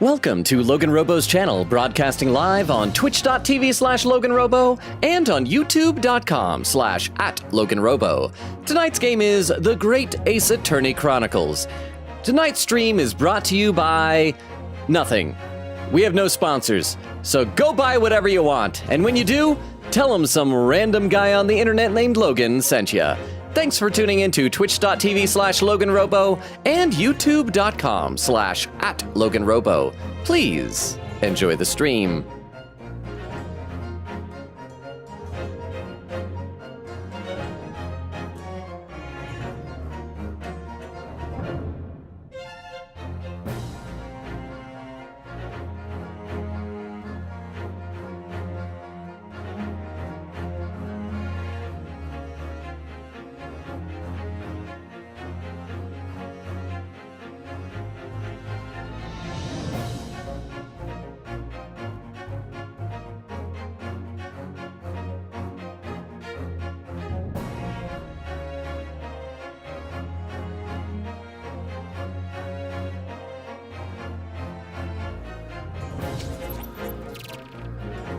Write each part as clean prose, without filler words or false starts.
Welcome to LoganRobo's channel, broadcasting live on twitch.tv/LoganRobo and on youtube.com/@LoganRobo. Tonight's game is The Great Ace Attorney Chronicles. Tonight's stream is brought to you by nothing. We have no sponsors, so go buy whatever you want. And when you do, tell them some random guy on the internet named Logan sent ya. Thanks for tuning in to twitch.tv/LoganRobo and youtube.com/@LoganRobo. Please enjoy the stream.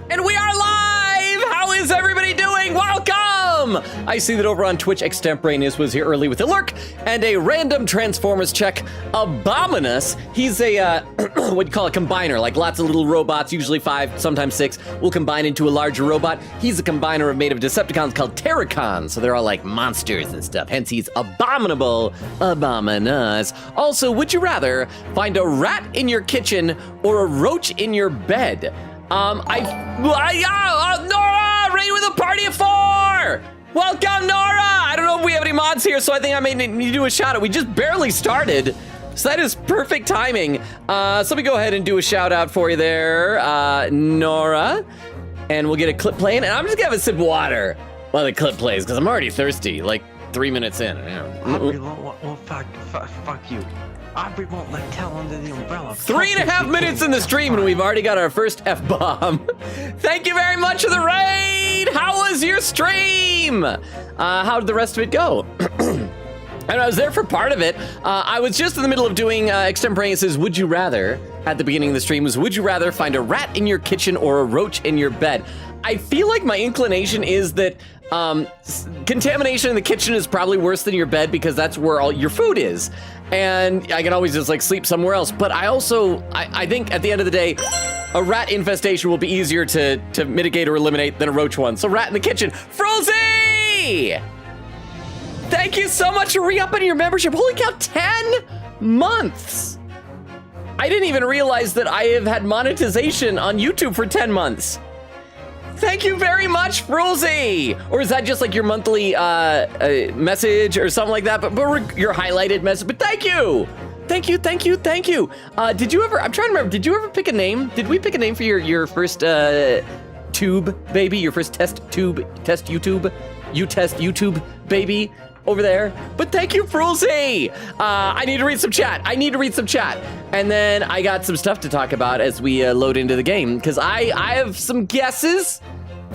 And we are live! How is everybody doing? Welcome! I see that over on Twitch, Extemporaneous was here early with a lurk and a random Transformers check. Abominus, he's a, what do you call a combiner, like lots of little robots, usually 5, sometimes 6, will combine into a larger robot. He's a combiner made of Decepticons called Terracons, so they're all like monsters and stuff, hence he's abominable, abominus. Also, would you rather find a rat in your kitchen or a roach in your bed? Nora, ready with a party of 4! Welcome, Nora! I don't know if we have any mods here, so I think I may need to do a shout out. We just barely started, so that is perfect timing. So let me go ahead and do a shout out for you there, Nora. And we'll get a clip playing, and I'm just gonna have a sip of water while the clip plays, because I'm already thirsty, like 3 minutes in. Well, fuck you. Aubrey won't let Cal under the umbrella. 3.5 minutes in the stream and we've already got our first F-bomb. Thank you very much for the raid! How was your stream? How did the rest of it go? And I was there for part of it. I was just in the middle of doing Extemporaneous's Would You Rather at the beginning of the stream. Was would you rather find a rat in your kitchen or a roach in your bed? I feel like my inclination is that contamination in the kitchen is probably worse than your bed because that's where all your food is. And I can always just like sleep somewhere else. But I also, I think at the end of the day, a rat infestation will be easier to mitigate or eliminate than a roach one. So rat in the kitchen. Frozy! Thank you so much for re-upping your membership. Holy cow, 10 months. I didn't even realize that I have had monetization on YouTube for 10 months. Thank you very much, Frozy! Or is that just like your monthly message or something like that? But your highlighted message, but thank you! Thank you. Did you ever, I'm trying to remember, did you ever pick a name? Did we pick a name for your first tube baby? Your first test YouTube? You test YouTube baby? Over there. But thank you, Frozy! I need to read some chat. And then I got some stuff to talk about as we load into the game, because I have some guesses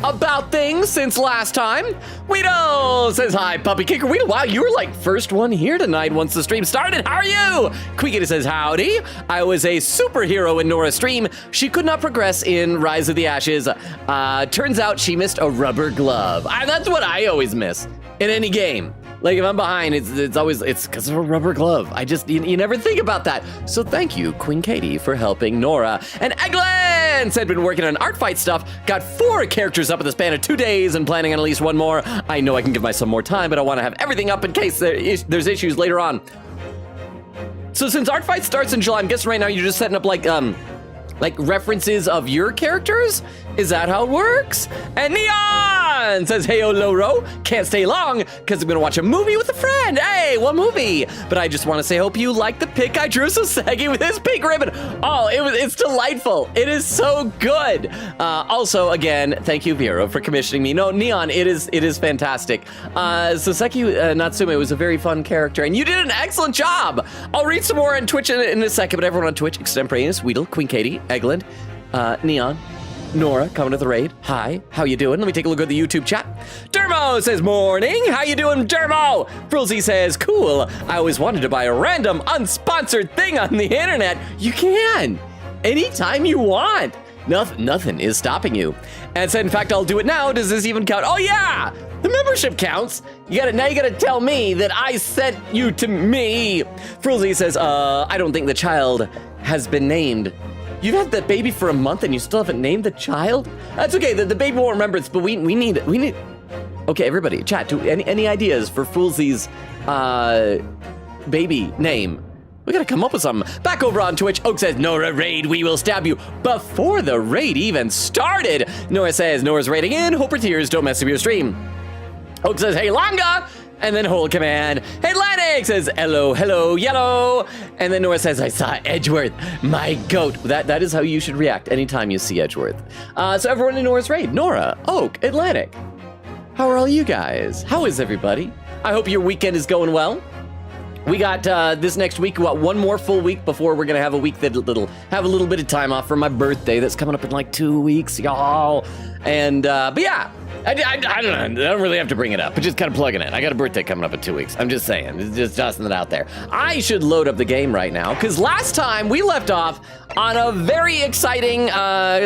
about things since last time. Weedle says hi, Puppy Kicker. Weedle, wow, you were like first one here tonight once the stream started. How are you? Queekita says howdy. I was a superhero in Nora's stream. She could not progress in Rise of the Ashes. Turns out she missed a rubber glove. That's what I always miss in any game. Like if I'm behind, it's always because of a rubber glove. You never think about that. So thank you, Queen Katie, for helping Nora. And Eglin said been working on art fight stuff. Got 4 characters up in the span of 2 days and planning on at least 1 more. I know I can give myself more time, but I want to have everything up in case there's issues later on. So since art fight starts in July, I'm guessing right now you're just setting up like references of your characters? Is that how it works? And Neon says, hey, Loro, can't stay long because I'm gonna watch a movie with a friend. Hey, what movie? But I just want to say, hope you like the pic I drew Soseki with his pink ribbon. Oh, it's delightful. It is so good. Also, again, thank you, Vero, for commissioning me. No, Neon, it is fantastic. Soseki Natsume was a very fun character, and you did an excellent job. I'll read some more on Twitch in a second, but everyone on Twitch, Extemporaneous, Weedle, Queen Katie, Eglin, Neon, Nora coming to the raid. Hi, how you doing? Let me take a look at the YouTube chat. Dermo says, morning. How you doing, Dermo? Frilzy says, cool. I always wanted to buy a random unsponsored thing on the internet. You can. anytime you want. Nothing is stopping you. And said, in fact, I'll do it now. Does this even count? Oh yeah, the membership counts. Now you gotta tell me that I sent you to me. Frulzy says, I don't think the child has been named. You've had the baby for a month and you still haven't named the child? That's okay, the baby won't remember this, but we need. Okay, everybody, chat, any ideas for Frulzy's baby name? We gotta come up with something. Back over on Twitch, Oak says, Nora, raid, we will stab you. Before the raid even started, Nora says, Nora's raiding in, hope her tears don't mess up your stream. Oak says, hey, Longa, and then hold command. Hey, Lennox says, hello, yellow. And then Nora says, I saw Edgeworth, my goat. That is how you should react anytime you see Edgeworth. So everyone in Nora's raid, Nora, Oak, Atlantic. How are all you guys? How is everybody? I hope your weekend is going well. We got this next week, one more full week before we're gonna have a week that'll have a little bit of time off for my birthday. That's coming up in like 2 weeks, y'all. And but yeah, I don't know. I don't really have to bring it up, but just kind of plugging it. I got a birthday coming up in 2 weeks. I'm just saying, just tossing it out there. I should load up the game right now because last time we left off on a very exciting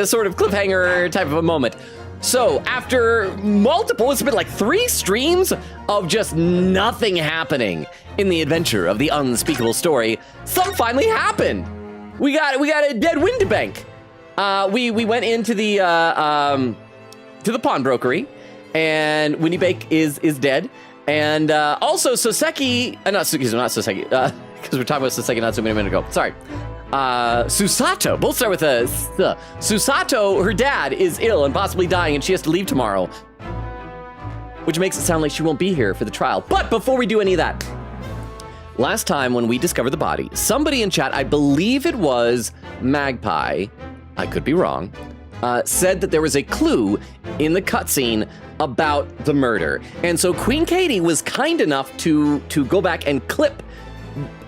sort of cliffhanger type of a moment. So after it's been like 3 streams of just nothing happening in the adventure of the unspeakable story, something finally happened. We got a dead Windibank. We went into the pawnbrokery, and Windibank is dead. And also Soseki, not Soseki, because we're talking about Soseki not so many minutes ago. Sorry. Susato, we'll start with Susato, her dad is ill and possibly dying and she has to leave tomorrow, which makes it sound like she won't be here for the trial. But before we do any of that, last time when we discovered the body, somebody in chat, I believe it was Magpie, I could be wrong, said that there was a clue in the cutscene about the murder. And so Queen Katie was kind enough to go back and clip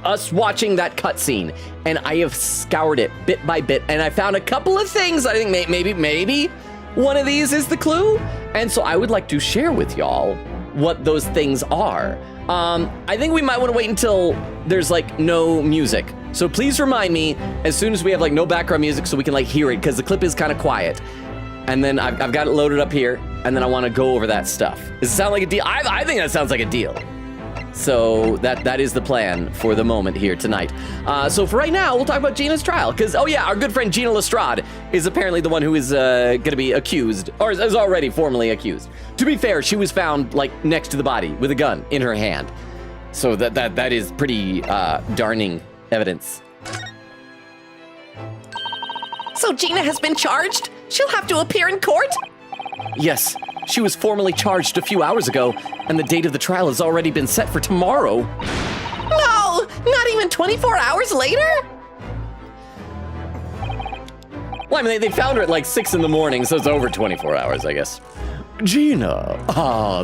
us watching that cutscene, and I have scoured it bit by bit, and I found a couple of things. I think maybe one of these is the clue, and so I would like to share with y'all what those things are. I think we might want to wait until there's like no music, so please remind me as soon as we have like no background music so we can like hear it, because the clip is kind of quiet. And then I've got it loaded up here, and then I want to go over that stuff. Does it sound like a deal? I think that sounds like a deal. So that is the plan for the moment here tonight. So for right now, we'll talk about Gina's trial. Because, oh yeah, our good friend Gina Lestrade is apparently the one who is going to be accused, or is already formally accused. To be fair, she was found like next to the body with a gun in her hand. So that is pretty darning evidence. So Gina has been charged? She'll have to appear in court? Yes, she was formally charged a few hours ago, and the date of the trial has already been set for tomorrow. No, not even 24 hours later? Well, I mean, they found her at like 6 in the morning, so it's over 24 hours, I guess. Gina,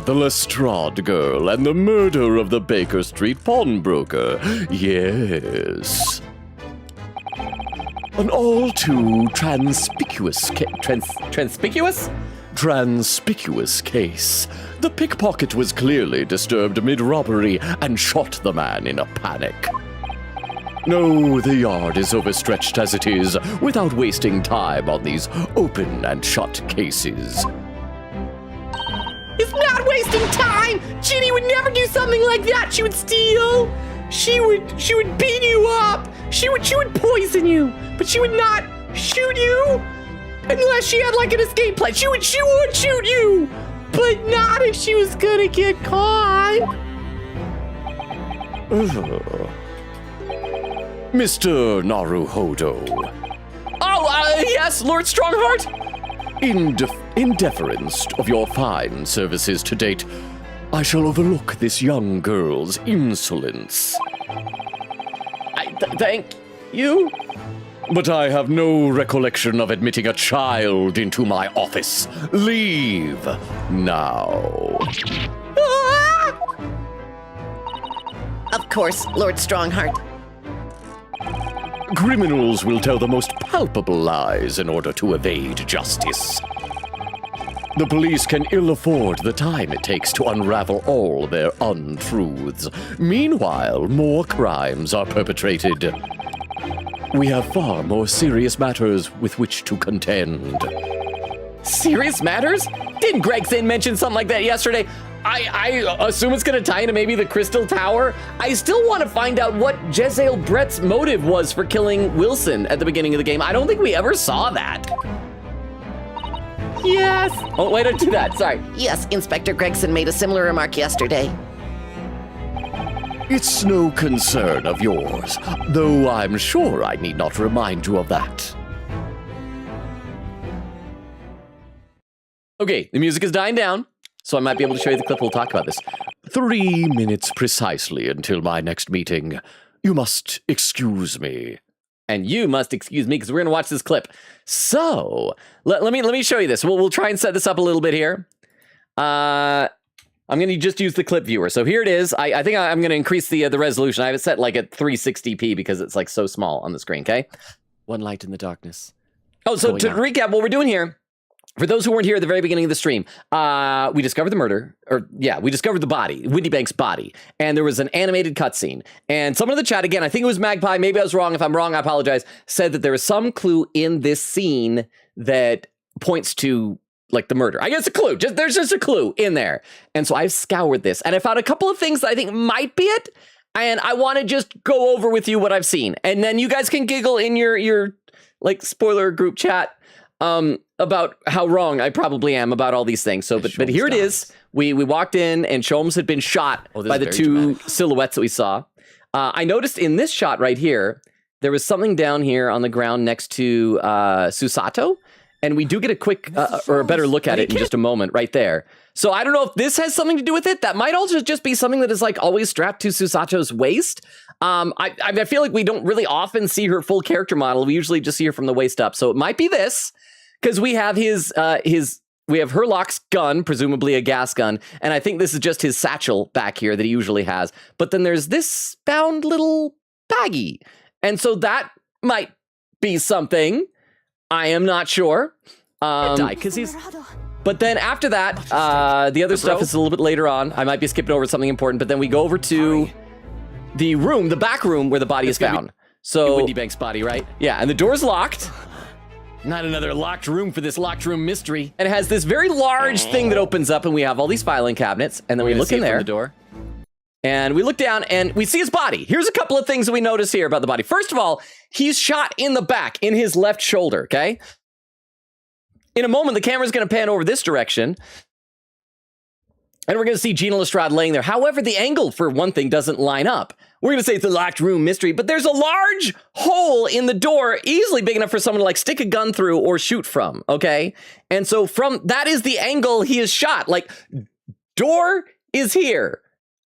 the Lestrade girl and the murder of the Baker Street pawnbroker. Yes. An all too conspicuous case. The pickpocket was clearly disturbed mid-robbery and shot the man in a panic. No, the yard is overstretched as it is, without wasting time on these open and shut cases. It's not wasting time! Ginny would never do something like that! She would steal! She would beat you up! She would poison you! But she would not shoot you! Unless she had like an escape plan. She would shoot you! But not if she was gonna get caught! Mr. Naruhodo. Oh, yes, Lord Strongheart? In deference of your fine services to date, I shall overlook this young girl's insolence. Thank you? But I have no recollection of admitting a child into my office. Leave now. Ah! Of course, Lord Strongheart. Criminals will tell the most palpable lies in order to evade justice. The police can ill afford the time it takes to unravel all their untruths. Meanwhile, more crimes are perpetrated. We have far more serious matters with which to contend. Serious matters? Didn't Gregson mention something like that yesterday? I assume it's going to tie into maybe the Crystal Tower. I still want to find out what Jezzael Brett's motive was for killing Wilson at the beginning of the game. I don't think we ever saw that. Yes. Oh, wait, don't do that. Sorry. Yes, Inspector Gregson made a similar remark yesterday. It's no concern of yours, though I'm sure I need not remind you of that. Okay, the music is dying down, so I might be able to show you the clip. We'll talk about this. 3 minutes precisely until my next meeting. You must excuse me. And you must excuse me, because we're going to watch this clip. So, let me show you this. We'll try and set this up a little bit here. I'm going to just use the clip viewer. So here it is. I think I'm going to increase the resolution. I have it set like at 360p because it's like so small on the screen, okay? One light in the darkness. Oh, so to recap what we're doing here, for those who weren't here at the very beginning of the stream, we discovered the murder, we discovered the body, Windy Bank's body, and there was an animated cutscene. And someone in the chat, again, I think it was Magpie, maybe I was wrong. If I'm wrong, I apologize, said that there is some clue in this scene that points to like the murder. I guess a clue. There's just a clue in there. And so I've scoured this and I found a couple of things that I think might be it. And I want to just go over with you what I've seen. And then you guys can giggle in your like spoiler group chat about how wrong I probably am about all these things. So, but here it is. We walked in and Sholmes had been shot by the two silhouettes that we saw. I noticed in this shot right here, there was something down here on the ground next to Susato. And we do get a quick or a better look at it in just a moment right there. So I don't know if this has something to do with it. That might also just be something that is like always strapped to Susato's waist. I feel like we don't really often see her full character model. We usually just see her from the waist up. So it might be this because we have we have Herlock's gun, presumably a gas gun. And I think this is just his satchel back here that he usually has. But then there's this bound little baggie. And so that might be something. I am not sure. But then after that, the other stuff is a little bit later on. I might be skipping over something important, but then we go over to the room, the back room where the body is found. So Windy Bank's body, right? Yeah, and the door's locked. Not another locked room for this locked room mystery. And it has this very large thing that opens up, and we have all these filing cabinets, and then we look in there. And we look down and we see his body. Here's a couple of things that we notice here about the body. First of all, he's shot in the back, in his left shoulder, okay? In a moment, the camera's going to pan over this direction. And we're going to see Gina Lestrade laying there. However, the angle, for one thing, doesn't line up. We're going to say it's a locked room mystery, but there's a large hole in the door, easily big enough for someone to like stick a gun through or shoot from, okay? And so that is the angle he is shot. Like, door is here.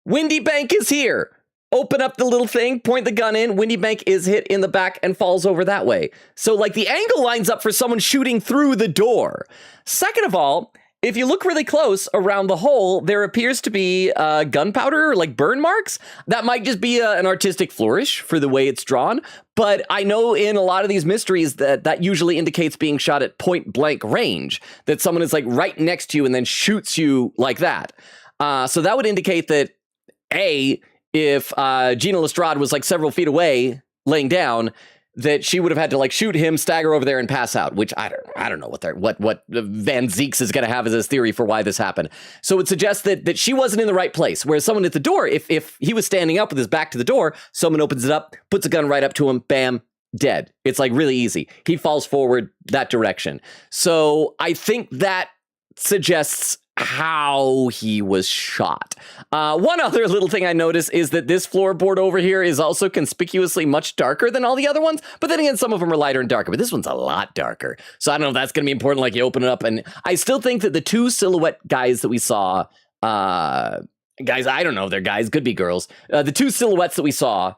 Windy Bank is here. Open up the little thing, point the gun in. Windy Bank is hit in the back and falls over that way. So like the angle lines up for someone shooting through the door. Second of all, if you look really close around the hole, there appears to be gunpowder, like burn marks. That might just be an artistic flourish for the way it's drawn. But I know in a lot of these mysteries that usually indicates being shot at point blank range, that someone is like right next to you and then shoots you like that. So that would indicate that if Gina Lestrade was like several feet away laying down, that she would have had to like shoot him, stagger over there and pass out, which I don't know what Van Zeeks is going to have as his theory for why this happened. So it suggests that she wasn't in the right place, whereas someone at the door, if he was standing up with his back to the door, someone opens it up, puts a gun right up to him, bam, dead. It's like really easy. He falls forward that direction. So I think that suggests how he was shot. One other little thing I noticed is that this floorboard over here is also conspicuously much darker than all the other ones. But then again, some of them are lighter and darker, but this one's a lot darker. So I don't know if that's going to be important, like you open it up. And I still think that the two silhouette guys that we saw, guys, I don't know if they're guys, could be girls. The two silhouettes that we saw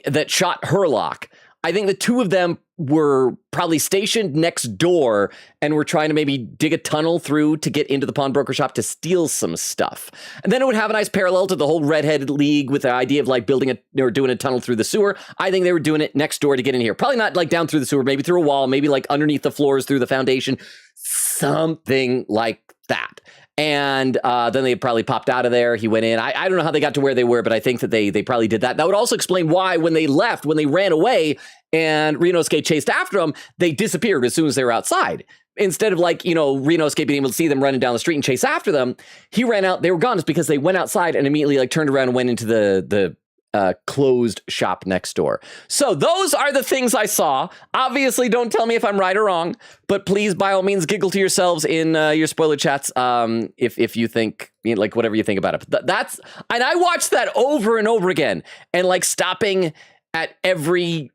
that shot Herlock, I think the two of them were probably stationed next door and were trying to maybe dig a tunnel through to get into the pawnbroker shop to steal some stuff. And then it would have a nice parallel to the whole Redheaded League with the idea of like doing a tunnel through the sewer. I think they were doing it next door to get in here. Probably not like down through the sewer, maybe through a wall, maybe like underneath the floors through the foundation, something like that. And then they probably popped out of there. He went in. I don't know how they got to where they were, but I think that they probably did that. That would also explain why when they left, when they ran away and Renosuke chased after them, they disappeared as soon as they were outside. Instead of like, Renosuke being able to see them running down the street and chase after them, he ran out. They were gone. It's because they went outside and immediately like turned around and went into the closed shop next door. So those are the things I saw. Obviously, don't tell me if I'm right or wrong, but please, by all means, giggle to yourselves in your spoiler chats if you think, like, whatever you think about it. But and I watched that over and over again and like stopping at every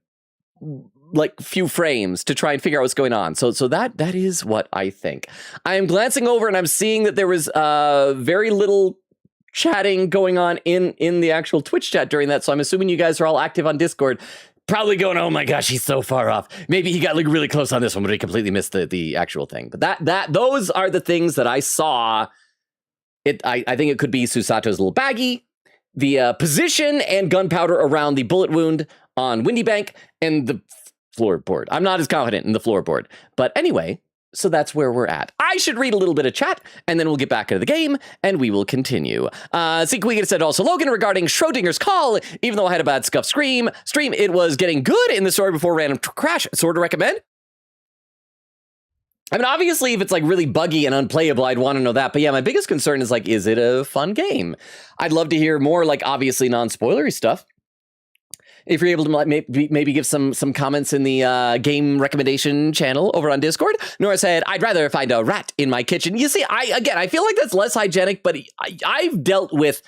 like few frames to try and figure out what's going on. So that is what I think. I am glancing over and I'm seeing that there was very little chatting going on in the actual Twitch chat during that. So I'm assuming you guys are all active on Discord, probably going, oh my gosh, he's so far off. Maybe he got like really close on this one, but he completely missed the actual thing. But those are the things that I saw. I think it could be Susato's little baggie, the position and gunpowder around the bullet wound on Windy Bank, and the floorboard. I'm not as confident in the floorboard. But anyway, so that's where we're at. I should read a little bit of chat, and then we'll get back into the game, and we will continue. Sequeak said also, Logan, regarding Schrodinger's call, even though I had a bad scuff stream, it was getting good in the story before random crash. Sort of recommend? I mean, obviously, if it's like really buggy and unplayable, I'd want to know that. But yeah, my biggest concern is like, is it a fun game? I'd love to hear more, like, obviously non-spoilery stuff. If you're able to like, maybe give some comments in the game recommendation channel over on Discord. Nora said, I'd rather find a rat in my kitchen. You see, I feel like that's less hygienic, but I've dealt with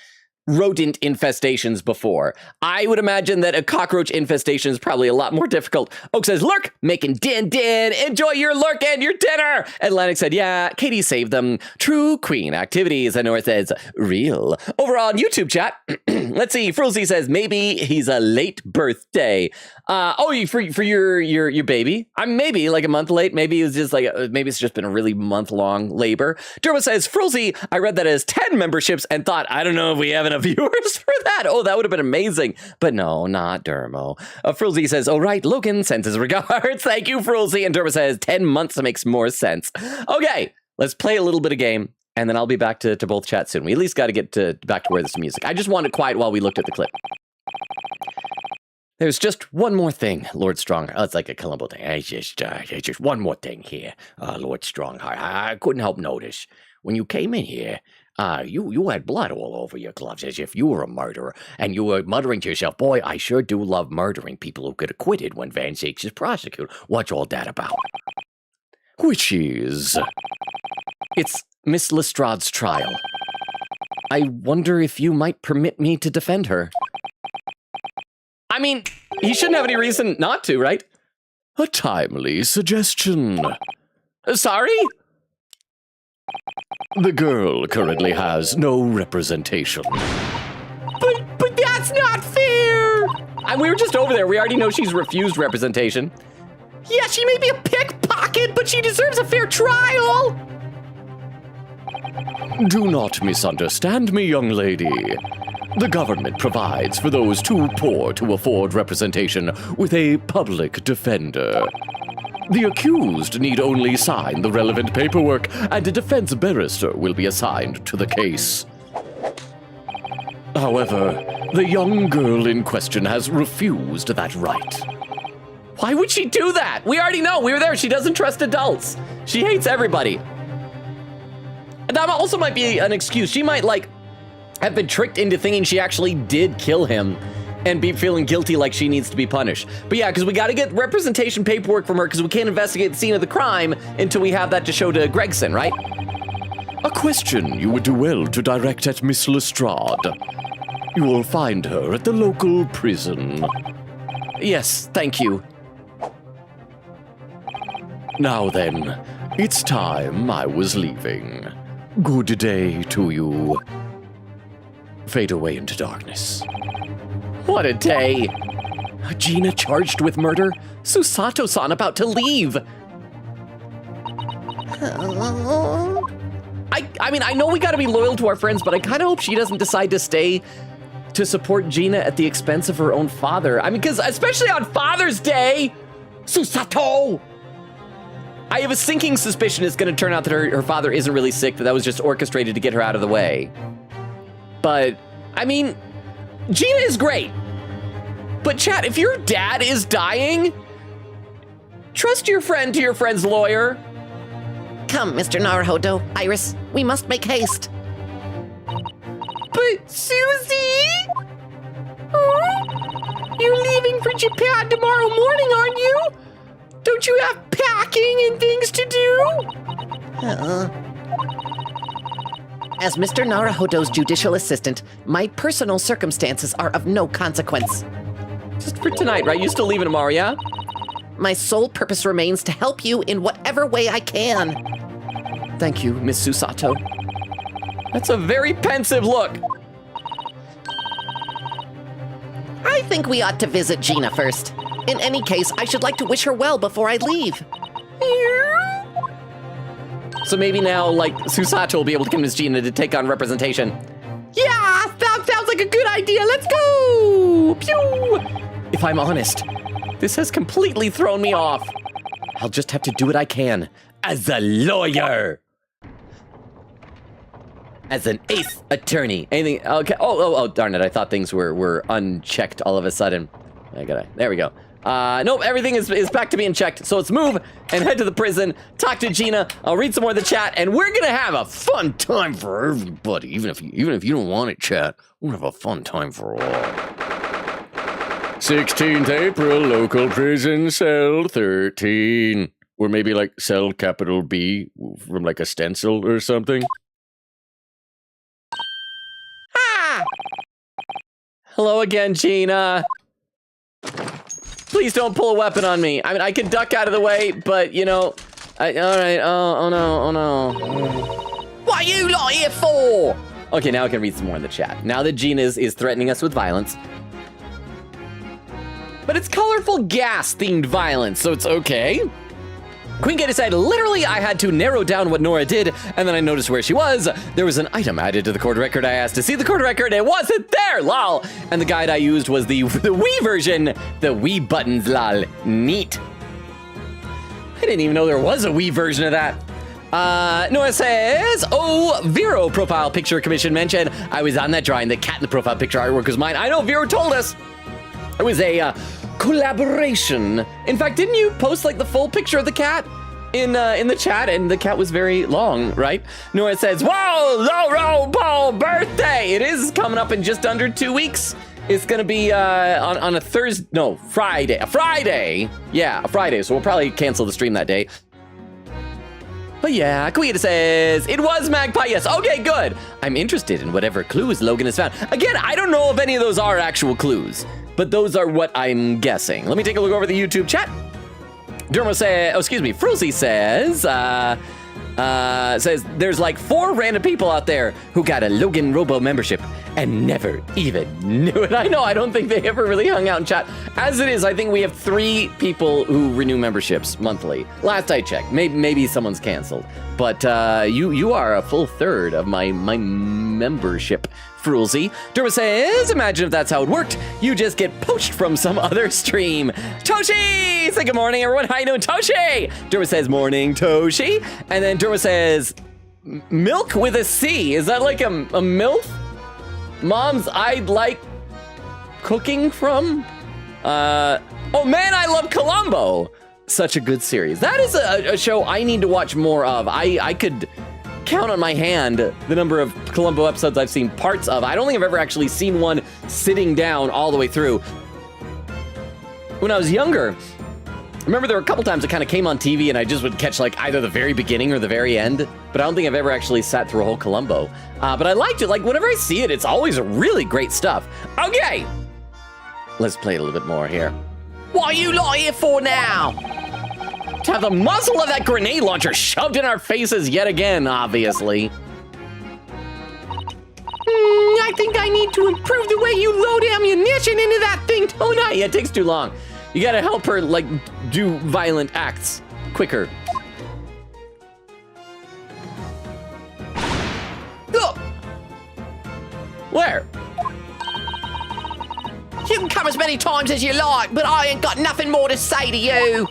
rodent infestations before. I would imagine that a cockroach infestation is probably a lot more difficult. Oak says, lurk, making din. Enjoy your lurk and your dinner. Atlantic said, yeah, Katie saved them. True queen activities. And Nora says, real. Over on YouTube chat, let's see. Frozy says, maybe he's a late birthday. For your baby? I'm maybe like a month late. Maybe it's just like, maybe it's just been a really month-long labor. Derma says, Frozy, I read that as 10 memberships and thought, I don't know if we have enough viewers for that. Oh, that would have been amazing. But no, not Dermo. Frilzy says, all right, Logan sends his regards. Thank you, Frilzy. And Dermo says, 10 months makes more sense. Okay, let's play a little bit of game, and then I'll be back to both chat soon. We at least got to get back to where there's music. I just wanted quiet while we looked at the clip. There's just one more thing, Lord Strong. Oh, it's like a Columbo thing. It's just one more thing here, Lord Strongheart. I couldn't help notice when you came in here, you had blood all over your gloves as if you were a murderer, and you were muttering to yourself, boy, I sure do love murdering people who get acquitted when Van Zakes is prosecuted. What's all that about? Which is... It's Miss Lestrade's trial. I wonder if you might permit me to defend her. I mean, he shouldn't have any reason not to, right? A timely suggestion. Sorry? The girl currently has no representation. But that's not fair! And we were just over there. We already know she's refused representation. Yeah, she may be a pickpocket, but she deserves a fair trial! Do not misunderstand me, young lady. The government provides for those too poor to afford representation with a public defender. The accused need only sign the relevant paperwork, and a defense barrister will be assigned to the case. However, the young girl in question has refused that right. Why would she do that? We already know. We were there. She doesn't trust adults. She hates everybody. And that also might be an excuse. She might, like, have been tricked into thinking she actually did kill him and be feeling guilty like she needs to be punished. But yeah, because we got to get representation paperwork from her because we can't investigate the scene of the crime until we have that to show to Gregson, right? A question you would do well to direct at Miss Lestrade. You will find her at the local prison. Yes, thank you. Now then, it's time I was leaving. Good day to you. Fade away into darkness. What a day. Gina charged with murder? Susato-san about to leave. I mean, I know we gotta be loyal to our friends, but I kind of hope she doesn't decide to stay to support Gina at the expense of her own father. I mean, because especially on Father's Day, Susato! I have a sinking suspicion it's going to turn out that her father isn't really sick, that was just orchestrated to get her out of the way. But, I mean, Gina is great. But chat, if your dad is dying, trust your friend to your friend's lawyer. Come, Mr. Naruhodo, Iris, we must make haste. But Susie? Huh? You're leaving for Japan tomorrow morning, aren't you? Don't you have packing and things to do? As Mr. Naruhodo's judicial assistant, my personal circumstances are of no consequence. Just for tonight, right? You still leaving tomorrow, yeah? My sole purpose remains to help you in whatever way I can. Thank you, Miss Susato. That's a very pensive look. I think we ought to visit Gina first. In any case, I should like to wish her well before I leave. So maybe now, like, Susato will be able to convince Gina to take on representation. Yeah, that sounds like a good idea. Let's go! Pew! If I'm honest, this has completely thrown me off. I'll just have to do what I can as a lawyer. As an ace attorney. Anything, okay, oh, darn it. I thought things were unchecked all of a sudden. There we go. Nope, everything is back to being checked. So let's move and head to the prison, talk to Gina. I'll read some more of the chat, and we're gonna have a fun time for everybody. Even if you don't want it, chat, we'll have a fun time for all. 16th April, local prison, cell 13. Or maybe like cell capital B from like a stencil or something. Hello again, Gina. Please don't pull a weapon on me. I mean, I can duck out of the way, but, you know... all right, oh no. What are you lot here for? Okay, now I can read some more in the chat. Now that Gina is threatening us with violence. But it's colorful gas-themed violence, so it's okay. Queen Gator said, literally, I had to narrow down what Nora did, and then I noticed where she was. There was an item added to the court record. I asked to see the court record. It wasn't there, lol. And the guide I used was the Wii version. The Wii buttons, lol. Neat. I didn't even know there was a Wii version of that. Nora says, oh, Vero profile picture commission mentioned. I was on that drawing. The cat in the profile picture artwork was mine. I know, Vero told us. It was a collaboration. In fact, didn't you post like the full picture of the cat in the chat? And the cat was very long, right? Nora says, whoa, LoganRobo's birthday. It is coming up in just under 2 weeks. It's gonna be on a Thursday, no, Friday, a Friday. Yeah, a Friday, so we'll probably cancel the stream that day. But yeah, Quita says, it was Magpie, yes. Okay, good. I'm interested in whatever clues Logan has found. Again, I don't know if any of those are actual clues, but those are what I'm guessing. Let me take a look over the YouTube chat. Frulzy says there's like 4 random people out there who got a LoganRobo membership and never even knew it. I know, I don't think they ever really hung out in chat. As it is, I think we have 3 people who renew memberships monthly. Last I checked, maybe someone's canceled. But you are a full third of my membership, Frulzy. Derma says, imagine if that's how it worked. You just get poached from some other stream. Toshi! Say good morning, everyone. How you doing, Toshi? Derma says, morning, Toshi. And then Derma says, milk with a C. Is that like a MILF? Moms I'd like cooking from? Oh man, I love Columbo. Such a good series. That is a show I need to watch more of. I could count on my hand the number of Columbo episodes I've seen parts of. I don't think I've ever actually seen one sitting down all the way through. When I was younger, I remember there were a couple times it kind of came on TV and I just would catch like either the very beginning or the very end, but I don't think I've ever actually sat through a whole Columbo. But I liked it. Like whenever I see it, it's always really great stuff. Okay, let's play it a little bit more here. What are you lot here for now? To have the muzzle of that grenade launcher shoved in our faces yet again, obviously. I think I need to improve the way you load ammunition into that thing, don't I? Yeah, it takes too long. You gotta help her, like, do violent acts quicker. Look! Where? You can come as many times as you like, but I ain't got nothing more to say to you.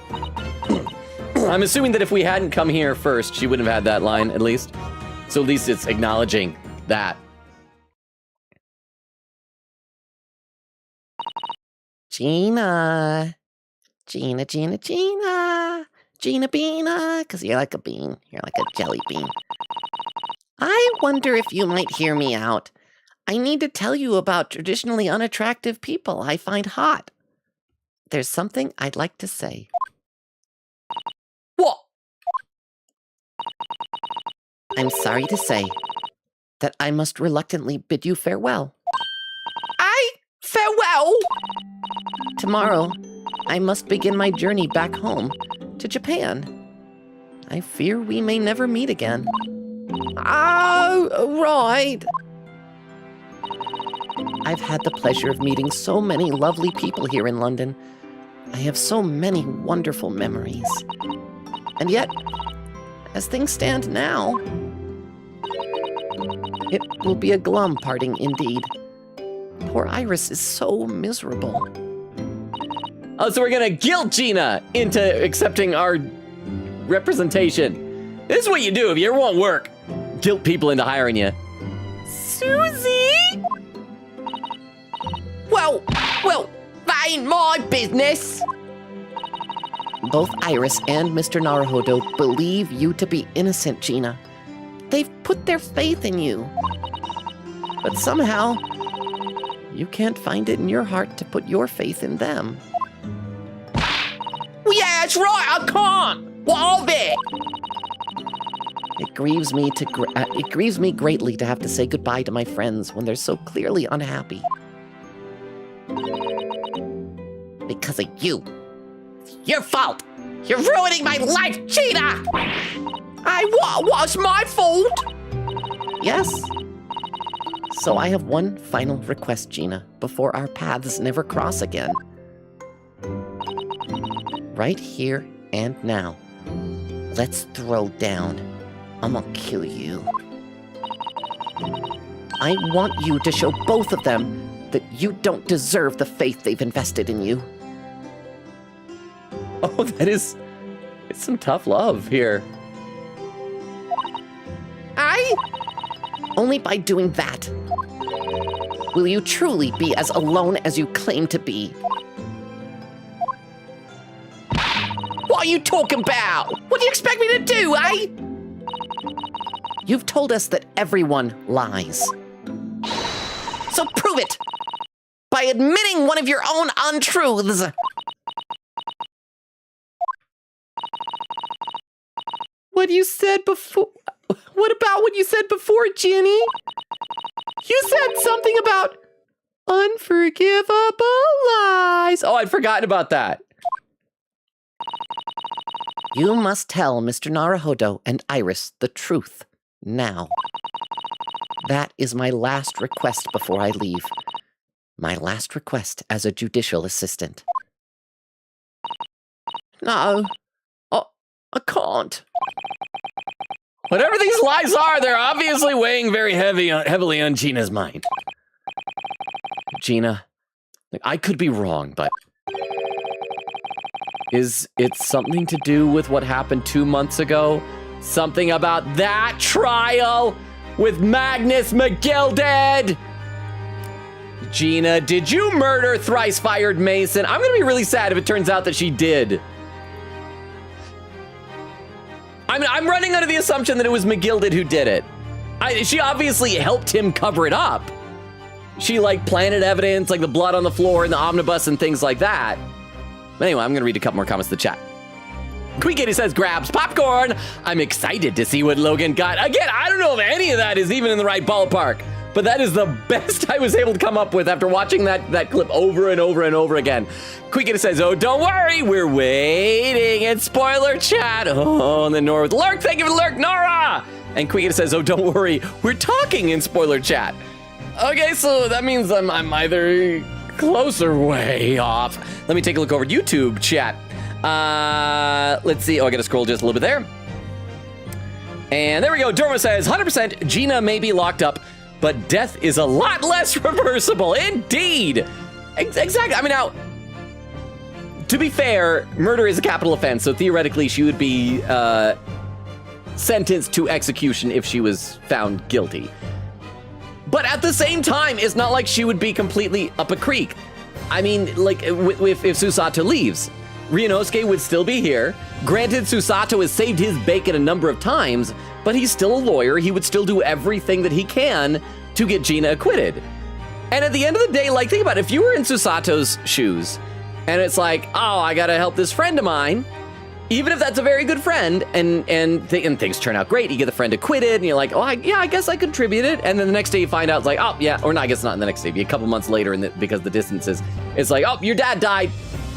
I'm assuming that if we hadn't come here first, she wouldn't have had that line, at least. So at least it's acknowledging that. Gina. Gina, Gina, Gina. Gina Beana, because you're like a bean. You're like a jelly bean. I wonder if you might hear me out. I need to tell you about traditionally unattractive people I find hot. There's something I'd like to say. What? I'm sorry to say that I must reluctantly bid you farewell. Farewell! Tomorrow, I must begin my journey back home to Japan. I fear we may never meet again. Oh, right. I've had the pleasure of meeting so many lovely people here in London. I have so many wonderful memories. And yet, as things stand now, it will be a glum parting indeed. Poor Iris is so miserable. Oh, so we're gonna guilt Gina into accepting our representation. This is what you do if you ever want work. Guilt people into hiring you. Susie? Well, that ain't my business. Both Iris and Mr. Naruhodo believe you to be innocent, Gina. They've put their faith in you. But somehow, you can't find it in your heart to put your faith in them. Well, yeah, that's right, I can't. What of it? It grieves me greatly to have to say goodbye to my friends when they're so clearly unhappy. Because of you. It's your fault. You're ruining my life, Gina. What was my fault? Yes. So I have one final request, Gina, before our paths never cross again. Right here and now. Let's throw down. I'm gonna kill you. I want you to show both of them that you don't deserve the faith they've invested in you. Oh, it's some tough love here. Only by doing that will you truly be as alone as you claim to be. What are you talking about? What do you expect me to do, eh? You've told us that everyone lies. So prove it by admitting one of your own untruths. What you said before? What about what you said before, Ginny? You said something about unforgivable lies. Oh, I'd forgotten about that. You must tell Mr. Naruhodo and Iris the truth now. That is my last request before I leave. My last request as a judicial assistant. No, I can't. Whatever these lies are, they're obviously weighing very heavily on Gina's mind. Gina, I could be wrong, but is it something to do with what happened 2 months ago? Something about that trial with Magnus McGilded? Gina, did you murder thrice-fired Mason? I'm gonna be really sad if it turns out that she did. I'm running under the assumption that it was McGilded who did it. She obviously helped him cover it up. She planted evidence, like the blood on the floor in the omnibus and things like that. But anyway, I'm gonna read a couple more comments to the chat. Queen Kitty says, grabs popcorn. I'm excited to see what Logan got. Again, I don't know if any of that is even in the right ballpark, but that is the best I was able to come up with after watching that clip over and over and over again. Queen Kitty says, oh, don't worry, we're waiting in spoiler chat. Oh, and then Nora with lurk, thank you for the lurk, Nora. And Queen Kitty says, oh, don't worry, we're talking in spoiler chat. Okay, so that means I'm either close or way off. Let me take a look over YouTube chat. Let's see. Oh, I gotta scroll just a little bit there. And there we go. Dorma says, 100% Gina may be locked up, but death is a lot less reversible. Indeed. Exactly. I mean, now, To be fair, murder is a capital offense, so theoretically she would be sentenced to execution if she was found guilty. But at the same time, it's not like she would be completely up a creek. I mean, like, if Susato leaves, Ryunosuke would still be here. Granted, Susato has saved his bacon a number of times, but he's still a lawyer. He would still do everything that he can to get Gina acquitted. And at the end of the day, like, think about it. If you were in Susato's shoes, and it's like, oh, I gotta help this friend of mine, even if that's a very good friend, and things turn out great, you get the friend acquitted, and you're like, oh, yeah, I guess I contributed. And then the next day you find out, it's like, oh, yeah, or no, I guess not the next day, a couple months later, because the distances, it's like, oh, your dad died.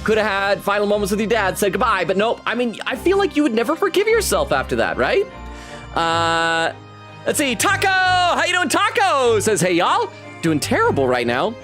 Could have had final moments with your dad, said goodbye, but nope. I mean, I feel like you would never forgive yourself after that, right? Let's see, Taco! How you doing, Taco? Says, hey, y'all. Doing terrible right now,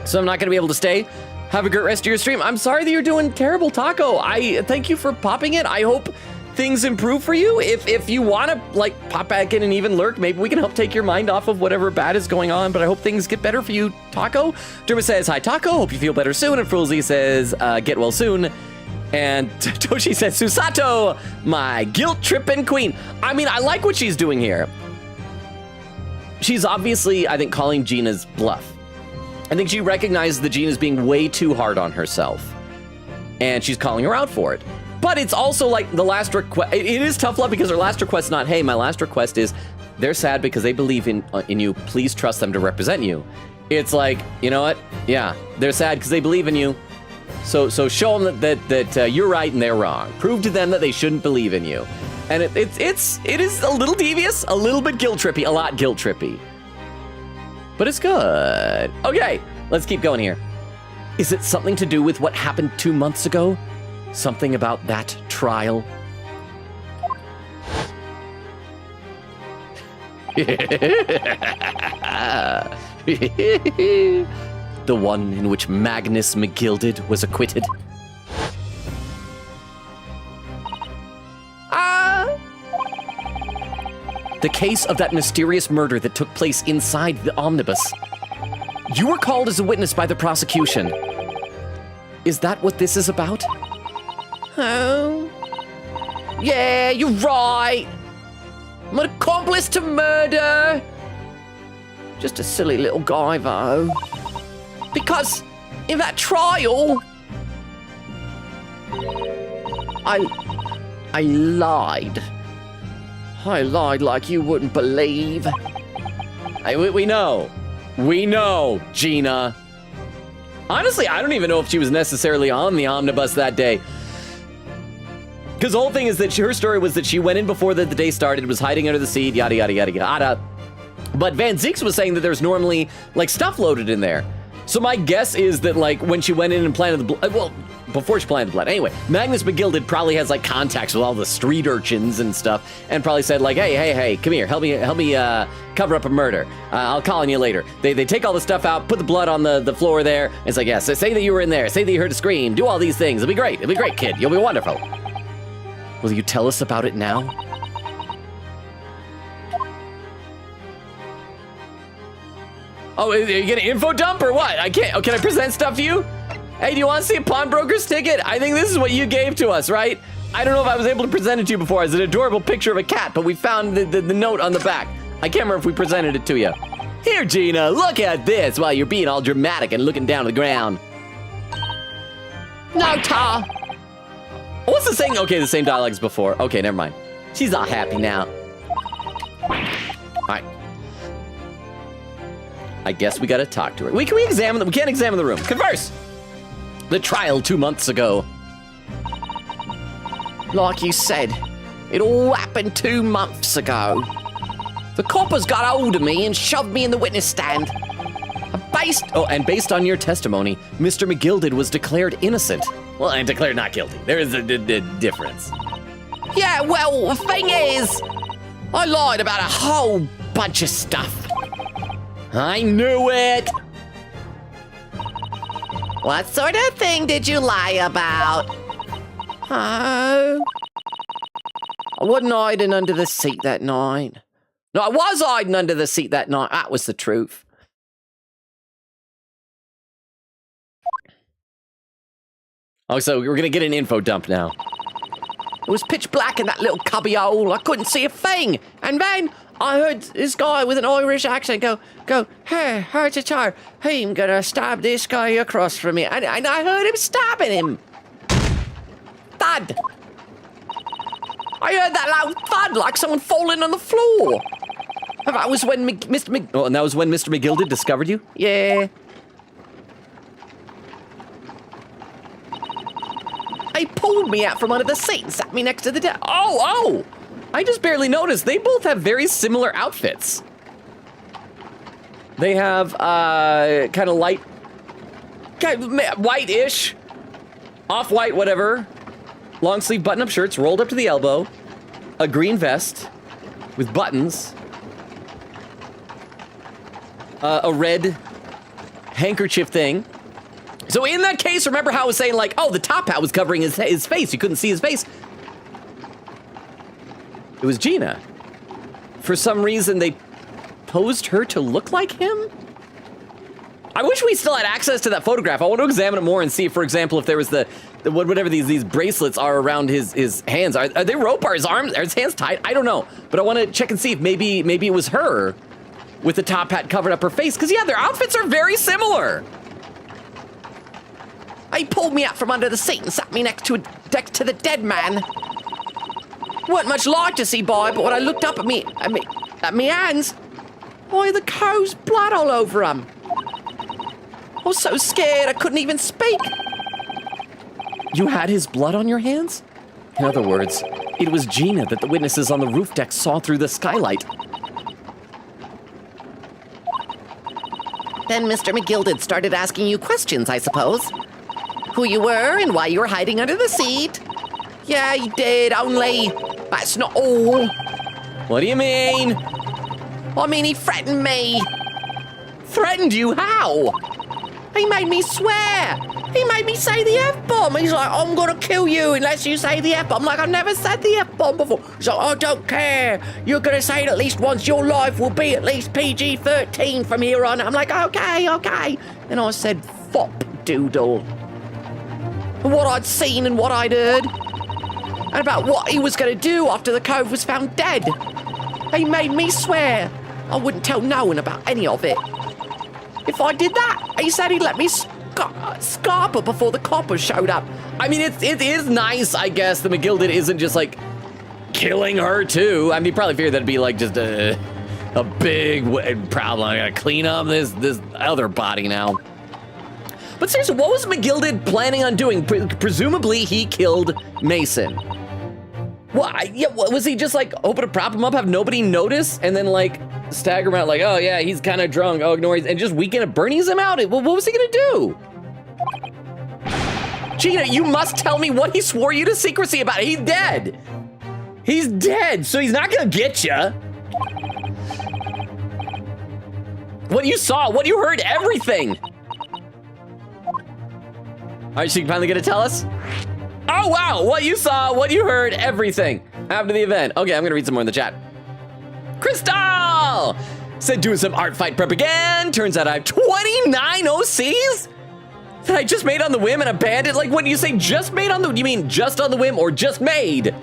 so I'm not gonna be able to stay. Have a great rest of your stream. I'm sorry that you're doing terrible, Taco. I thank you for popping it. I hope things improve for you. If you want to, like, pop back in and even lurk, maybe we can help take your mind off of whatever bad is going on, but I hope things get better for you, Taco. Derma says, hi, Taco. Hope you feel better soon. And Frulzy says, get well soon. And Toshi says, Susato, my guilt-tripping queen. I mean, I like what she's doing here. She's obviously, I think, calling Gina's bluff. I think she recognizes that Gina's being way too hard on herself, and she's calling her out for it. But it's also like the last request. It is tough love because her last request is not, hey, my last request is they're sad because they believe in you. Please trust them to represent you. It's like, you know what? Yeah, they're sad because they believe in you. So show them that you're right and they're wrong. Prove to them that they shouldn't believe in you. And it is a little devious, a little bit guilt trippy, a lot guilt trippy. But it's good. Okay, let's keep going here. Is it something to do with what happened 2 months ago? Something about that trial? The one in which Magnus McGilded was acquitted? The case of that mysterious murder that took place inside the omnibus. You were called as a witness by the prosecution. Is that what this is about? Oh. Yeah, you're right. I'm an accomplice to murder. Just a silly little guy, though. Because in that trial, I lied. I lied like you wouldn't believe. Hey, we know. We know, Gina. Honestly, I don't even know if she was necessarily on the omnibus that day. Because the whole thing is that her story was that she went in before the day started, was hiding under the seat, yada, yada, yada, yada. But Van Zeeks was saying that there's normally, like, stuff loaded in there. So my guess is that, like, when she went in and planted the blood, well, before she planted the blood. Anyway, Magnus McGilded probably has, like, contacts with all the street urchins and stuff, and probably said, like, hey, come here, help me cover up a murder. I'll call on you later. They take all the stuff out, put the blood on the floor there. It's like, yeah, so say that you were in there, say that you heard a scream, do all these things. It'll be great. It'll be great, kid. You'll be wonderful. Will you tell us about it now? Oh, are you getting info dump or what? I can't. Oh, can I present stuff to you? Hey, do you want to see a pawnbroker's ticket? I think this is what you gave to us, right? I don't know if I was able to present it to you before. It's an adorable picture of a cat, but we found the note on the back. I can't remember if we presented it to you. Here, Gina, look at this while you're being all dramatic and looking down to the ground. No, Ta. What's the saying? Okay, the same dialogue as before. Okay, never mind. She's all happy now. All right. I guess we gotta talk to her. Can we examine them? We can't examine the room. Converse! The trial 2 months ago. Like you said, it all happened 2 months ago. The coppers got hold of me and shoved me in the witness stand. And based on your testimony, Mr. McGilded was declared innocent. Well, and declared not guilty. There is a difference. Yeah, well, the thing is, I lied about a whole bunch of stuff. I knew it! What sort of thing did you lie about? Oh. I wasn't hiding under the seat that night. No, I was hiding under the seat that night. That was the truth. Oh, so we're gonna get an info dump now. It was pitch black in that little cubby hole. I couldn't see a thing. And then I heard this guy with an Irish accent go, hey, how's it are? Hey, I'm gonna stab this guy across from me. And I heard him stabbing him. Thud. I heard that loud thud like someone falling on the floor. And that was when and that was when Mr. McGilded discovered you? Yeah. He pulled me out from under the seat and sat me next to the desk. Oh! I just barely noticed. They both have very similar outfits. They have, kind of light, white-ish, off-white, whatever, long sleeve button-up shirts rolled up to the elbow, a green vest with buttons, a red handkerchief thing. So in that case, remember how I was saying, like, oh, the top hat was covering his face. You couldn't see his face. It was Gina. For some reason, they posed her to look like him? I wish we still had access to that photograph. I want to examine it more and see, for example, if there was whatever these bracelets are around his hands. Are they rope? Are his arms? Are his hands tied? I don't know. But I want to check and see if maybe it was her with the top hat covered up her face. Because, yeah, their outfits are very similar. He pulled me out from under the seat and sat me next to the dead man. Weren't much light to see by, but when I looked up at me hands, why, the cow's blood all over them. I was so scared I couldn't even speak. You had his blood on your hands? In other words, it was Gina that the witnesses on the roof deck saw through the skylight. Then Mr. McGilded started asking you questions, I suppose. Who you were and why you were hiding under the seat. Yeah, he did, only that's not all. What do you mean? I mean, he threatened me. Threatened you? How? He made me swear. He made me say the F-bomb. He's like, I'm gonna kill you unless you say the F-bomb. I'm like, I've never said the F-bomb before. He's like, I don't care. You're gonna say it at least once. Your life will be at least PG-13 from here on. I'm like, okay. And I said, fop doodle. What I'd seen and what I'd heard. And about what he was going to do after the cove was found dead. He made me swear I wouldn't tell no one about any of it. If I did that, he said he'd let me scarp her before the coppers showed up. I mean, it is nice, I guess, that McGilded isn't just, like, killing her, too. I mean, probably figured that'd be, like, just a big problem. I gotta clean up this other body now. But seriously, what was McGilded planning on doing? Presumably, he killed Mason. What? Yeah, was he just like hoping to prop him up, have nobody notice, and then like stagger him out like, oh yeah, he's kind of drunk, oh ignore him, and just weekend at Bernie's him out? What was he gonna do? Gina, you must tell me what he swore you to secrecy about. He's dead. He's dead, so he's not gonna get you. What you saw, what you heard, everything. All right, so you finally gonna tell us? Oh, wow, what you saw, what you heard, everything after the event. Okay, I'm gonna read some more in the chat. Crystal said doing some art fight prep again. Turns out I have 29 OCs that I just made on the whim and abandoned. Like, when you say just made on the, you mean just on the whim or just made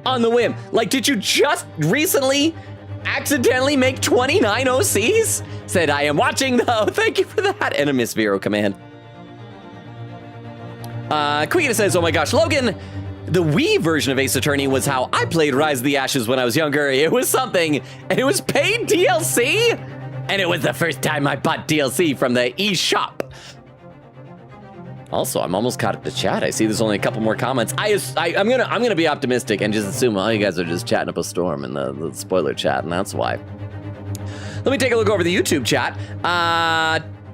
on the whim? Like, did you just recently accidentally make 29 OCs? Said, I am watching though. Thank you for that. And a Miss Vero command. Queen says, oh my gosh, Logan, the Wii version of Ace Attorney was how I played Rise of the Ashes when I was younger. It was something, and it was paid DLC, and it was the first time I bought DLC from the eShop. Also, I'm almost caught up to chat. I see there's only a couple more comments. I'm gonna be optimistic and just assume all you guys are just chatting up a storm in the spoiler chat, and that's why. Let me take a look over the YouTube chat.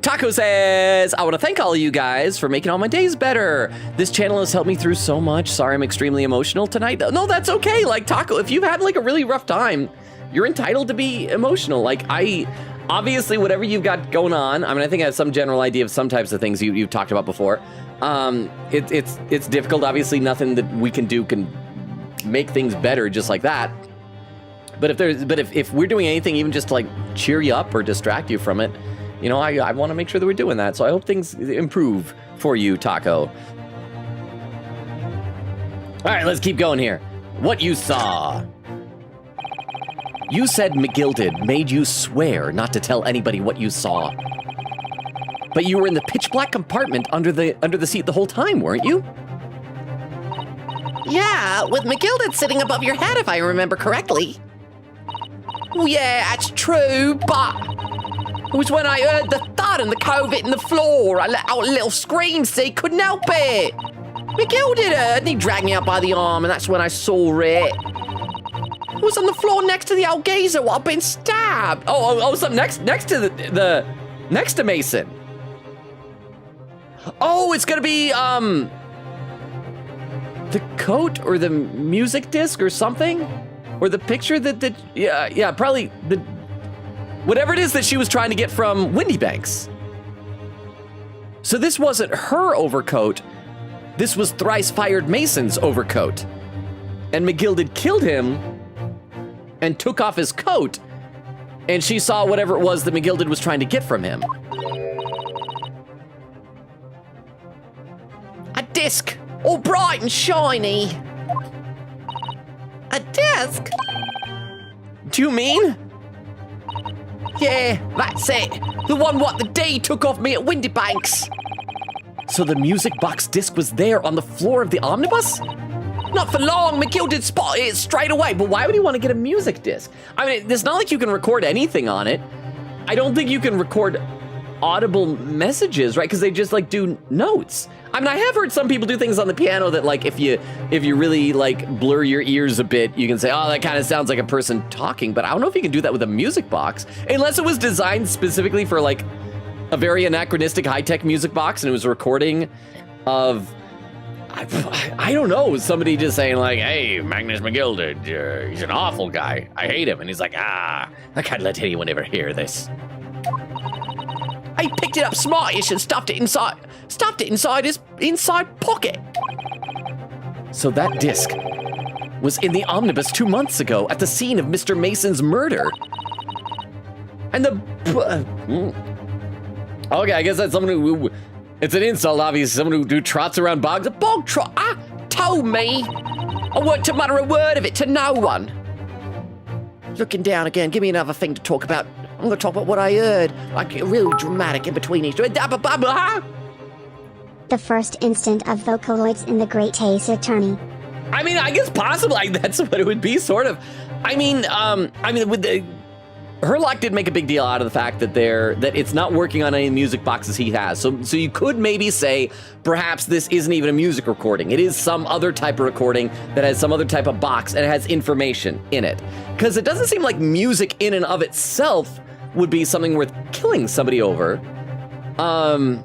Taco says, I want to thank all of you guys for making all my days better. This channel has helped me through so much. Sorry, I'm extremely emotional tonight. No, that's okay. Like, Taco, if you've had like a really rough time, you're entitled to be emotional. Like, obviously, whatever you've got going on, I mean, I think I have some general idea of some types of things you've talked about before. It's difficult. Obviously, nothing that we can do can make things better just like that. But if we're doing anything, even just to like cheer you up or distract you from it, you know, I want to make sure that we're doing that. So I hope things improve for you, Taco. All right, let's keep going here. What you saw. You said McGilded made you swear not to tell anybody what you saw. But you were in the pitch black compartment under the seat the whole time, weren't you? Yeah, with McGilded sitting above your head, if I remember correctly. Well, yeah, that's true, but it was when I heard the thud and the cove hitting the floor. I let out a little scream, see, couldn't help it. McGilded heard and he dragged me up by the arm, and that's when I saw it. It was on the floor next to the old geezer where I'd been stabbed. Oh, something next to the next to Mason. Oh, it's gonna be the coat or the music disc or something, or the picture that yeah, probably the whatever it is that she was trying to get from Windy Banks. So this wasn't her overcoat. This was Thrice Fired Mason's overcoat. And McGilded killed him and took off his coat, and she saw whatever it was that McGilded was trying to get from him. A disc, all bright and shiny. A disc? Do you mean? Yeah, that's it. The one what the D took off me at Windy Banks. So the music box disc was there on the floor of the omnibus? Not for long, McGilded spotted it straight away. But why would he want to get a music disc? I mean, it's not like you can record anything on it. I don't think you can record audible messages, right? Because they just like do notes. I mean, I have heard some people do things on the piano that like if you really like blur your ears a bit, you can say, oh, that kind of sounds like a person talking. But I don't know if you can do that with a music box, unless it was designed specifically for like a very anachronistic high-tech music box and it was a recording of, I don't know, somebody just saying like, hey, Magnus McGilded, he's an awful guy. I hate him. And he's like, I can't let anyone ever hear this. He picked it up smartish and stuffed it inside his inside pocket. So that disc was in the omnibus 2 months ago at the scene of Mr. Mason's murder. And okay, I guess that's someone who, it's an insult, obviously, someone who trots around bogs. A bog trot, told me. I weren't to mutter a word of it to no one. Looking down again, give me another thing to talk about. I'm gonna talk about what I heard. Like, real dramatic in between each. The first instant of Vocaloids in the Great Ace Attorney. I mean, I guess possibly that's what it would be, sort of. I mean, with the Herlock did make a big deal out of the fact that it's not working on any music boxes he has. So you could maybe say perhaps this isn't even a music recording. It is some other type of recording that has some other type of box and it has information in it. Because it doesn't seem like music in and of itself would be something worth killing somebody over. I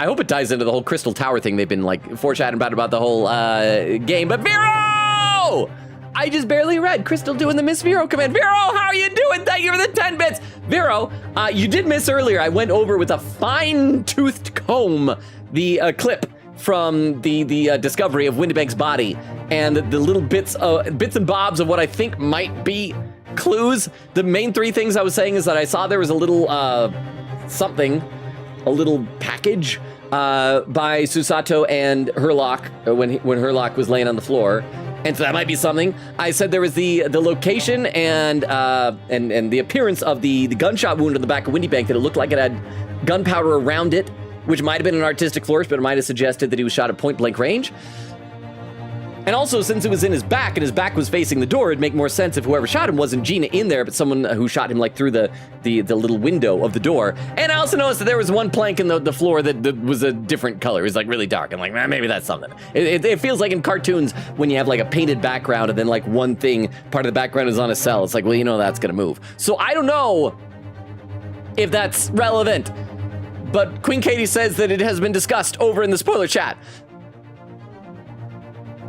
hope it ties into the whole Crystal Tower thing they've been like foreshadowing about the whole game. But Vero! I just barely read Crystal doing the Miss Vero command. Vero, how are you doing? Thank you for the 10 bits. Vero, you did miss earlier. I went over with a fine-toothed comb the clip from the discovery of Windybank's body and the little bits and bobs of what I think might be clues. The main three things I was saying is that I saw there was a little something, a little package by Susato and Herlock when Herlock was laying on the floor. And so that might be something. I said there was the location and the appearance of the gunshot wound on the back of Windybank, that it looked like it had gunpowder around it, which might have been an artistic flourish, but it might have suggested that he was shot at point blank range. And also, since it was in his back and his back was facing the door, it'd make more sense if whoever shot him wasn't Gina in there, but someone who shot him like through the little window of the door. And I also noticed that there was one plank in the floor that was a different color. It was like really dark. I'm like, maybe that's something. It feels like in cartoons when you have like a painted background and then like one thing, part of the background is on a cell. It's like, well, you know that's gonna move. So I don't know if that's relevant, but Queen Katie says that it has been discussed over in the spoiler chat.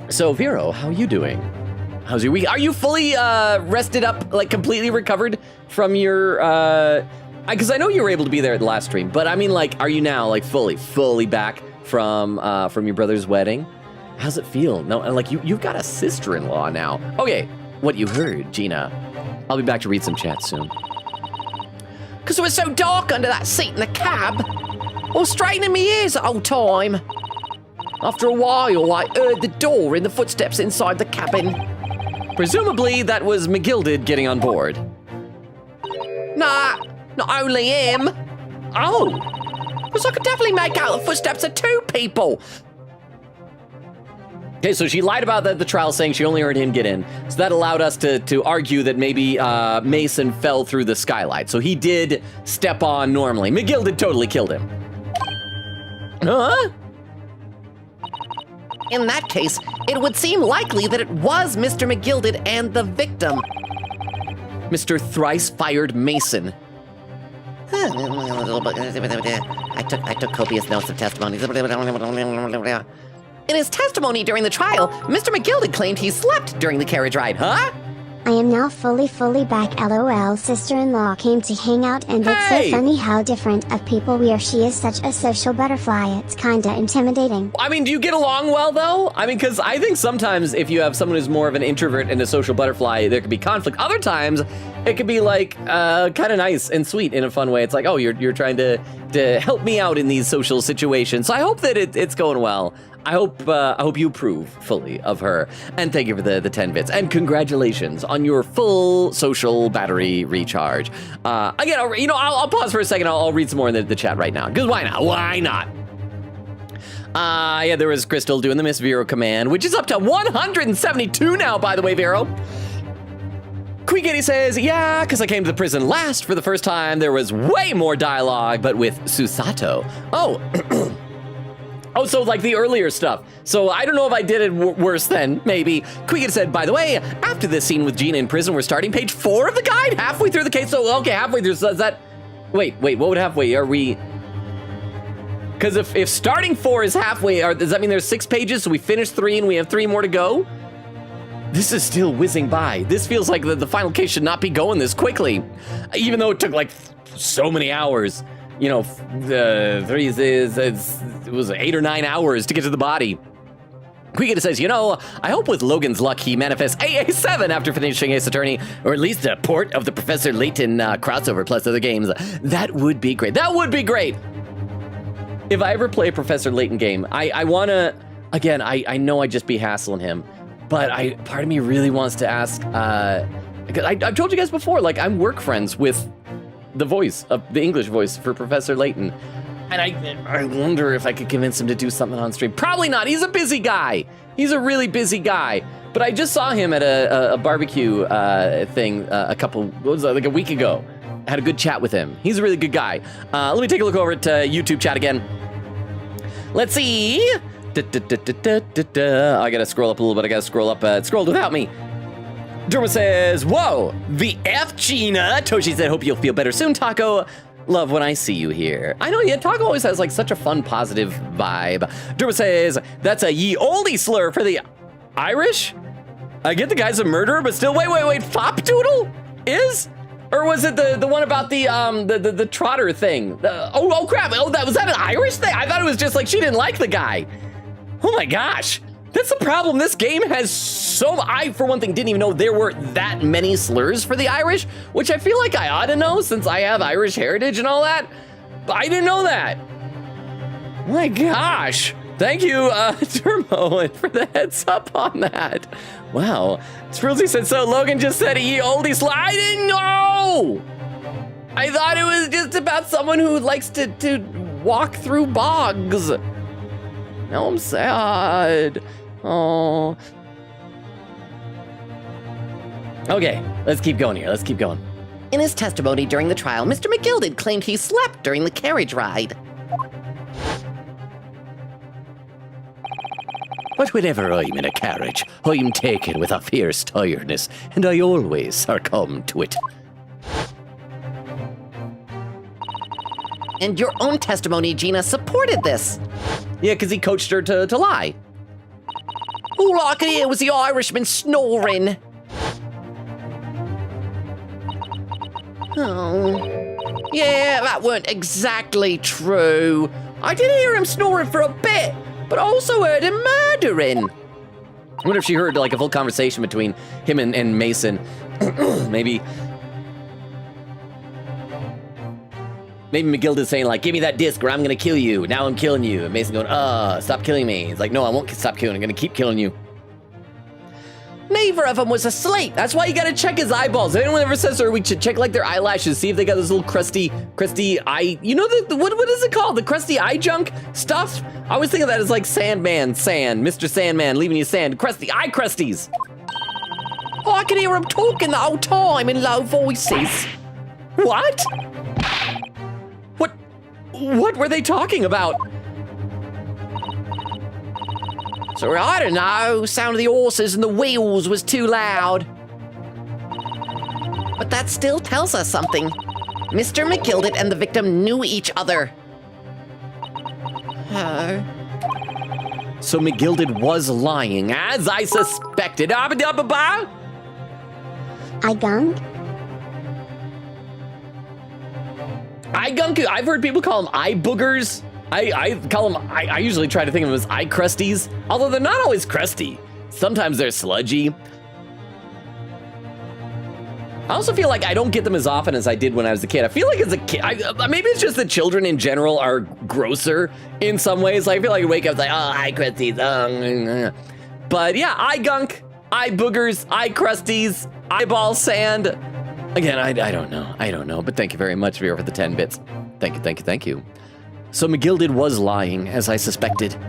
So, Vero, how are you doing? How's your week? Are you fully rested up, like completely recovered from your, because I know you were able to be there at the last stream, but I mean, like, are you now like fully back from your brother's wedding? How's it feel? No, like you've got a sister-in-law now. Okay, what you heard, Gina. I'll be back to read some chat soon. Because it was so dark under that seat in the cab. I was straining me ears the whole time. After a while, I heard the door and the footsteps inside the cabin. Presumably, that was McGilded getting on board. Nah, not only him. Oh, because I could definitely make out the footsteps of 2 people. Okay, so she lied about the trial, saying she only heard him get in. So that allowed us to argue that maybe Mason fell through the skylight. So he did step on normally. McGilded totally killed him. Huh? In that case, it would seem likely that it was Mr. McGilded and the victim. Mr. Thrice-Fired Mason. I took copious notes of testimonies. In his testimony during the trial, Mr. McGilded claimed he slept during the carriage ride, huh? I am now fully back. LOL. Sister-in-law came to hang out and it's Hey! so funny how different of people we are. She is such a social butterfly. It's kinda intimidating. I mean, do you get along well, though? I mean, because I think sometimes if you have someone who's more of an introvert and a social butterfly, there could be conflict. Other times, it could be like kind of nice and sweet in a fun way. It's like, oh, you're trying to help me out in these social situations. So I hope that it's going well. I hope you approve fully of her. And thank you for the 10 bits. And congratulations on your full social battery recharge. Again, I'll pause for a second. I'll read some more in the chat right now. Because why not? Why not? Yeah, there was Crystal doing the Miss Vero command, which is up to 172 now, by the way, Vero. Queen Kitty says, yeah, because I came to the prison last for the first time. There was way more dialogue, but with Susato. Oh, oh, so like the earlier stuff. So I don't know if I did it worse then, maybe. Queen Kitty said, by the way, after this scene with Gina in prison, we're starting page 4 of the guide, halfway through the case. So, okay, halfway through, so is that, wait, what would halfway, are we, because if starting 4 is halfway, does that mean there's 6 pages, so we finished 3 and we have 3 more to go? This is still whizzing by. This feels like the final case should not be going this quickly, even though it took like so many hours. You know, it was 8 or 9 hours to get to the body. Quigita says, I hope with Logan's luck he manifests AA7 after finishing Ace Attorney, or at least a port of the Professor Layton crossover plus other games. That would be great. That would be great. If I ever play a Professor Layton game, I want to, again, I know I'd just be hassling him, but part of me really wants to ask, because I've told you guys before, like, I'm work friends with the voice of the English voice for Professor Layton. And I wonder if I could convince him to do something on stream. Probably not. He's a busy guy. He's a really busy guy. But I just saw him at a barbecue thing like a week ago. I had a good chat with him. He's a really good guy. Let me take a look over at YouTube chat again. Let's see. I gotta scroll up a little bit. I gotta scroll up. It scrolled without me. Derma says, whoa, the F Gina. Toshi said, hope you'll feel better soon, Taco. Love when I see you here. I know, yeah, Taco always has like such a fun, positive vibe. Derma says, that's a ye oldie slur for the Irish? I get the guy's a murderer, but still, wait, Fopdoodle is? Or was it the one about the trotter thing? Oh crap, was that an Irish thing? I thought it was just like she didn't like the guy. Oh my gosh. That's the problem. This game has I, for one thing, didn't even know there were that many slurs for the Irish, which I feel like I ought to know since I have Irish heritage and all that. But I didn't know that. Oh my gosh. Thank you, Dermo, for the heads up on that. Wow. Spruzy said, so Logan just said ye oldie slur. I didn't know. I thought it was just about someone who likes to walk through bogs. Now I'm sad. Oh. Okay, let's keep going here. Let's keep going. In his testimony during the trial, Mr. McGilded claimed he slept during the carriage ride. But whenever I'm in a carriage, I'm taken with a fierce tiredness, and I always succumb to it. And your own testimony, Gina, supported this. Yeah, because he coached her to lie. All I could hear was the Irishman snoring. Oh. Yeah, that weren't exactly true. I did hear him snoring for a bit, but I also heard him murdering. I wonder if she heard like a full conversation between him and Mason. Maybe. Maybe McGilda's saying like, give me that disc or I'm gonna kill you. Now I'm killing you. And Mason going, stop killing me. He's like, no, I won't stop killing. I'm gonna keep killing you. Neither of them was asleep. That's why you gotta check his eyeballs. If anyone ever says, or we should check like their eyelashes, see if they got those little crusty eye, you know, what is it called? The crusty eye junk stuff? I always think of that as like sand, Mr. Sandman leaving you sand, crusty eye crusties. Oh, I can hear them talking the whole time in low voices. What? What were they talking about? So I don't know, sound of the horses and the wheels was too loud. But that still tells us something. Mr. McGilded and the victim knew each other. So McGilded was lying, as I suspected. I gunk? Eye gunk, I've heard people call them eye boogers. I call them, I usually try to think of them as eye crusties, although they're not always crusty. Sometimes they're sludgy. I also feel like I don't get them as often as I did when I was a kid. I feel like as a kid, maybe it's just that children in general are grosser in some ways. Like I feel like I wake up like, eye crusties. But yeah, eye gunk, eye boogers, eye crusties, eyeball sand. Again, I don't know. But thank you very much, Vera, for the 10 bits. Thank you. So McGilded was lying, as I suspected. All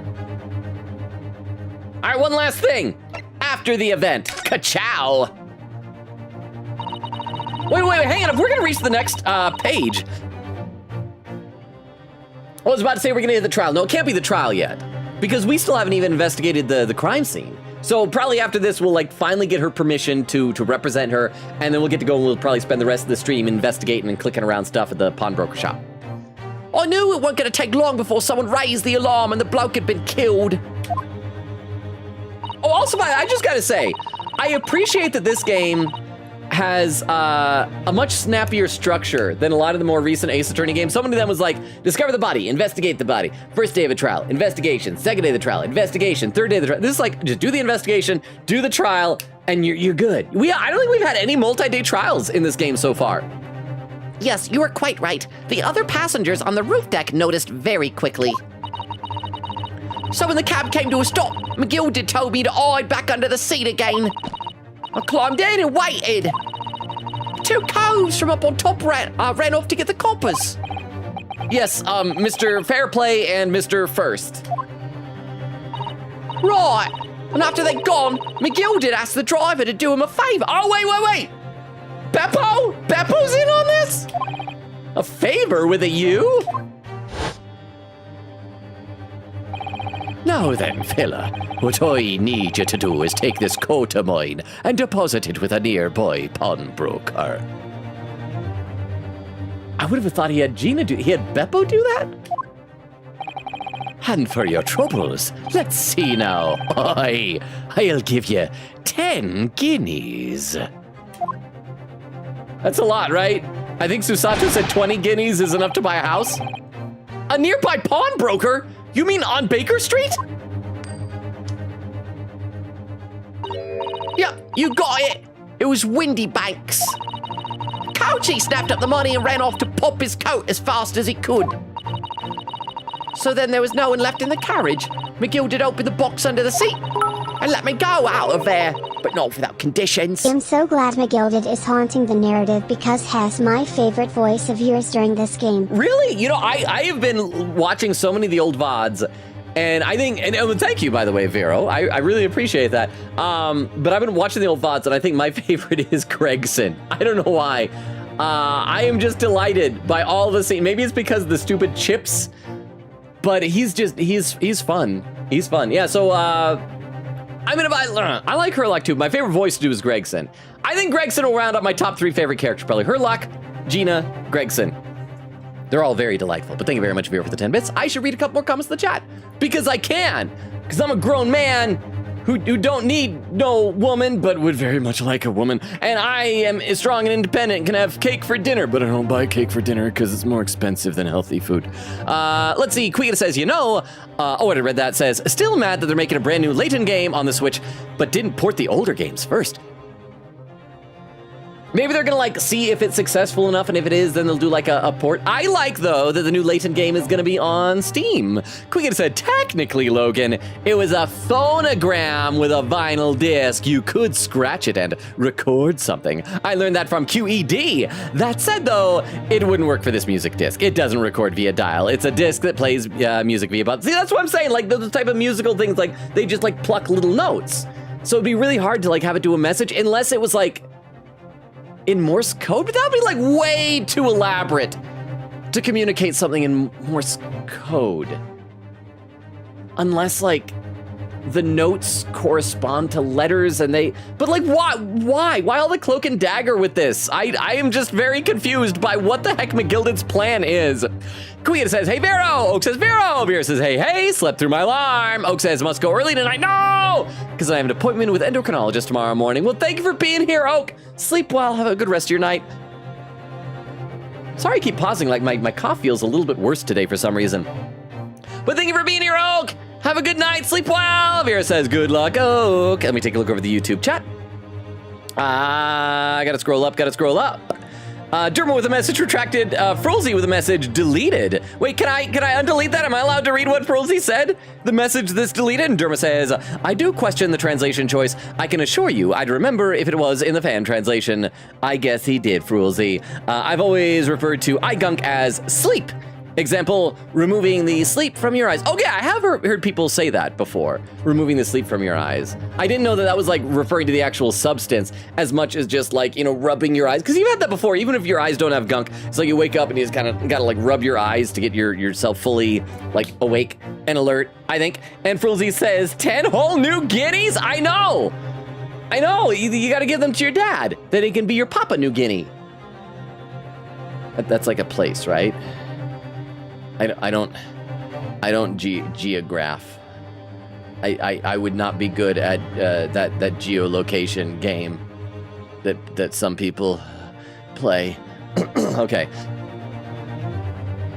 right, one last thing. After the event, ka-chow. Wait, hang on. If we're gonna reach the next page. I was about to say we're gonna get the trial. No, it can't be the trial yet, because we still haven't even investigated the crime scene. So probably after this, we'll like finally get her permission to represent her, and then we'll get to go and we'll probably spend the rest of the stream investigating and clicking around stuff at the pawnbroker shop. I knew it wasn't going to take long before someone raised the alarm and the bloke had been killed. Oh, also, I just gotta say, I appreciate that this game has a much snappier structure than a lot of the more recent Ace Attorney games. So many of them was like, discover the body, investigate the body, first day of a trial, investigation, second day of the trial, investigation, third day of the trial. This is like, just do the investigation, do the trial, and you're good. I don't think we've had any multi-day trials in this game so far. Yes, you are quite right. The other passengers on the roof deck noticed very quickly. So when the cab came to a stop, McGilded told me to hide back under the seat again. I climbed in and waited. Two coves from up on top ran off to get the coppers. Yes, Mr. Fairplay and Mr. First. Right, and after they'd gone, McGilded asked the driver to do him a favor. Oh, wait. Beppo? Beppo's in on this? A favor with a U? Now then, fella, what I need you to do is take this coat of mine and deposit it with a nearby pawnbroker. I would have thought he had Beppo do that? And for your troubles, let's see now. I'll give you 10 guineas. That's a lot, right? I think Susato said 20 guineas is enough to buy a house. A nearby pawnbroker? You mean on Baker Street? Yep, you got it. It was Windy Banks. Coachy snapped up the money and ran off to pop his coat as fast as he could. So then there was no one left in the carriage. McGilded opened the box under the seat and let me go out of there, but not without conditions. I'm so glad McGilded is haunting the narrative because has my favorite voice of yours during this game. Really? You know, I have been watching so many of the old VODs, and I think, and thank you, by the way, Vero. I really appreciate that. But I've been watching the old VODs, and I think my favorite is Gregson. I don't know why. I am just delighted by all the scenes. Maybe it's because of the stupid chips, but he's fun. He's fun. Yeah, so, I mean, I like Herlock too. My favorite voice to do is Gregson. I think Gregson will round up my top 3 favorite characters, probably Herlock, Gina, Gregson. They're all very delightful, but thank you very much, Vera, for the 10 bits. I should read a couple more comments in the chat, because I can, because I'm a grown man who don't need no woman, but would very much like a woman, and I am strong and independent and can have cake for dinner, but I don't buy cake for dinner because it's more expensive than healthy food. Let's see, Quita says, I read that, says, still mad that they're making a brand new Layton game on the Switch, but didn't port the older games first. Maybe they're gonna like see if it's successful enough, and if it is, then they'll do like a port. I like though that the new Latent game is gonna be on Steam. Quiggin said, technically, Logan, it was a phonogram with a vinyl disc. You could scratch it and record something. I learned that from QED. That said though, it wouldn't work for this music disc. It doesn't record via dial. It's a disc that plays music via buttons. See, that's what I'm saying. Like those type of musical things, like they just like pluck little notes. So it'd be really hard to like have it do a message unless it was like in Morse code, but that would be like way too elaborate to communicate something in Morse code. Unless like the notes correspond to letters and but like why all the cloak and dagger with this? I am just very confused by what the heck McGilded's plan is. Queen says, hey Vero. Oak says, Vero. Vera says, hey, slept through my alarm. Oak says, must go early tonight. No, because I have an appointment with endocrinologist tomorrow morning. Well, thank you for being here, Oak. Sleep well, have a good rest of your night. Sorry I keep pausing, like my cough feels a little bit worse today for some reason. But thank you for being here, Oak. Have a good night, sleep well. Vera says, good luck, Oak. Let me take a look over the YouTube chat. Gotta scroll up. Derma with a message retracted, Frolzy with a message deleted. Wait, can I undelete that? Am I allowed to read what Frolzy said? The message that's deleted? And Derma says, I do question the translation choice. I can assure you I'd remember if it was in the fan translation. I guess he did, Frolzy. I've always referred to iGunk as sleep. Example, removing the sleep from your eyes. Oh yeah, I have heard people say that before. Removing the sleep from your eyes. I didn't know that was like referring to the actual substance as much as just like, you know, rubbing your eyes. Because you've had that before, even if your eyes don't have gunk. It's like you wake up and you just kind of gotta like rub your eyes to get yourself fully like awake and alert, I think. And Frulzy says, 10 whole new guineas? I know, you gotta give them to your dad. Then he can be your Papa New Guinea. That's like a place, right? I don't geograph. I would not be good at that geolocation game that some people play. Okay,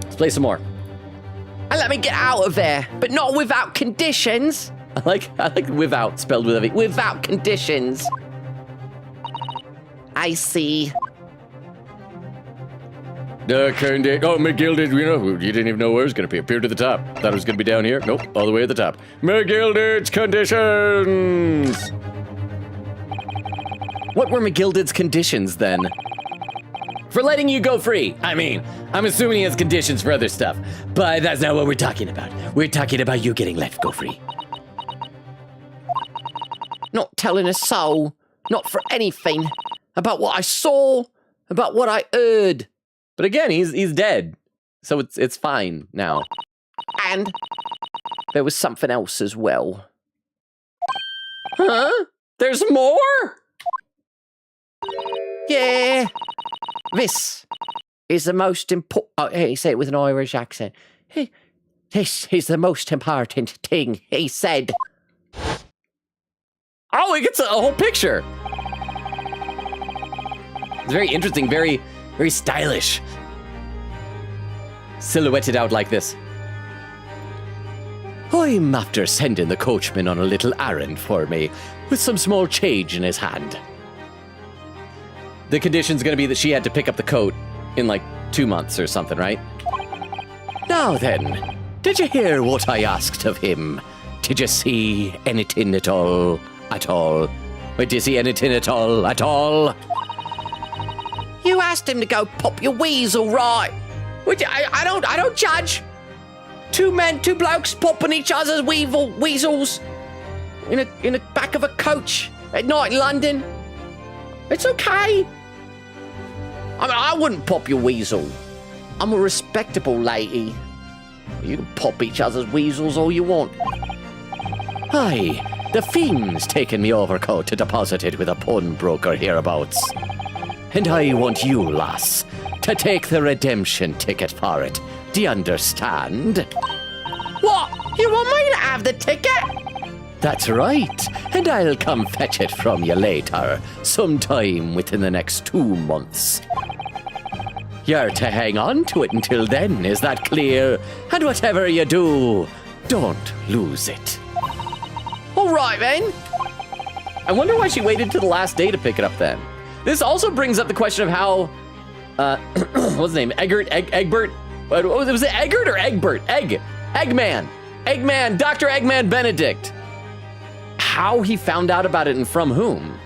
let's play some more. And let me get out of there, but not without conditions. I like without spelled with a V. Without conditions. I see. Oh, McGilded, you know, you didn't even know where it was going to be. Appeared to the top. Thought it was going to be down here. Nope, all the way at the top. McGilded's conditions! What were McGilded's conditions then? For letting you go free. I mean, I'm assuming he has conditions for other stuff, but that's not what we're talking about. We're talking about you getting let go free. Not telling a soul, not for anything, about what I saw, about what I heard. But again, he's dead, so it's fine now. And there was something else as well. Huh? There's more? Yeah. This is the most important... Oh, he said it with an Irish accent. This is the most important thing, he said. Oh, he gets a whole picture. It's very interesting, very stylish. Silhouetted out like this. I'm after sending the coachman on a little errand for me, with some small change in his hand. The condition's gonna be that she had to pick up the coat in like 2 months or something, right? Now then, did you hear what I asked of him? Did you see anything at all? Wait, did you see anything at all? You asked him to go pop your weasel, right? Which I don't judge. Two blokes popping each other's weasels in the back of a coach at night in London. It's okay. I mean, I wouldn't pop your weasel. I'm a respectable lady. You can pop each other's weasels all you want. Aye, the fiend's taken me overcoat to deposit it with a pawnbroker hereabouts. And I want you, lass, to take the redemption ticket for it. Do you understand? What? You want me to have the ticket? That's right. And I'll come fetch it from you later, sometime within the next 2 months. You're to hang on to it until then, is that clear? And whatever you do, don't lose it. All right, then. I wonder why she waited till the last day to pick it up then. This also brings up the question of how, what's his name? Egbert? Was it Eggert or Egbert? Eggman, Dr. Eggman Benedict. How he found out about it and from whom.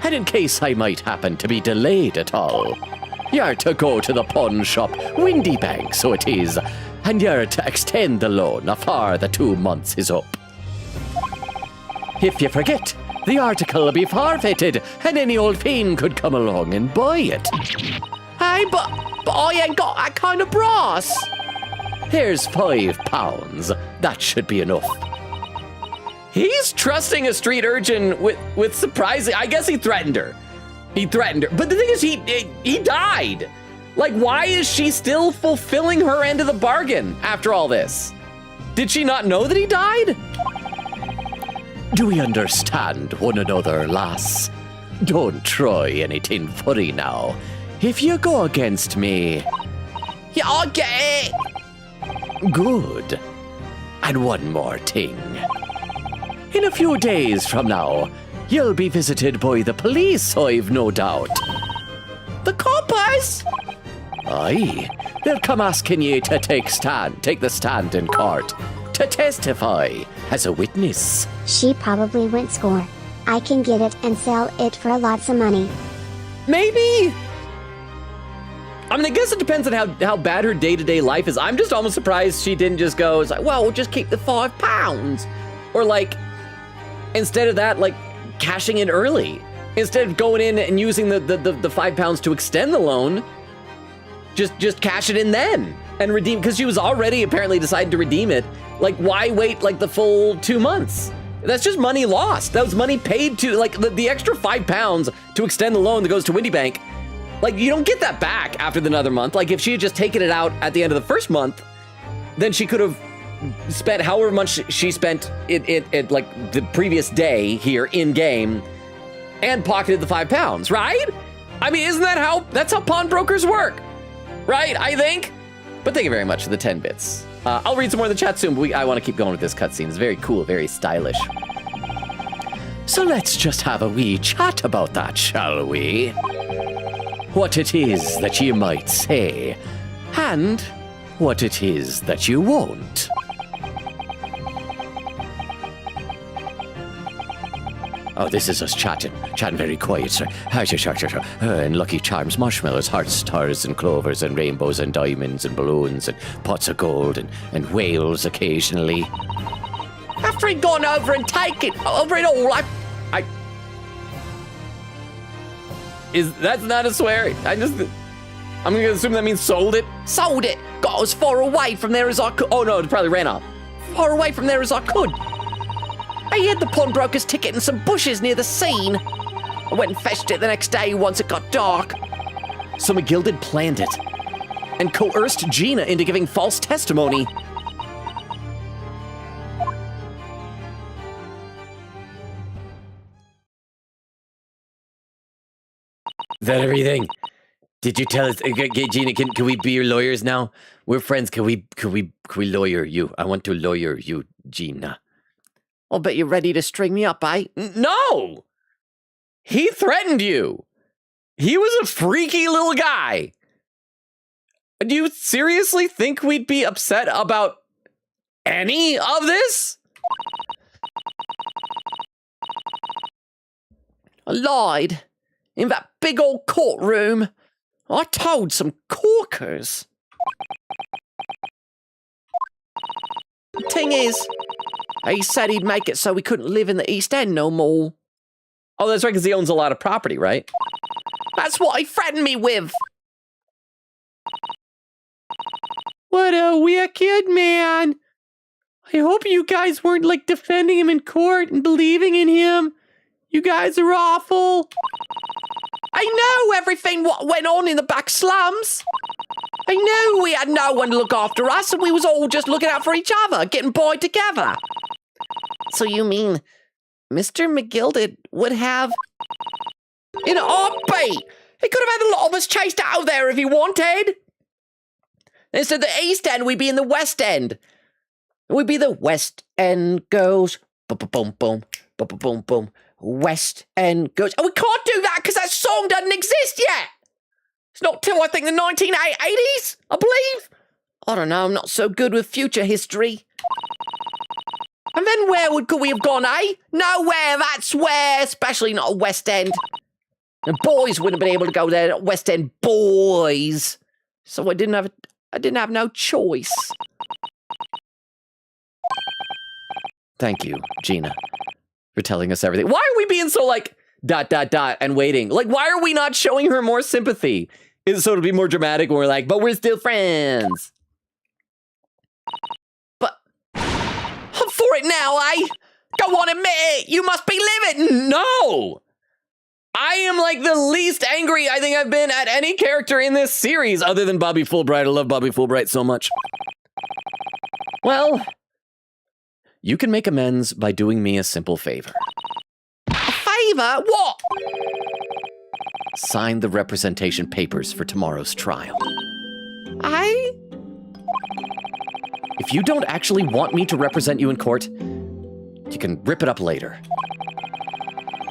And in case I might happen to be delayed at all, you're to go to the pawn shop, Windy Bank, so it is, and you're to extend the loan afar the 2 months is up. If you forget, the article will be forfeited, and any old fiend could come along and buy it. Hey, but I ain't got that kind of brass. Here's £5. That should be enough. He's trusting a street urchin with surprising. I guess he threatened her. But the thing is, he died. Like, why is she still fulfilling her end of the bargain after all this? Did she not know that he died? Do we understand one another, lass? Don't try anything funny now. If you go against me... Yeah, I get it. Good. And one more thing. In a few days from now, you'll be visited by the police, I've no doubt. The coppers? Aye, they'll come asking you to take the stand in court, to testify as a witness. She probably went score. I can get it and sell it for lots of money. Maybe. I mean, I guess it depends on how bad her day-to-day life is. I'm just almost surprised she didn't just go, it's like, well, we'll just keep the £5. Or like, instead of that, like, cashing in early. Instead of going in and using the £5 to extend the loan, just cash it in then and redeem, because she was already apparently decided to redeem it. Like, why wait like the full 2 months? That's just money lost. That was money paid to, like, the extra £5 to extend the loan that goes to Windy Bank. Like, you don't get that back after another month. Like, if she had just taken it out at the end of the first month, then she could have spent however much she spent it like the previous day here in game and pocketed the £5, right? I mean, isn't that that's how pawnbrokers work, right? I think. But thank you very much for the 10 bits. I'll read some more in the chat soon, but I want to keep going with this cutscene. It's very cool, very stylish. So let's just have a wee chat about that, shall we? What it is that you might say, and what it is that you won't. Oh, this is us chatting very quiet, sir. And Lucky Charms, marshmallows, hearts, stars, and clovers, and rainbows, and diamonds, and balloons, and pots of gold, and whales occasionally. After he'd gone over and taken over it all, That's not a swear. I'm gonna assume that means sold it. Sold it. Got as far away from there as I could. Oh no, it probably ran off. Far away from there as I could. I hid the pawnbroker's ticket in some bushes near the scene. I went and fetched it the next day once it got dark. So McGilded planned it and coerced Gina into giving false testimony. Is that everything? Did you tell us, Gina? Can we be your lawyers now? We're friends. Can we lawyer you? I want to lawyer you, Gina. I'll bet you're ready to string me up, eh? No! He threatened you. He was a freaky little guy. Do you seriously think we'd be upset about any of this? I lied. In that big old courtroom. I told some corkers. The thing is, he said he'd make it so we couldn't live in the East End no more. Oh, that's right, because he owns a lot of property, right? That's what he threatened me with. What a wicked man. I hope you guys weren't, like, defending him in court and believing in him. You guys are awful. I know everything what went on in the back slums. I knew we had no one to look after us and we was all just looking out for each other, getting by together. So you mean Mr. McGilded would have... In a heartbeat! He could have had a lot of us chased out of there if he wanted. Instead of the East End, we'd be in the West End. We'd be the West End girls. Boom, boom, boom, boom, boom, boom. West End Goods. Oh, we can't do that because that song doesn't exist yet. It's not till, I think, the 1980s, I believe. I don't know, I'm not so good with future history. And then where could we have gone, eh? Nowhere, that's where, especially not at West End. The boys wouldn't have been able to go there, West End boys. So I didn't have no choice. Thank you, Gina, for telling us everything. Why are we being so like ... and waiting? Like, why are we not showing her more sympathy? Is it so it'll be more dramatic when we're like, but we're still friends? But I'm for it now, eh? Go on, admit it. You must be livid. No. I am like the least angry I think I've been at any character in this series other than Bobby Fulbright. I love Bobby Fulbright so much. Well, you can make amends by doing me a simple favor. A favor? What? Sign the representation papers for tomorrow's trial. If you don't actually want me to represent you in court, you can rip it up later.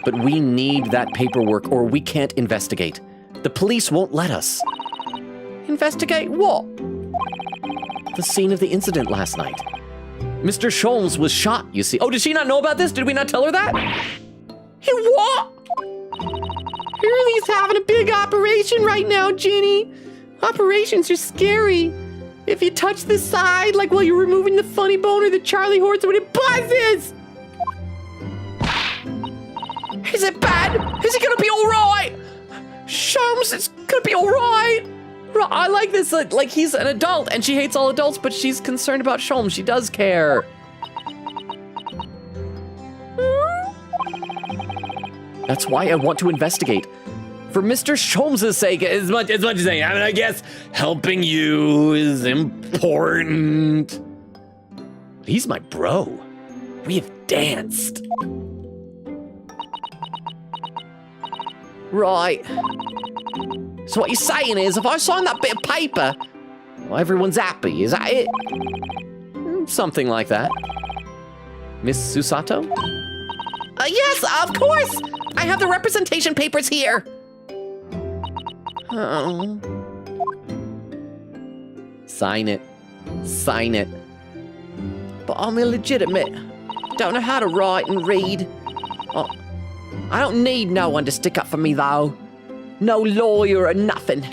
But we need that paperwork or we can't investigate. The police won't let us. Investigate what? The scene of the incident last night. Mr. Sholmes was shot, you see. Oh, did she not know about this? Did we not tell her that? Hey, what? Hurley's having a big operation right now, Ginny. Operations are scary. If you touch the side, like while you're removing the funny bone or the Charlie horse, when it buzzes! Is it bad? Is it gonna be alright? Sholmes, it's gonna be alright. I like this, like he's an adult and she hates all adults, but she's concerned about Sholmes. She does care. That's why I want to investigate. For Mr. Sholmes' sake, as much as saying, I mean, I guess helping you is important. He's my bro. We have danced. Right. So what you're saying is, if I sign that bit of paper, well, everyone's happy, is that it? Something like that. Miss Susato? Yes, of course! I have the representation papers here. Oh. Sign it. Sign it. But I'm illegitimate. Don't know how to write and read. Oh, I don't need no one to stick up for me, though. No lawyer or nothing.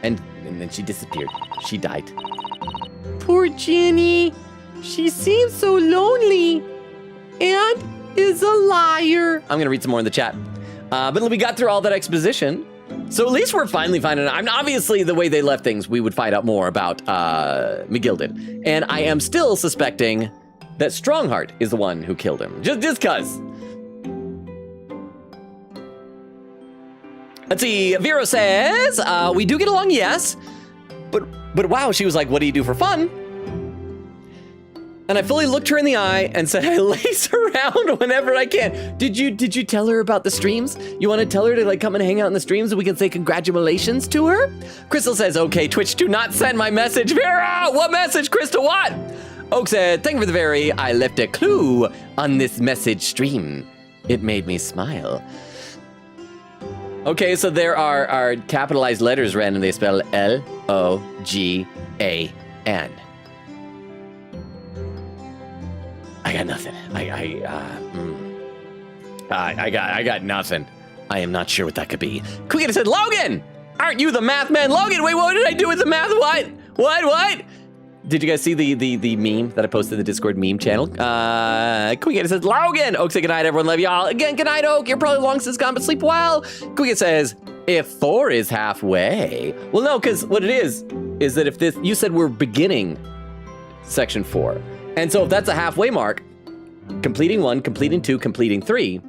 And then she disappeared. She died. Poor Ginny. She seems so lonely. And is a liar. I'm gonna read some more in the chat. But we got through all that exposition. So at least we're finally finding out. I mean, obviously, the way they left things, we would find out more about McGilded. And I am still suspecting that Strongheart is the one who killed him. Just cuz. Let's see, Vero says, we do get along, yes. But wow, she was like, what do you do for fun? And I fully looked her in the eye and said, I lace around whenever I can. Did you tell her about the streams? You want to tell her to like come and hang out in the streams so we can say congratulations to her? Crystal says, okay, Twitch, do not send my message. Vera, what message, Crystal, what? Oak said, thank you for the very, I left a clue on this message stream. It made me smile. Okay, so there are capitalized letters randomly spelled L-O-G-A-N. I got nothing. I got nothing. I am not sure what that could be. Quick said, Logan! Aren't you the math man? Logan, wait, what did I do with the math? What? Did you guys see the meme that I posted in the Discord meme channel? Quick says, Logan! Oak said, good night, everyone. Love y'all. Again, good night, Oak. You're probably long since gone, but sleep well. Quick says, if 4 is halfway. Well, no, because what it is that if this, you said we're beginning section 4. And so if that's a halfway mark, completing 1, completing 2, completing 3,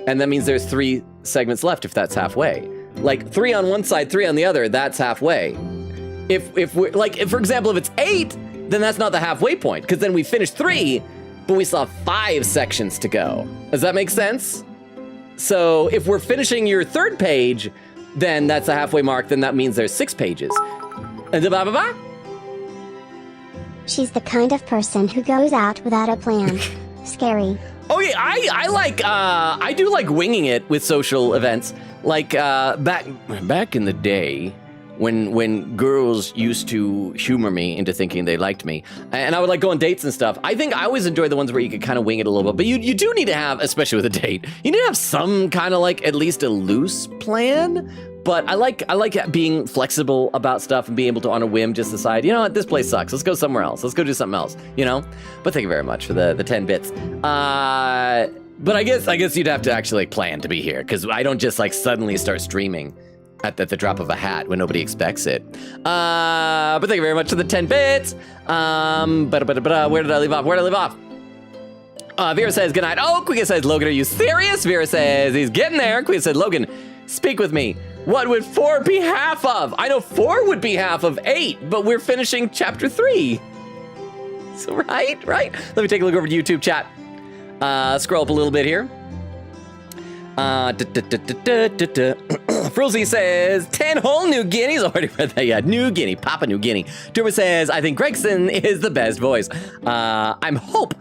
and that means there's 3 segments left if that's halfway. Like 3 on one side, 3 on the other, that's halfway. If we're like, if for example, if it's 8, then that's not the halfway point, because then we finished 3, but we still have 5 sections to go. Does that make sense? So if we're finishing your 3rd page, then that's the halfway mark, then that means there's 6 pages. And blah, blah, blah. She's the kind of person who goes out without a plan. Scary. Okay, I do like winging it with social events. Like back in the day, when girls used to humor me into thinking they liked me, and I would like go on dates and stuff. I think I always enjoy the ones where you could kind of wing it a little bit, but you do need to have, especially with a date, you need to have some kind of like at least a loose plan. But I like being flexible about stuff and being able to on a whim just decide, you know what, this place sucks. Let's go somewhere else. Let's go do something else, you know? But thank you very much for the 10 bits. But I guess you'd have to actually like plan to be here, because I don't just like suddenly start streaming at the drop of a hat when nobody expects it. But thank you very much for the 10 bits. Where did I leave off? Vera says, good night. Oh, Quika says, Logan, are you serious? Vera says, he's getting there. Quika said, Logan, speak with me. What would 4 be half of? I know 4 would be half of 8, but we're finishing chapter 3. So, right? Let me take a look over to YouTube chat. Scroll up a little bit here. Frulzy says, 10 whole New Guineas. Already read that, yeah. New Guinea, Papua New Guinea. Durma says, I think Gregson is the best voice. I'm hope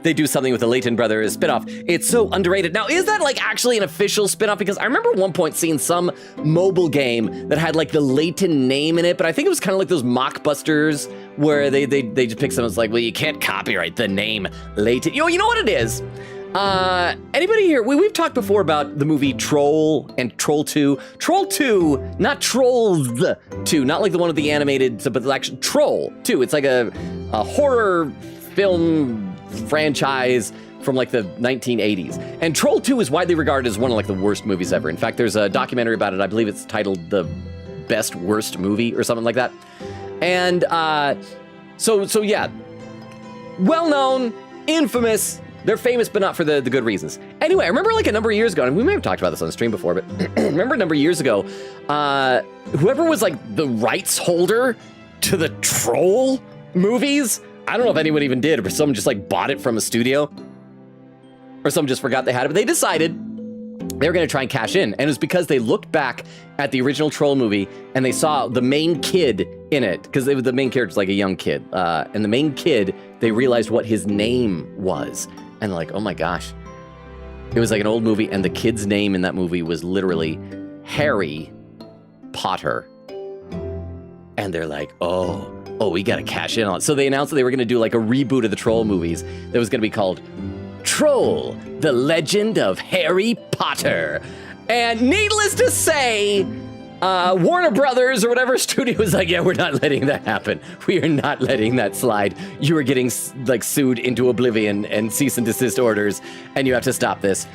they do something with the Layton Brothers spinoff. It's so underrated. Now, is that like actually an official spinoff? Because I remember at one point seeing some mobile game that had like the Layton name in it, but I think it was kind of like those mockbusters where they just pick someone that's like, well, you can't copyright the name Layton. You know what it is? Anybody here? We've talked before about the movie Troll and Troll 2. Troll 2, not Trolls 2, not like the one with the animated, but the actual Troll 2. It's like a horror film franchise from like the 1980s. And Troll 2 is widely regarded as one of like the worst movies ever. In fact, there's a documentary about it. I believe it's titled The Best Worst Movie or something like that. And so yeah, well-known, infamous. They're famous, but not for the good reasons. Anyway, I remember like a number of years ago, and we may have talked about this on the stream before, but remember a number of years ago, whoever was like the rights holder to the Troll movies, I don't know if anyone even did, or someone just like bought it from a studio, or someone just forgot they had it, but they decided they were gonna try and cash in. And it was because they looked back at the original Troll movie and they saw the main kid in it, because the main character's like a young kid, and the main kid, they realized what his name was. And like, oh my gosh, it was like an old movie, and the kid's name in that movie was literally Harry Potter. And they're like, oh, we gotta cash in on it. So they announced that they were gonna do like a reboot of the Troll movies that was gonna be called Troll, The Legend of Harry Potter. And needless to say, Warner Brothers or whatever studio was like, yeah, we're not letting that happen. We are not letting that slide. You are getting like sued into oblivion and cease and desist orders, and you have to stop this.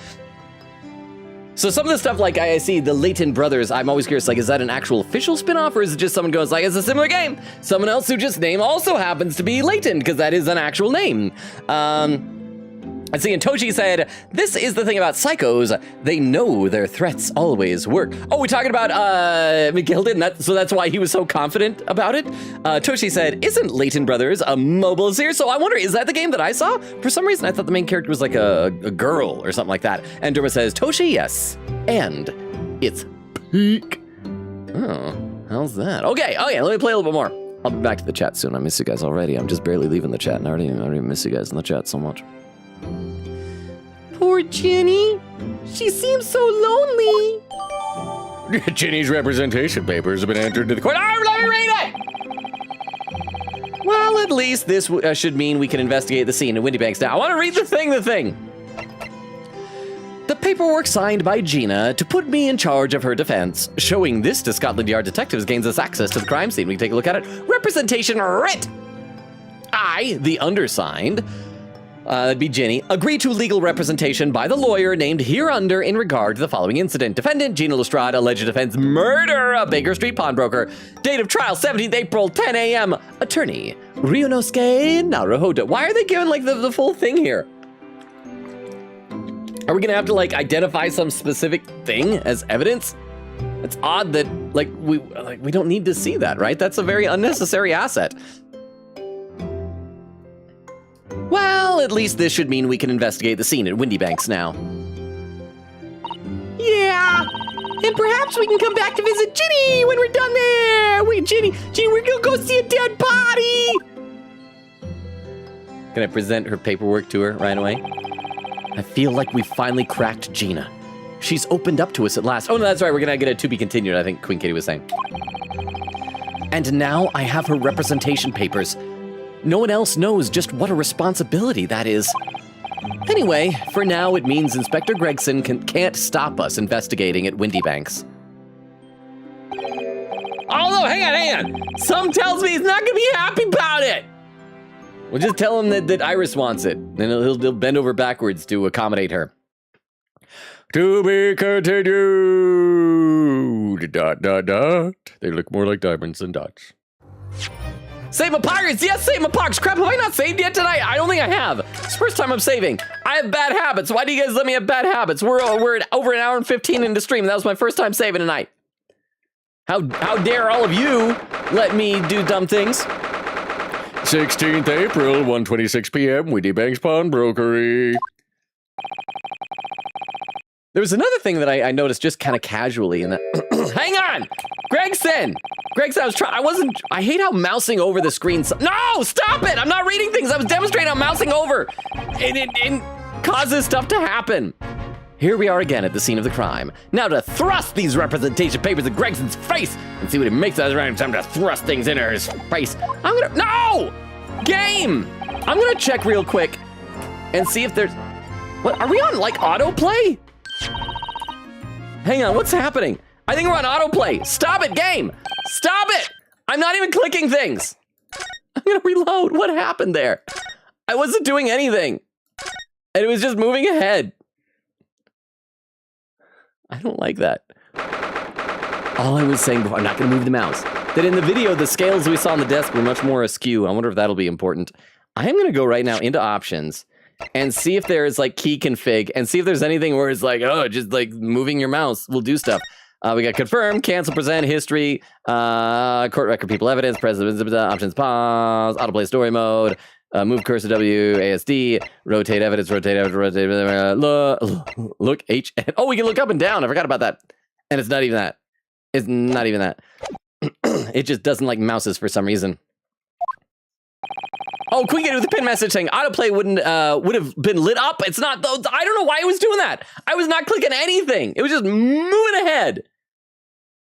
So some of the stuff, like I see the Layton Brothers, I'm always curious, like, is that an actual official spinoff, or is it just someone goes like, it's a similar game? Someone else who just name also happens to be Layton, because that is an actual name. I see, and Toshi said, this is the thing about psychos. They know their threats always work. Oh, we're talking about McGilden, so that's why he was so confident about it. Toshi said, isn't Layton Brothers a mobile series? So I wonder, is that the game that I saw? For some reason, I thought the main character was like a girl or something like that. And Durma says, Toshi, yes, and it's peak. Oh, how's that? Okay, let me play a little bit more. I'll be back to the chat soon. I miss you guys already. I'm just barely leaving the chat, and I already miss you guys in the chat so much. Poor Jenny. She seems so lonely. Jenny's representation papers have been entered into the court. Let me read it! Well, at least this should mean we can investigate the scene in Windy Banks now. I want to read the thing. The paperwork signed by Gina to put me in charge of her defense. Showing this to Scotland Yard detectives gains us access to the crime scene. We can take a look at it. Representation writ. I, the undersigned, that'd be Ginny, agree to legal representation by the lawyer named hereunder in regard to the following incident. Defendant, Gina Lestrade, alleged offense, murder of Baker Street pawnbroker. Date of trial, 17th April, 10 a.m. Attorney, Ryunosuke Naruhodo. Why are they giving, like, the full thing here? Are we gonna have to, like, identify some specific thing as evidence? It's odd that, we don't need to see that, right? That's a very unnecessary asset. Well, at least this should mean we can investigate the scene at Windy Banks now. Yeah, and perhaps we can come back to visit Ginny when we're done there. Ginny, we're gonna go see a dead body. Can I present her paperwork to her right away? I feel like we finally cracked Gina. She's opened up to us at last. Oh, no, that's right. We're going to get a to be continued, I think Queen Katie was saying. And now I have her representation papers. No one else knows just what a responsibility that is. Anyway, for now, it means Inspector Gregson can't stop us investigating at Windy Banks. Although, hang on. Some tells me he's not going to be happy about it. We'll just tell him that Iris wants it. Then he'll bend over backwards to accommodate her. To be continued. ... They look more like diamonds than dots. Save my pockets! Yes, save my pockets! Crap, have I not saved yet tonight? I don't think I have. It's the first time I'm saving. I have bad habits. Why do you guys let me have bad habits? We're over an hour and 15 into stream. That was my first time saving tonight. How dare all of you let me do dumb things? 16th April, 1:26 p.m., Windy Banks Pawnbrokery. There was another thing that I noticed just kind of casually in that. Hang on! Gregson, I hate how mousing over the screen. No, stop it! I'm not reading things. I was demonstrating how mousing over. It causes stuff to happen. Here we are again at the scene of the crime. Now to thrust these representation papers in Gregson's face and see what he makes of it. Time to thrust things into his face. No! Game! I'm gonna check real quick and see if there's, what, are we on like autoplay? Hang on, what's happening? I think we're on autoplay. Stop it, game! Stop it! I'm not even clicking things. I'm gonna reload. What happened there? I wasn't doing anything. And it was just moving ahead. I don't like that. All I was saying before, I'm not gonna move the mouse, that in the video, the scales we saw on the desk were much more askew. I wonder if that'll be important. I am gonna go right now into options and see if there's like key config and see if there's anything where it's like, oh, just like moving your mouse will do stuff. We got confirm, cancel, present, history, court record, people evidence, president, options, pause, autoplay story mode, move cursor W, ASD, rotate evidence, look, H, oh, we can look up and down. I forgot about that. And it's not even that. It's not even that. It just doesn't like mouses for some reason. Oh, Queen Katie with a pin message saying autoplay would have been lit up. It's not, though. I don't know why it was doing that. I was not clicking anything. It was just moving ahead.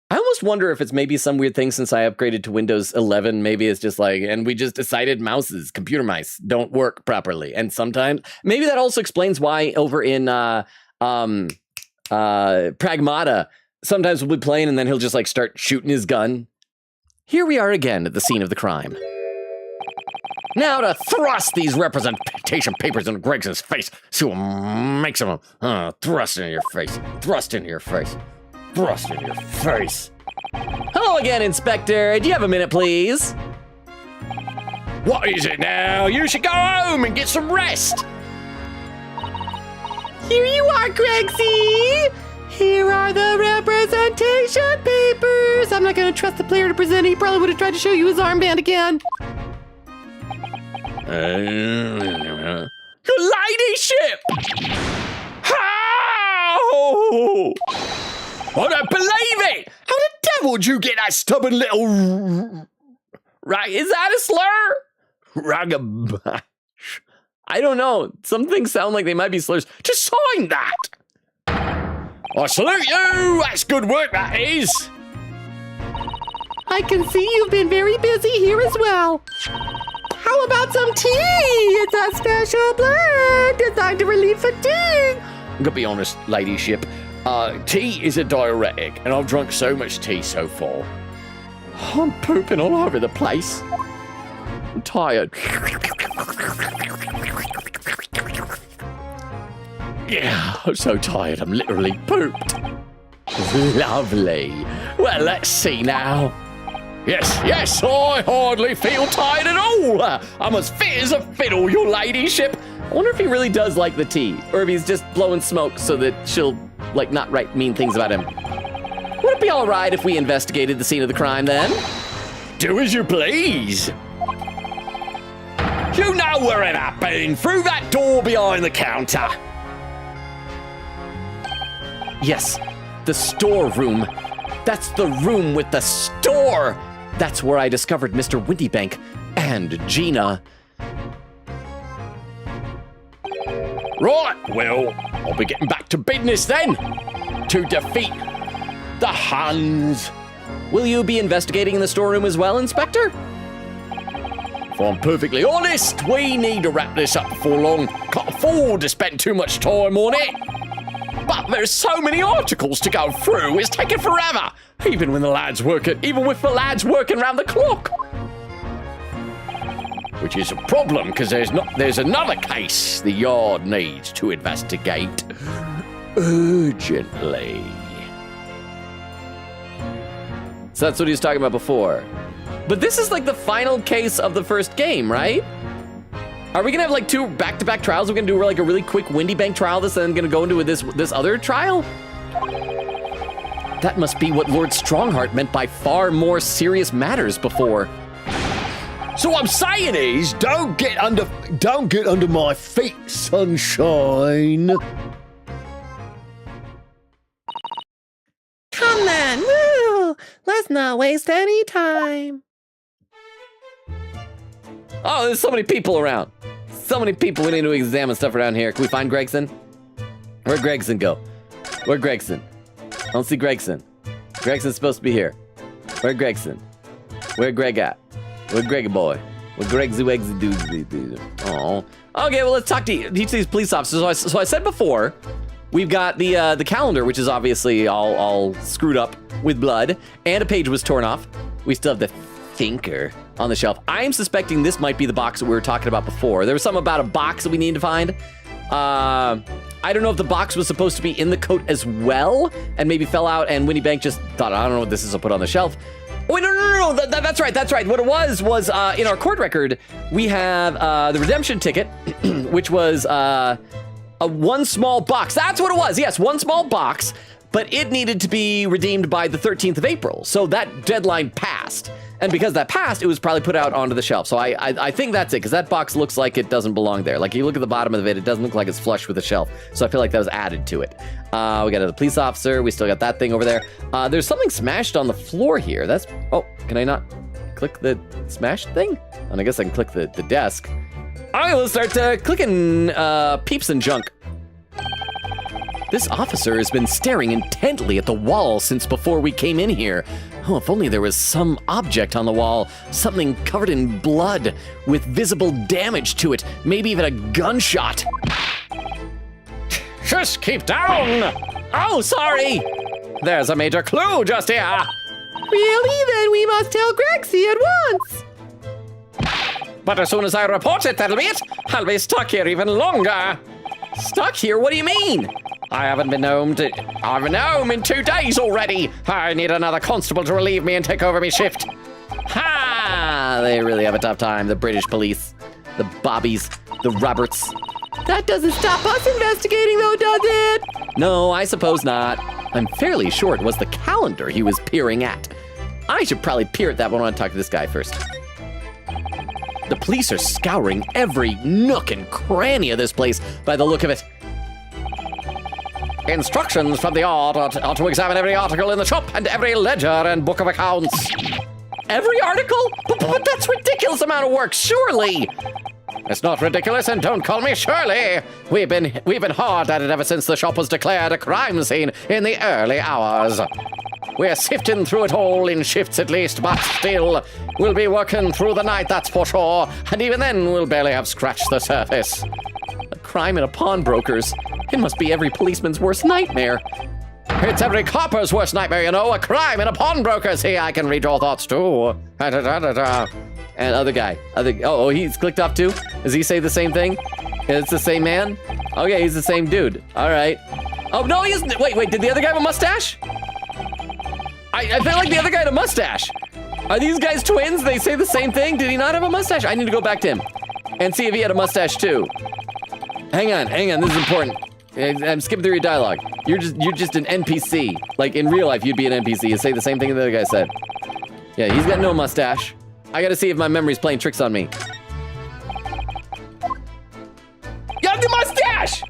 I almost wonder if it's maybe some weird thing since I upgraded to Windows 11. Maybe it's just like, and we just decided mouse don't work properly. And sometimes, maybe that also explains why over in Pragmata, sometimes we'll be playing and then he'll just like start shooting his gun. Here we are again at the scene of the crime. Now to thrust these representation papers into Gregson's face. See what makes him thrust into your face. Thrust into your face. Thrust into your face. Hello again, Inspector. Do you have a minute, please? What is it now? You should go home and get some rest. Here you are, Gregsy. Here are the representation papers. I'm not going to trust the player to present it. He probably would have tried to show you his armband again. Your ladyship! How? I don't believe it! How the devil did you get that stubborn little... Right, is that a slur? Ragabash. I don't know. Some things sound like they might be slurs. Just sign that! I salute you! That's good work, that is! I can see you've been very busy here as well. How about some tea? It's a special blend designed to relieve fatigue. I'm gonna be honest, ladyship. Tea is a diuretic, and I've drunk so much tea so far. I'm pooping all over the place. I'm tired. Yeah, I'm so tired, I'm literally pooped. Lovely. Well, let's see now. Yes, I hardly feel tired at all. I'm as fit as a fiddle, your ladyship. I wonder if he really does like the tea, or if he's just blowing smoke so that she'll, like, not write mean things about him. Would it be all right if we investigated the scene of the crime, then? Do as you please. You know where it happened, through that door behind the counter. Yes, the storeroom. That's the room with the store. That's where I discovered Mr. Windybank and Gina. Right, well, I'll be getting back to business then. To defeat the Huns. Will you be investigating in the storeroom as well, Inspector? If I'm perfectly honest, we need to wrap this up before long. Can't afford to spend too much time on it. But there's so many articles to go through, it's taking forever. Even with the lads working around the clock. Which is a problem, because there's another case the yard needs to investigate urgently. So that's what he was talking about before. But this is like the final case of the first game, right? Are we gonna have like 2 back-to-back trials? We're gonna do like a really quick Windy Bank trial, this, and then gonna go into this other trial? That must be what Lord Strongheart meant by far more serious matters before. So what I'm saying is, don't get under my feet, sunshine. Come then, woo! Let's not waste any time. Oh, there's so many people around. So many people. We need to examine stuff around here. Can we find Gregson? Where'd Gregson go? Where'd Gregson? I don't see Gregson. Gregson's supposed to be here. Where'd Gregson? Where'd Greg at? Where'd Greg boy? Where'd Gregsy Wegsy do? Oh. Okay, well, let's talk to each of these police officers. So I said before, we've got the calendar, which is obviously all screwed up with blood, and a page was torn off. We still have the thinker on the shelf. I am suspecting this might be the box that we were talking about before. There was something about a box that we need to find. I don't know if the box was supposed to be in the coat as well, and maybe fell out, and Winnie Bank just thought, I don't know what this is, I'll put on the shelf. Wait, no, that's right. What it was in our court record, we have the redemption ticket, which was a one small box. That's what it was, yes, one small box, but it needed to be redeemed by the 13th of April, so that deadline passed. And because that passed, it was probably put out onto the shelf. So I think that's it, because that box looks like it doesn't belong there. Like, you look at the bottom of it, it doesn't look like it's flush with the shelf. So I feel like that was added to it. We got another police officer. We still got that thing over there. There's something smashed on the floor here. That's, oh, can I not click the smashed thing? And I guess I can click the desk. All right, let's start clicking peeps and junk. This officer has been staring intently at the wall since before we came in here. Oh, if only there was some object on the wall, something covered in blood with visible damage to it, maybe even a gunshot. Just keep down! Oh, sorry! There's a major clue just here. Really? Then we must tell Gregsy at once. But as soon as I report it, that'll be it. I'll be stuck here even longer. Stuck here? What do you mean? I haven't been home in 2 days already. I need another constable to relieve me and take over me shift. Ha! They really have a tough time, the British police. The Bobbies, the Roberts. That doesn't stop us investigating though, does it? No, I suppose not. I'm fairly sure it was the calendar he was peering at. I should probably peer at that one. I want to talk to this guy first. The police are scouring every nook and cranny of this place by the look of it. Instructions from the yard are to examine every article in the shop and every ledger and book of accounts. Every article? But that's a ridiculous amount of work, surely. It's not ridiculous, and don't call me Shirley. We've been hard at it ever since the shop was declared a crime scene in the early hours. We're sifting through it all in shifts at least, but still, we'll be working through the night, that's for sure. And even then, we'll barely have scratched the surface. A crime in a pawnbroker's. It must be every policeman's worst nightmare. It's every copper's worst nightmare, you know. A crime in a pawnbroker's. See, I can read your thoughts too. And other guy. Oh, he's clicked off too? Does he say the same thing? It's the same man? Okay, he's the same dude. All right. Oh, no, he isn't. Wait, did the other guy have a mustache? I feel like the other guy had a mustache. Are these guys twins? They say the same thing? Did he not have a mustache? I need to go back to him and see if he had a mustache too. Hang on, this is important. I'm skipping through your dialogue. You're just an NPC. Like, in real life, you'd be an NPC. You say the same thing the other guy said. Yeah, he's got no mustache. I gotta see if my memory's playing tricks on me. You have the mustache!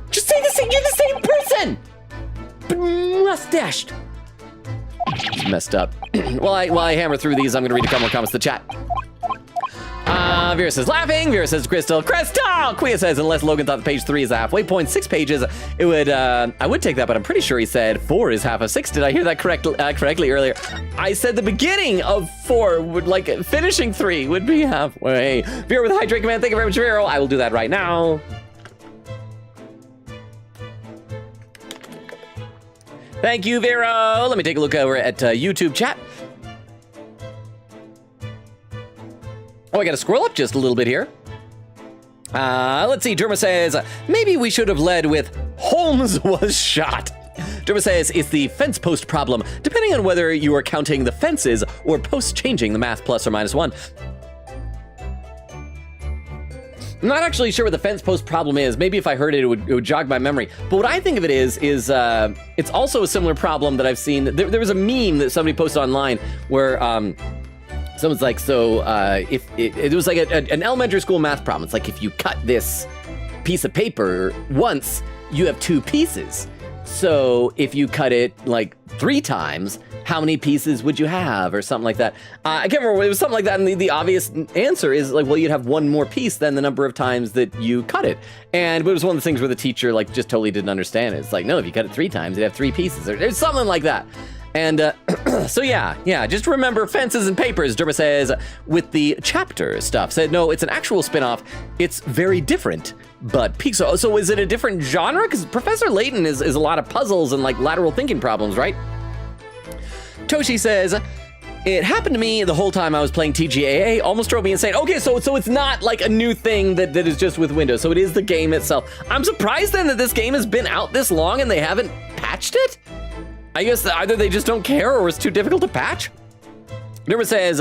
Just say the same, you're the same person! But mustached. It's messed up. While I hammer through these, I'm gonna read a couple more comments to the chat. Vera says laughing. Vera says Crystal. Quia says unless Logan thought the page 3 is a halfway point, 6 pages, it would, I would take that, but I'm pretty sure he said 4 is half of 6. Did I hear that correctly earlier? I said the beginning of 4 would, like, finishing 3 would be halfway. Vera with a hydrate command. Thank you very much, Vero. I will do that right now. Thank you, Vero. Let me take a look over at YouTube chat. Oh, I gotta scroll up just a little bit here. Let's see, Derma says, maybe we should have led with Holmes was shot. Derma says, it's the fence post problem, depending on whether you are counting the fences or posts changing the math plus or minus 1. I'm not actually sure what the fence post problem is. Maybe if I heard it, it would jog my memory. But what I think of it is it's also a similar problem that I've seen. There was a meme that somebody posted online where someone's like, so if it was like an elementary school math problem. It's like if you cut this piece of paper once, you have 2 pieces. So if you cut it like 3 times, how many pieces would you have, or something like that? I can't remember. It was something like that, and the obvious answer is like, well, you'd have 1 more piece than the number of times that you cut it. And it was one of the things where the teacher like just totally didn't understand it. It's like, no, if you cut it 3 times, you'd have 3 pieces, or there's something like that. And so yeah, just remember fences and papers. Derma says with the chapter stuff. Said no, it's an actual spin-off. It's very different, but Pixar. So is it a different genre? Because Professor Layton is a lot of puzzles and like lateral thinking problems, right? Toshi says, it happened to me the whole time I was playing TGAA, almost drove me insane. Okay, so it's not like a new thing that is just with Windows, so it is the game itself. I'm surprised then that this game has been out this long and they haven't patched it? I guess either they just don't care or it's too difficult to patch. Derma says,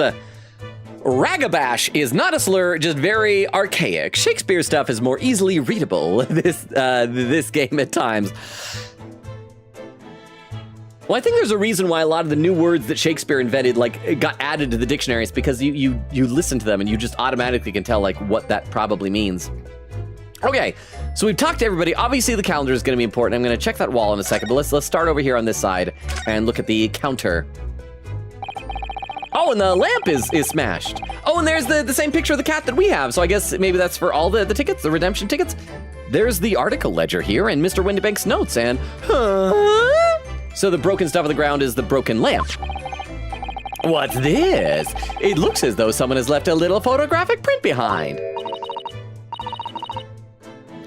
ragabash is not a slur, just very archaic. Shakespeare stuff is more easily readable, this game at times. Well, I think there's a reason why a lot of the new words that Shakespeare invented like got added to the dictionaries, because you listen to them and you just automatically can tell like what that probably means. Okay, so we've talked to everybody. Obviously the calendar is going to be important. I'm going to check that wall in a second, but let's start over here on this side and look at the counter. Oh, and the lamp is smashed. Oh, and there's the same picture of the cat that we have. So I guess maybe that's for all the tickets, the redemption tickets. There's the article ledger here and Mr. Windibank's notes and so the broken stuff on the ground is the broken lamp. What's this? It looks as though someone has left a little photographic print behind.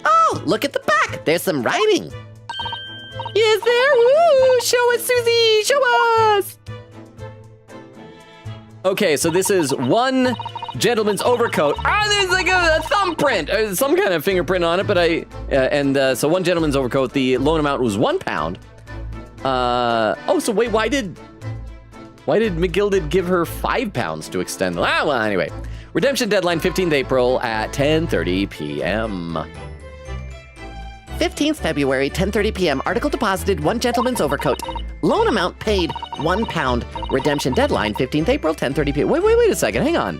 Oh, look at the back. There's some writing. Is there? Woo! Show us, Susie! Show us! Okay, so this is one gentleman's overcoat. There's like a thumbprint, some kind of fingerprint on it, but so one gentleman's overcoat, the loan amount was £1. Oh, so wait, why did McGilded give her £5 to extend? Well, anyway. Redemption deadline 15th April at 10:30 p.m. 15th February, 10:30 p.m. Article deposited, one gentleman's overcoat. Loan amount paid, £1. Redemption deadline, 15th April, 10:30 p.m. Wait a second, hang on.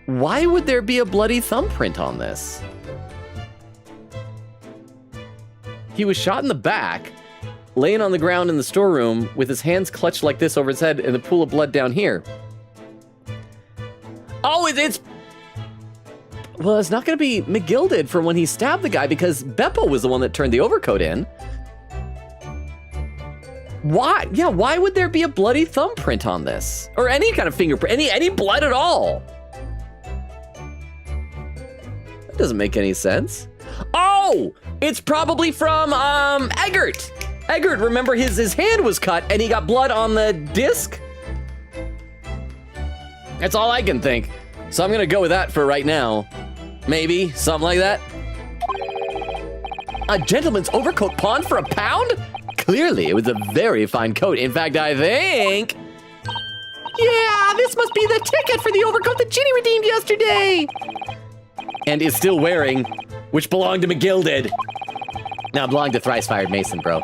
Why would there be a bloody thumbprint on this? He was shot in the back, laying on the ground in the storeroom with his hands clutched like this over his head and the pool of blood down here. Oh, well, it's not going to be McGilded for when he stabbed the guy because Beppo was the one that turned the overcoat in. Why? Yeah, why would there be a bloody thumbprint on this? Or any kind of fingerprint, any blood at all? That doesn't make any sense. Oh, it's probably from Eggert. Eggert, remember his hand was cut and he got blood on the disc? That's all I can think. So I'm gonna go with that for right now. Maybe, something like that. A gentleman's overcoat pawned for £1? Clearly, it was a very fine coat. In fact, I think... Yeah, this must be the ticket for the overcoat that Ginny redeemed yesterday. And is still wearing, which belonged to McGilded. Now, it belonged to Thrice Fired Mason, bro.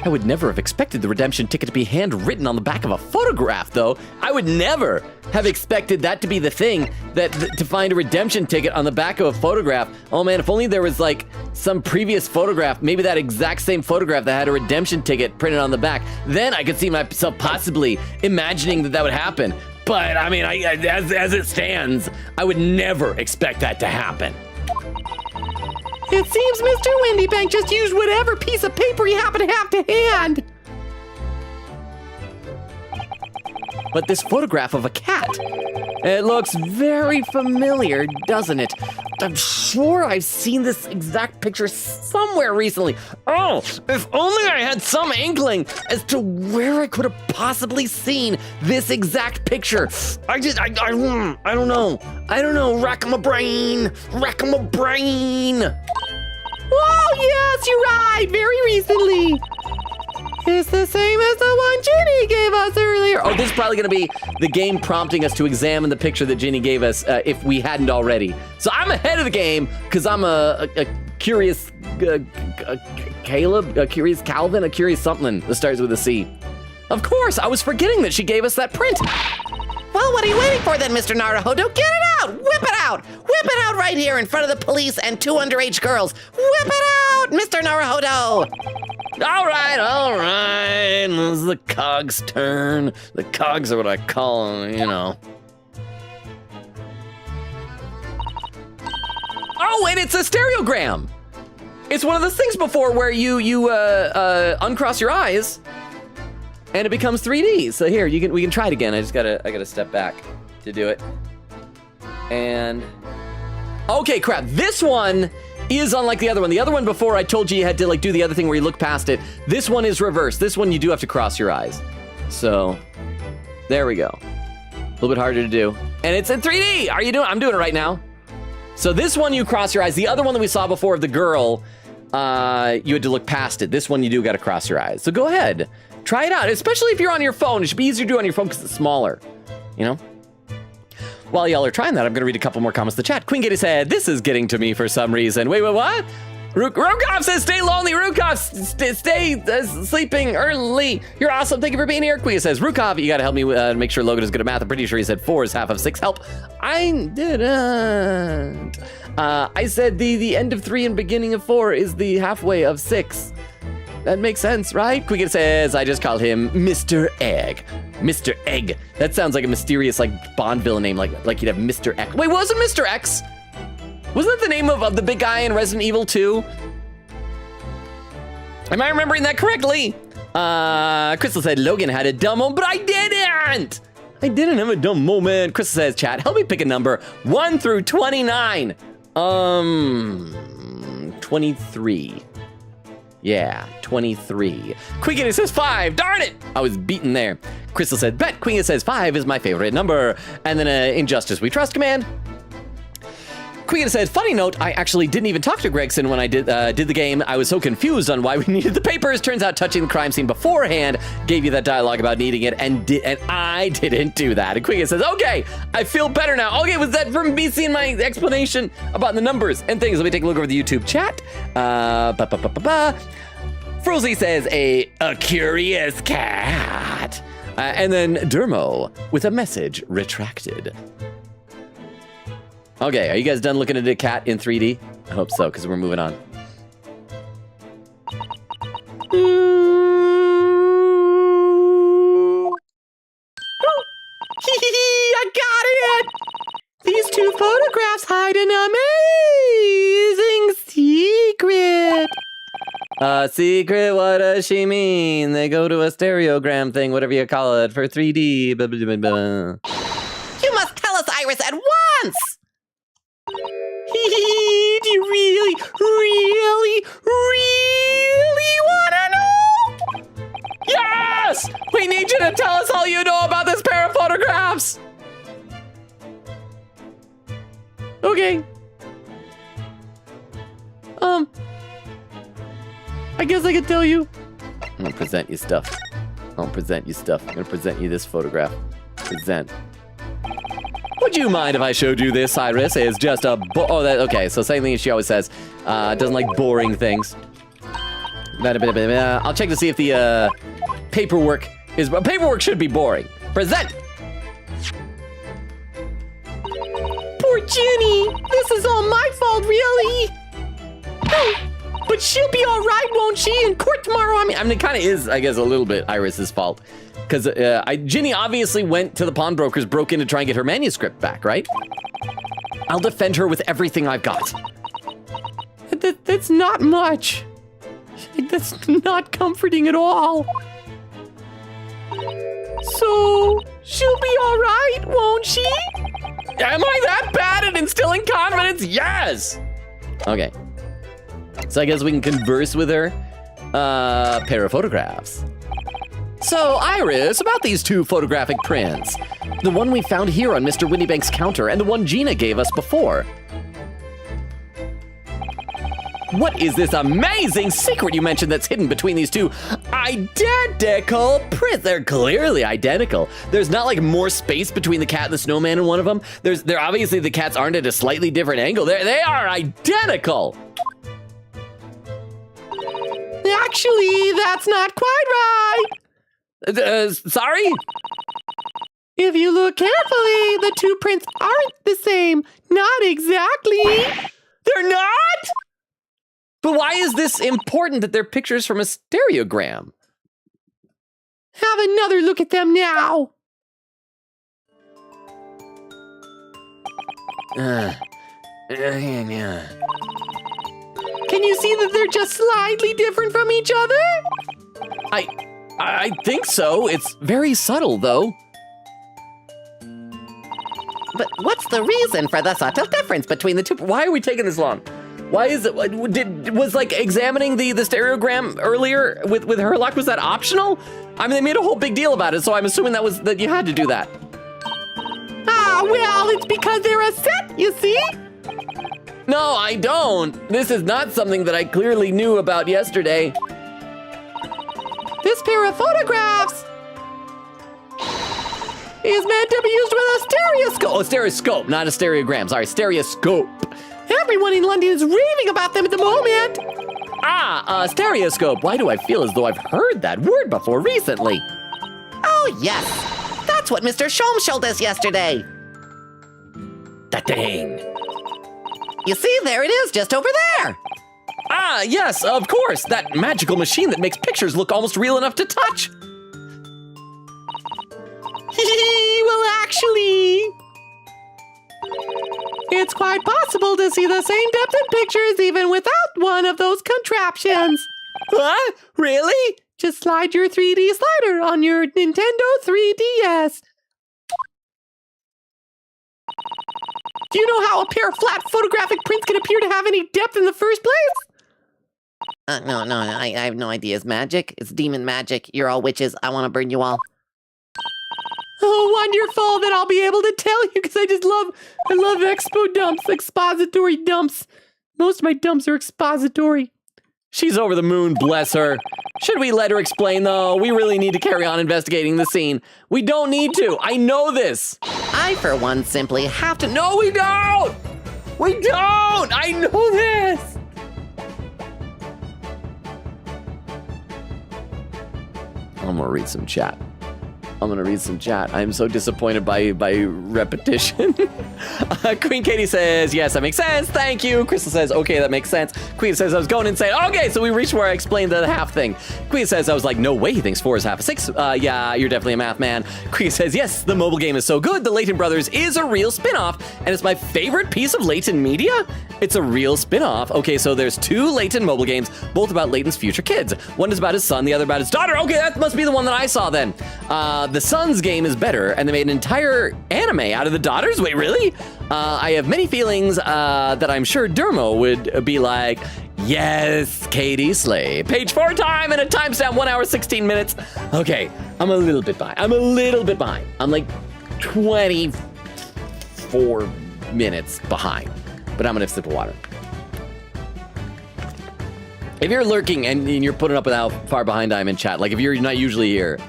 I would never have expected the redemption ticket to be handwritten on the back of a photograph, though. I would never have expected that to be the thing, to find a redemption ticket on the back of a photograph. Oh man, if only there was like some previous photograph, maybe that exact same photograph that had a redemption ticket printed on the back, then I could see myself possibly imagining that would happen. But I mean, as it stands, I would never expect that to happen. It seems Mr. Windybank just used whatever piece of paper he happened to have to hand. But this photograph of a cat, it looks very familiar, doesn't it? I'm sure I've seen this exact picture somewhere recently. Oh, if only I had some inkling as to where I could have possibly seen this exact picture. I don't know. Rack my brain. Oh, yes, you're right. Very recently. It's the same as the one Ginny gave us earlier. Oh, this is probably going to be the game prompting us to examine the picture that Ginny gave us if we hadn't already. So I'm ahead of the game because I'm a curious Caleb, a curious Calvin, a curious something that starts with a C. Of course, I was forgetting that she gave us that print. Well, what are you waiting for then, Mr. Naruhodo? Get it out! Whip it out! Whip it out right here in front of the police and 2 underage girls. Whip it out, Mr. Naruhodo! All right. This is the cogs' turn. The cogs are what I call them, you know. Oh, and it's a stereogram. It's one of those things before where you uncross your eyes and it becomes 3D. So here, we can try it again. I gotta step back to do it. And okay, crap. This one is unlike the other one. The other one before I told you had to like do the other thing where you look past it. This one is reversed. This one you do have to cross your eyes. So there we go. A little bit harder to do. And it's in 3D. I'm doing it right now. So this one you cross your eyes. The other one that we saw before of the girl, you had to look past it. This one you do got to cross your eyes. So go ahead. Try it out, especially if you're on your phone. It should be easier to do on your phone because it's smaller, you know? While y'all are trying that, I'm going to read a couple more comments in the chat. Queen Kitty said, this is getting to me for some reason. Wait, what? Rukov says, stay lonely. Rukov, stay sleeping early. You're awesome. Thank you for being here. Queen says, Rukov, you got to help me make sure Logan is good at math. I'm pretty sure he said 4 is half of 6. Help. I didn't. I said the end of 3 and beginning of 4 is the halfway of 6. That makes sense, right? Quiggin says, I just call him Mr. Egg. Mr. Egg. That sounds like a mysterious, like, Bond villain name, like you'd have Mr. X. Wait, wasn't Mr. X? Wasn't that the name of the big guy in Resident Evil 2? Am I remembering that correctly? Crystal said Logan had a dumb moment, but I didn't! I didn't have a dumb moment. Crystal says, chat, help me pick a number 1 through 29. 23. Yeah, 23. Queen says 5. Darn it! I was beaten there. Crystal said, bet. Queen says 5 is my favorite number. And then Injustice We Trust command. Queen said, funny note, I actually didn't even talk to Gregson when I did the game. I was so confused on why we needed the papers. Turns out touching the crime scene beforehand gave you that dialogue about needing it, and I didn't do that. And Queen says, okay, I feel better now. Okay, was that from me seeing my explanation about the numbers and things? Let me take a look over the YouTube chat. Frozy says, a curious cat. And then Dermo with a message retracted. Okay, are you guys done looking at a cat in 3D? I hope so, because we're moving on. I got it! These 2 photographs hide an amazing secret. Secret, what does she mean? They go to a stereogram thing, whatever you call it, for 3D. Blah, blah, blah, blah. You must tell us, Iris, at once! Do you really want to know? Yes! We need you to tell us all you know about this pair of photographs! Okay. I guess I could tell you. I'm gonna present you stuff. I'm gonna present you this photograph. Present. Would you mind if I showed you this, Iris? It's just a okay, so same thing as she always says. Doesn't like boring things. I'll check to see if the paperwork is... Paperwork should be boring. Present! Poor Ginny. This is all my fault, really. but she'll be all right, won't she? In court tomorrow. I mean, it kind of is, I guess, a little bit Iris's fault. Because Ginny obviously went to the pawnbrokers, broke in to try and get her manuscript back, right? I'll defend her with everything I've got. That's not much. That's not comforting at all. So, she'll be all right, won't she? Am I that bad at instilling confidence? Yes! Okay. So I guess we can converse with her. Pair of photographs. So, Iris, about these 2 photographic prints. The one we found here on Mr. Winniebank's counter and the one Gina gave us before. What is this amazing secret you mentioned that's hidden between these 2 identical prints? They're clearly identical. There's not like more space between the cat and the snowman in one of them. They're obviously the cats aren't at a slightly different angle. They are identical. Actually, that's not quite right. Sorry? If you look carefully, the 2 prints aren't the same. Not exactly. They're not? But why is this important that they're pictures from a stereogram? Have another look at them now. Can you see that they're just slightly different from each other? I think so. It's very subtle, though. But what's the reason for the subtle difference between the 2? Why are we taking this long? Why is it? Was like examining the stereogram earlier with her luck, was that optional? I mean, they made a whole big deal about it, so I'm assuming that you had to do that. Ah, well, it's because they're a set, you see? No, I don't. This is not something that I clearly knew about yesterday. This pair of photographs is meant to be used with a stereoscope. Oh, a stereoscope, not a stereogram. Sorry, stereoscope. Everyone in London is raving about them at the moment. Ah, stereoscope. Why do I feel as though I've heard that word before recently? Oh, yes. That's what Mr. Sholm showed us yesterday. That dang. You see, there it is, just over there. Ah, yes, of course. That magical machine that makes pictures look almost real enough to touch. Well, actually, it's quite possible to see the same depth in pictures even without one of those contraptions. What? Really? Just slide your 3D slider on your Nintendo 3DS. Do you know how a pair of flat photographic prints can appear to have any depth in the first place? No, I have no idea. It's magic. It's demon magic. You're all witches. I want to burn you all. Oh, wonderful that I'll be able to tell you because I love expo dumps, expository dumps. Most of my dumps are expository. She's over the moon, bless her. Should we let her explain, though? We really need to carry on investigating the scene. We don't need to. I know this. I, for one, simply have to... No, we don't! We don't! I know this! I'm gonna read some chat. I'm so disappointed by repetition. Queen Katie says, yes, that makes sense. Thank you. Crystal says, okay, that makes sense. Queen says, I was going insane. Okay, so we reached where I explained the half thing. Queen says, I was like, no way he thinks 4 is half of 6. Yeah, you're definitely a math man. Queen says, yes, the mobile game is so good. The Layton Brothers is a real spin-off, and it's my favorite piece of Layton media. It's a real spin-off. Okay, so there's 2 Layton mobile games, both about Layton's future kids. One is about his son, the other about his daughter. Okay, that must be the one that I saw then. The son's game is better, and they made an entire anime out of the daughters. Wait, really? I have many feelings that I'm sure Dermo would be like, yes, Katie Slay. Page 4 time and a timestamp 1 hour, 16 minutes. Okay, I'm a little bit behind. I'm like 24 minutes behind, but I'm gonna have a sip of water. If you're lurking and you're putting up with how far behind I'm in chat, like if you're not usually here,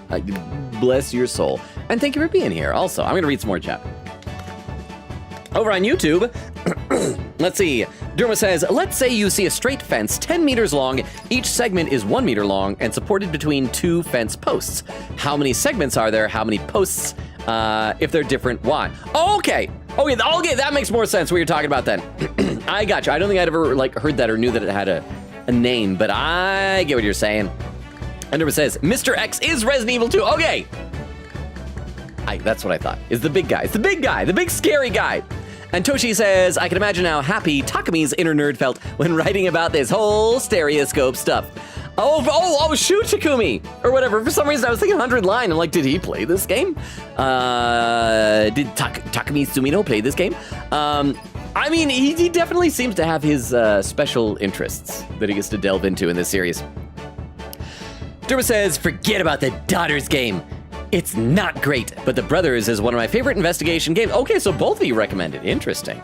bless your soul. And thank you for being here. Also, I'm going to read some more chat. Over on YouTube, let's see. Derma says, let's say you see a straight fence 10 meters long. Each segment is 1 meter long and supported between 2 fence posts. How many segments are there? How many posts? If they're different, why? Okay, that makes more sense what you're talking about then. I got you. I don't think I'd ever heard that or knew that it had a name, but I get what you're saying. Underwood says, Mr. X is Resident Evil 2. Okay. That's what I thought. Is the big guy. It's the big guy. The big scary guy. And Toshi says, I can imagine how happy Takami's inner nerd felt when writing about this whole stereoscope stuff. Oh, shoot, Takumi! Or whatever. For some reason, I was thinking 100 Line. I'm like, did he play this game? Did Takami Sumino play this game? I mean, he definitely seems to have his special interests that he gets to delve into in this series. Durba says, forget about the Daughters game. It's not great, but The Brothers is one of my favorite investigation games. Okay, so both of you recommend it. Interesting.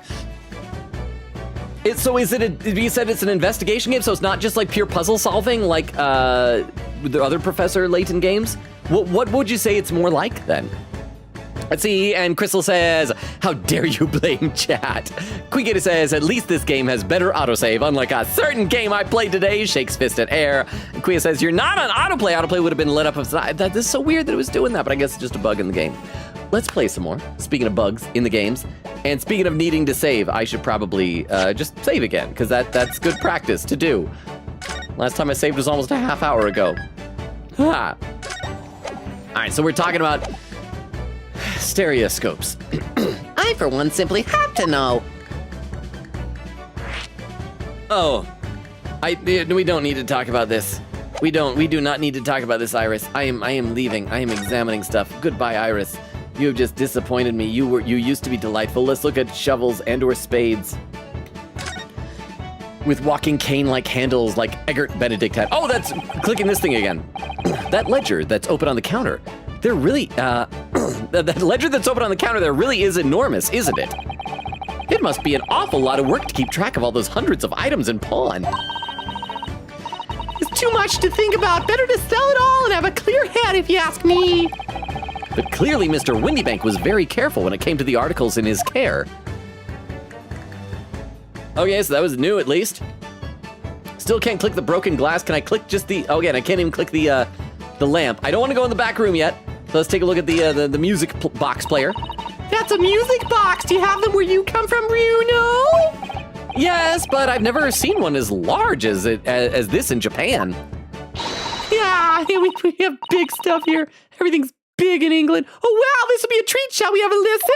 So is it you said it's an investigation game, so it's not just like pure puzzle solving like the other Professor Layton games? What would you say it's more like then? Let's see, and Crystal says, how dare you blame chat? Quigita says, at least this game has better autosave, unlike a certain game I played today, shakes fist at air. And Quia says, you're not on autoplay. Autoplay would have been lit up. This is so weird that it was doing that, but I guess it's just a bug in the game. Let's play some more. Speaking of bugs in the games, and speaking of needing to save, I should probably just save again, because that's good practice to do. Last time I saved was almost a half hour ago. All right, so we're talking about stereoscopes. I, for one, simply have to know. Oh, we don't need to talk about this. We do not need to talk about this, Iris. I am leaving. I am examining stuff. Goodbye, Iris. You have just disappointed me. You used to be delightful. Let's look at shovels and/or spades with walking cane-like handles like Eggert Benedict had. Oh, that's clicking this thing again. That ledger that's open on the counter. There really, that ledger that's open on the counter there really is enormous, isn't it? It must be an awful lot of work to keep track of all those hundreds of items in pawn. It's too much to think about. Better to sell it all and have a clear head, if you ask me. But clearly Mr. Windybank was very careful when it came to the articles in his care. Okay, so that was new at least. Still can't click the broken glass. Can I click just the, oh again, I can't even click the lamp. I don't want to go in the back room yet. So let's take a look at the music box player. That's a music box. Do you have them where you come from, Bruno? Yes, but I've never seen one as large as this in Japan. Yeah, we have big stuff here. Everything's big in England. Oh, wow, this will be a treat. Shall we have a listen?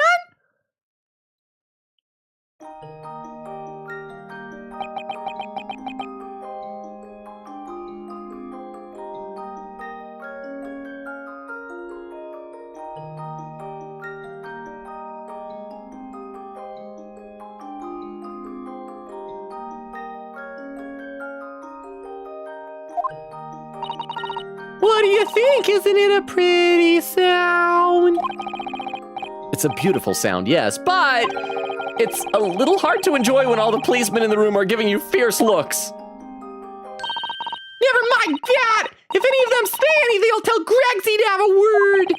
What do you think? Isn't it a pretty sound? It's a beautiful sound, yes, but it's a little hard to enjoy when all the policemen in the room are giving you fierce looks. Never mind that! If any of them say anything, I'll tell Gregsy to have a word!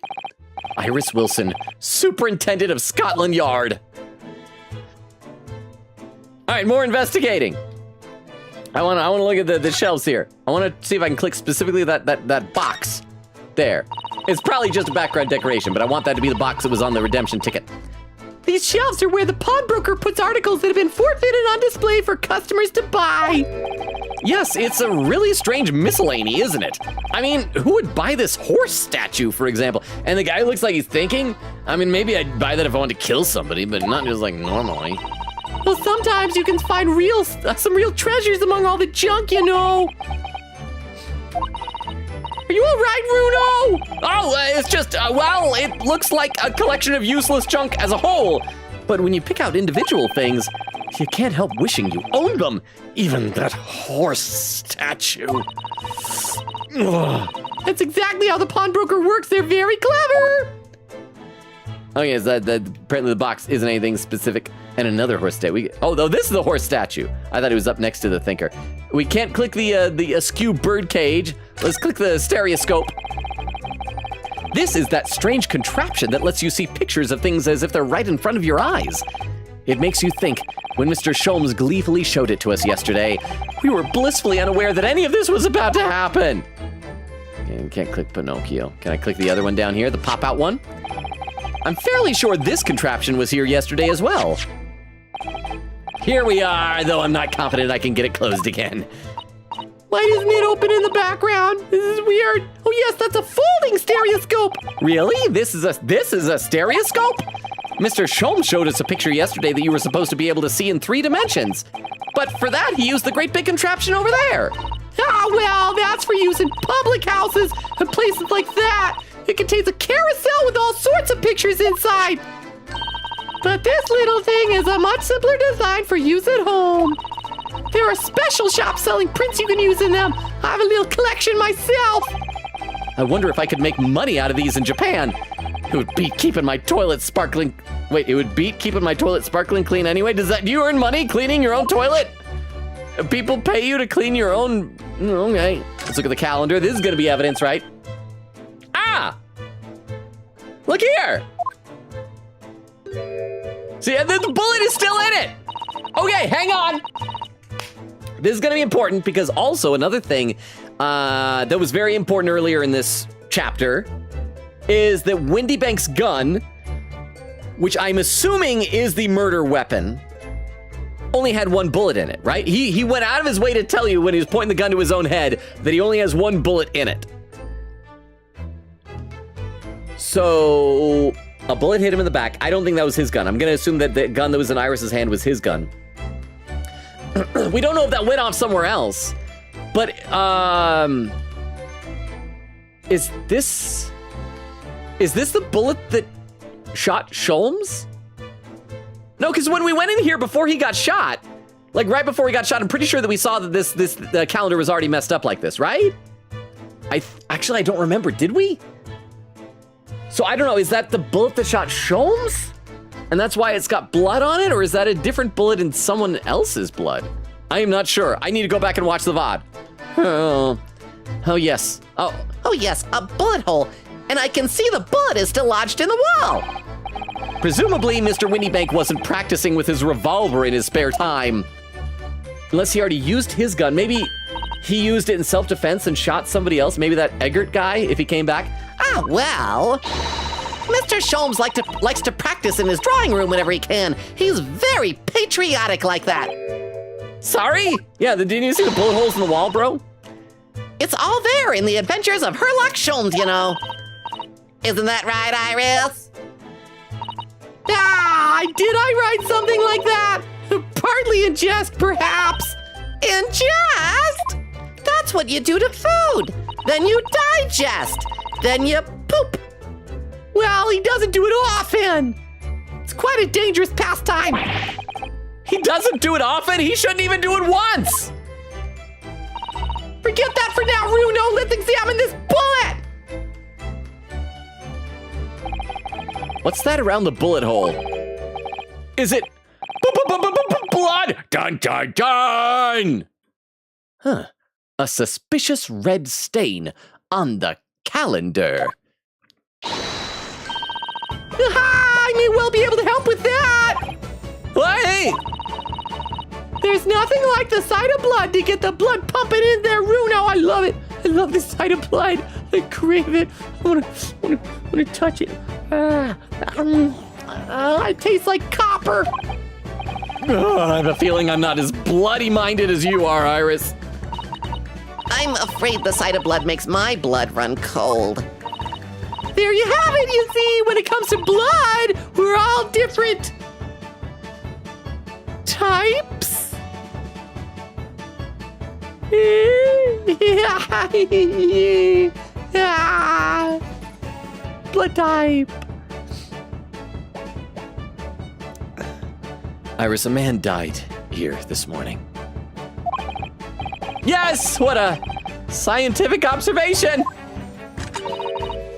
Iris Wilson, Superintendent of Scotland Yard. All right, more investigating. I want to look at the shelves here. I want to see if I can click specifically that box. There. It's probably just a background decoration, but I want that to be the box that was on the redemption ticket. These shelves are where the pawnbroker puts articles that have been forfeited on display for customers to buy. Yes, it's a really strange miscellany, isn't it? I mean, who would buy this horse statue, for example? And the guy looks like he's thinking. I mean, maybe I'd buy that if I wanted to kill somebody, but not just like normally. Well, sometimes you can find some real treasures among all the junk, you know. Are you all right, Bruno? Oh, it's just, well, it looks like a collection of useless junk as a whole. But when you pick out individual things, you can't help wishing you owned them. Even that horse statue. Ugh. That's exactly how the pawnbroker works. They're very clever. Okay, so that apparently the box isn't anything specific. And another horse statue. Oh, this is the horse statue. I thought it was up next to the thinker. We can't click the askew bird cage. Let's click the stereoscope. This is that strange contraption that lets you see pictures of things as if they're right in front of your eyes. It makes you think. When Mr. Sholmes gleefully showed it to us yesterday, we were blissfully unaware that any of this was about to happen. Okay, can't click Pinocchio. Can I click the other one down here, the pop-out one? I'm fairly sure this contraption was here yesterday as well. Here we are, though I'm not confident I can get it closed again. Why isn't it open in the background? This is weird. Oh yes, that's a folding stereoscope. Really? This is a stereoscope? Mr. Sholm showed us a picture yesterday that you were supposed to be able to see in 3 dimensions. But for that, he used the great big contraption over there. Ah, well, that's for use in public houses and places like that. It contains a carousel with all sorts of pictures inside. But this little thing is a much simpler design for use at home. There are special shops selling prints you can use in them. I have a little collection myself. I wonder if I could make money out of these in Japan. It would beat keeping my toilet sparkling. Wait, it would beat keeping my toilet sparkling clean anyway? Do you earn money cleaning your own toilet? People pay you to clean your own. Okay, let's look at the calendar. This is gonna be evidence, right? Ah! Look here! See, the bullet is still in it! Okay, hang on! This is gonna be important because also another thing that was very important earlier in this chapter is that Windy Bank's gun, which I'm assuming is the murder weapon, only had 1 bullet in it, right? He went out of his way to tell you when he was pointing the gun to his own head that he only has 1 bullet in it. So a bullet hit him in the back. I don't think that was his gun. I'm gonna assume that the gun that was in Iris's hand was his gun. We don't know if that went off somewhere else, but is this the bullet that shot Sholmes? No, because when we went in here before he got shot, like right before he got shot, I'm pretty sure that we saw that the calendar was already messed up like this, right? Actually, I don't remember. Did we? So I don't know. Is that the bullet that shot Sholmes? And that's why it's got blood on it? Or is that a different bullet in someone else's blood? I am not sure. I need to go back and watch the VOD. Oh yes. Oh yes, a bullet hole. And I can see the bullet is still lodged in the wall. Presumably, Mr. Windybank wasn't practicing with his revolver in his spare time. Unless he already used his gun. Maybe he used it in self-defense and shot somebody else. Maybe that Eggert guy, if he came back. Ah, well, Mr. Sholmes likes to practice in his drawing room whenever he can. He's very patriotic like that. Sorry? Yeah, didn't you see the bullet holes in the wall, bro? It's all there in the adventures of Herlock Sholmes, you know. Isn't that right, Iris? Ah, did I write something like that? Partly in jest, perhaps. In jest? That's what you do to food. Then you digest. Then you poop. Well, he doesn't do it often. It's quite a dangerous pastime. He doesn't do it often? He shouldn't even do it once! Forget that for now, Runo. Let's examine this bullet. What's that around the bullet hole? Is it blood? Dun dun dun! Huh. A suspicious red stain on the calendar. I may well be able to help with that. Hey! There's nothing like the sight of blood to get the blood pumping in there, Runo. I love it. I love the sight of blood. I crave it. I wanna touch it. It tastes like copper. I have a feeling I'm not as bloody-minded as you are, Iris. I'm afraid the sight of blood makes my blood run cold. There you have it, you see. When it comes to blood, we're all different types. Blood type. Iris, a man died here this morning. Yes, what a scientific observation.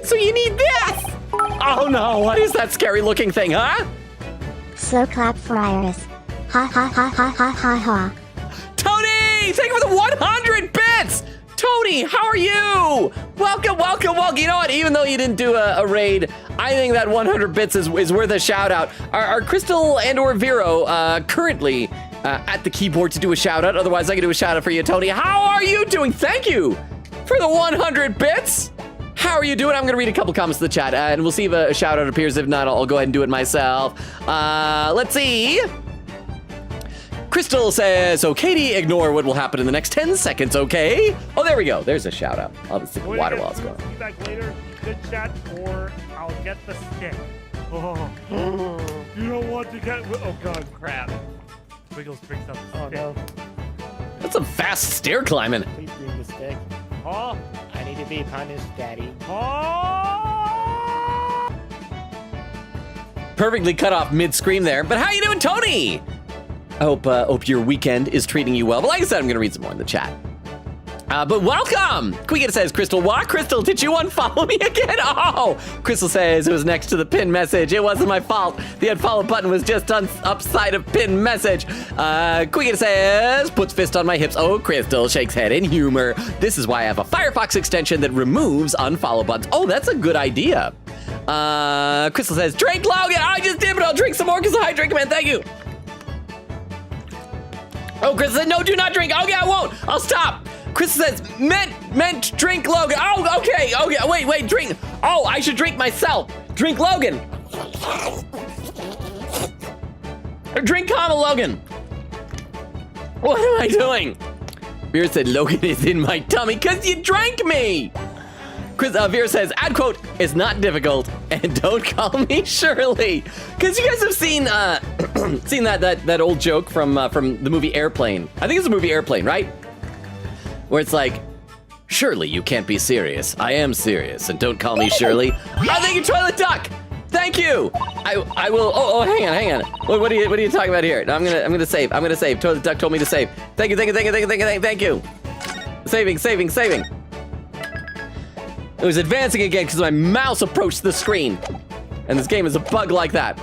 So you need this. Oh no, what is that scary looking thing, huh? Slow clap for Iris. Ha ha ha ha ha ha ha. Tony, thank you for the 100 bits. Tony, how are you? Welcome, welcome, welcome. You know what? Even though you didn't do a raid, I think that 100 bits is worth a shout out. Are Crystal and or Vero currently at the keyboard to do a shout out? Otherwise, I can do a shout out for you, Tony. How are you doing? Thank you for the 100 bits. How are you doing? I'm going to read a couple comments in the chat, and we'll see if a shout out appears. If not, I'll go ahead and do it myself. Let's see. Crystal says, so Katie, ignore what will happen in the next 10 seconds, okay? Oh, there we go. There's a shout out. I'll just sip of water while it's going. Feedback later, good chat, or I'll get the stick. Oh, you don't want to get. Oh god, crap. Wiggles brings up the stick. no. That's some fast stair climbing. Please bring the stick. Oh, I need to be punished, Daddy. oh! Perfectly cut off mid-scream there. But how you doing, Tony? I hope your weekend is treating you well. But like I said, I'm going to read some more in the chat. But welcome! Quicket says, Crystal, what? Crystal, did you unfollow me again? Oh! Crystal says it was next to the pin message. It wasn't my fault. The unfollow button was just upside of pin message. Quicket says, puts fist on my hips. Oh, Crystal shakes head in humor. This is why I have a Firefox extension that removes unfollow buttons. Oh, that's a good idea. Crystal says, drink, Logan! I just did, but I'll drink some more because I drink, man. Thank you. Oh, Crystal said, no, do not drink. Okay, I won't. I'll stop. Crystal says, meant drink, Logan. Oh, okay, wait, drink. Oh, I should drink myself. Drink, Logan. Drink comma, Logan. What am I doing? Vera said, Logan is in my tummy because you drank me. Vera says, ad quote, it's not difficult, and don't call me Shirley. Because you guys have seen seen that old joke from the movie Airplane. I think it's the movie Airplane, right? Where it's like, surely you can't be serious. I am serious, and don't call me Shirley. Oh, thank you, Toilet Duck. Thank you. I will. Oh, hang on. What are you talking about here? No, I'm gonna save. Toilet Duck told me to save. Thank you. Saving. It was advancing again because my mouse approached the screen, and this game is a bug like that.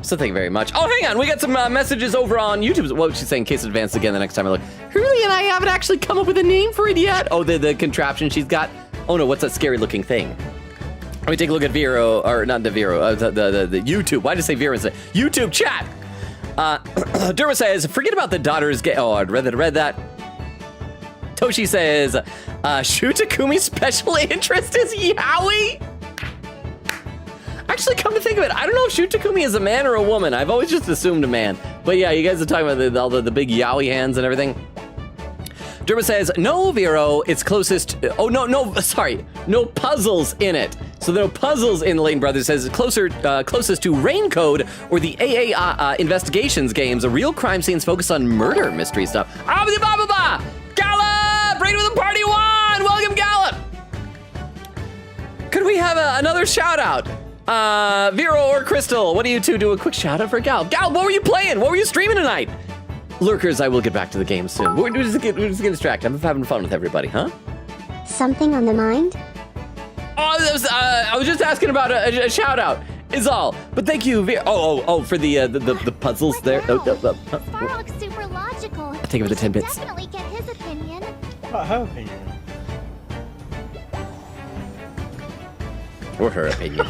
So thank you very much. Oh, hang on, we got some messages over on YouTube. What was she saying? In case it advanced again the next time I look. Hurley and I haven't actually come up with a name for it yet. Oh, the contraption she's got. Oh no, what's that scary looking thing? Let me take a look at Vero, or not the Vero, the YouTube. Why did I say Vero instead? YouTube chat. Durma says, forget about the daughter's game. Oh, I read that. Toshi says, Shutakumi's special interest is yaoi? Actually, come to think of it, I don't know if Shutakumi is a man or a woman. I've always just assumed a man. But yeah, you guys are talking about all the big yaoi hands and everything. Durma says, no, Vero, it's closest. Oh, no puzzles in it. So there are no puzzles in Lane Brothers. Says it's closest to Rain Code or the AA investigations games. A real crime scenes focused on murder mystery stuff. Gallop! Raid with a party one! Welcome, Gallop! Could we have another shout out? Vero or Crystal, what do you two do? A quick shout out for Gallop. Gallop, what were you playing? What were you streaming tonight? Lurkers, I will get back to the game soon. We're just get distracted. I'm having fun with everybody, huh? Something on the mind? Oh, I was just asking about a shout out. Is all. But thank you, Vero. Oh, for the puzzles there. Farok's super logical. I'll take it for the 10 bits. Definitely get his opinion. Her opinion. Or her opinion.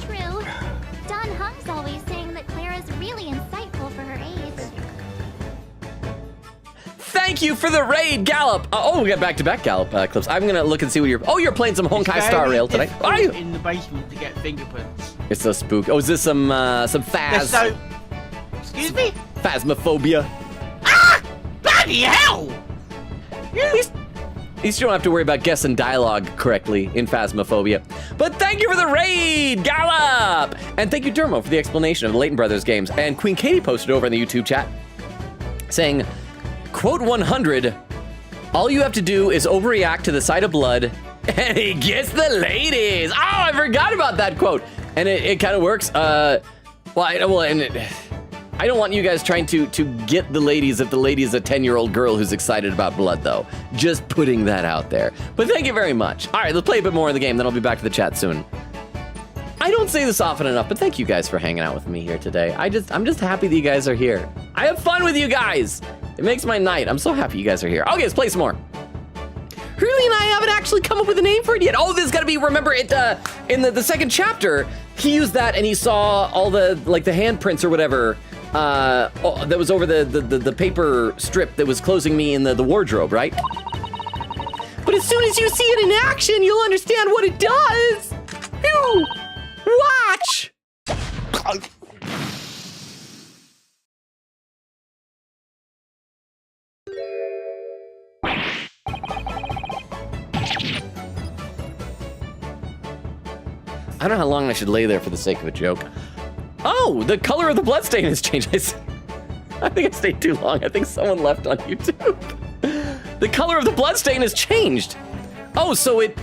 True. Don Hung's always saying that Clara's really insightful for her age. Thank you for the raid, Gallop. We got back-to-back Gallop clips. I'm gonna look and see what you're. Oh, you're playing some Honkai Star Rail today. Are you? In the basement to get fingerprints. It's so spooky. Oh, is this some phas? Excuse me? Phasmophobia. Ah! Bloody hell! At least you don't have to worry about guessing dialogue correctly in Phasmophobia. But thank you for the raid, Gallop! And thank you, Dermo, for the explanation of the Layton Brothers games. And Queen Katie posted over in the YouTube chat saying, quote 100, all you have to do is overreact to the sight of blood and he gets the ladies. Oh, I forgot about that quote. And it kind of works. I don't want you guys trying to get the ladies if the lady is a 10-year-old girl who's excited about blood, though. Just putting that out there. But thank you very much. All right, let's play a bit more of the game, then I'll be back to the chat soon. I don't say this often enough, but thank you guys for hanging out with me here today. I'm just happy that you guys are here. I have fun with you guys. It makes my night. I'm so happy you guys are here. Okay, let's play some more. Hurley and I haven't actually come up with a name for it yet. Oh, this is gotta be, remember it, in the second chapter, he used that and he saw all the handprints or whatever, that was over the paper strip that was closing me in the wardrobe, right? But as soon as you see it in action, you'll understand what it does. Phew! Watch! I don't know how long I should lay there for the sake of a joke. Oh, the color of the bloodstain has changed. I think I stayed too long. I think someone left on YouTube. The color of the bloodstain has changed. Oh, so it,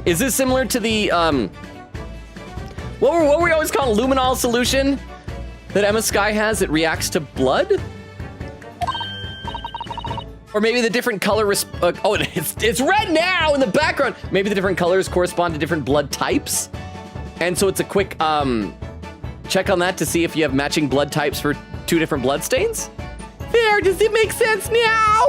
is this similar to the, what were we always called, luminol solution that Emma Sky has? It reacts to blood? Or maybe the different color, it's red now in the background. Maybe the different colors correspond to different blood types. And so it's a quick, check on that to see if you have matching blood types for 2 different blood stains? There, does it make sense now?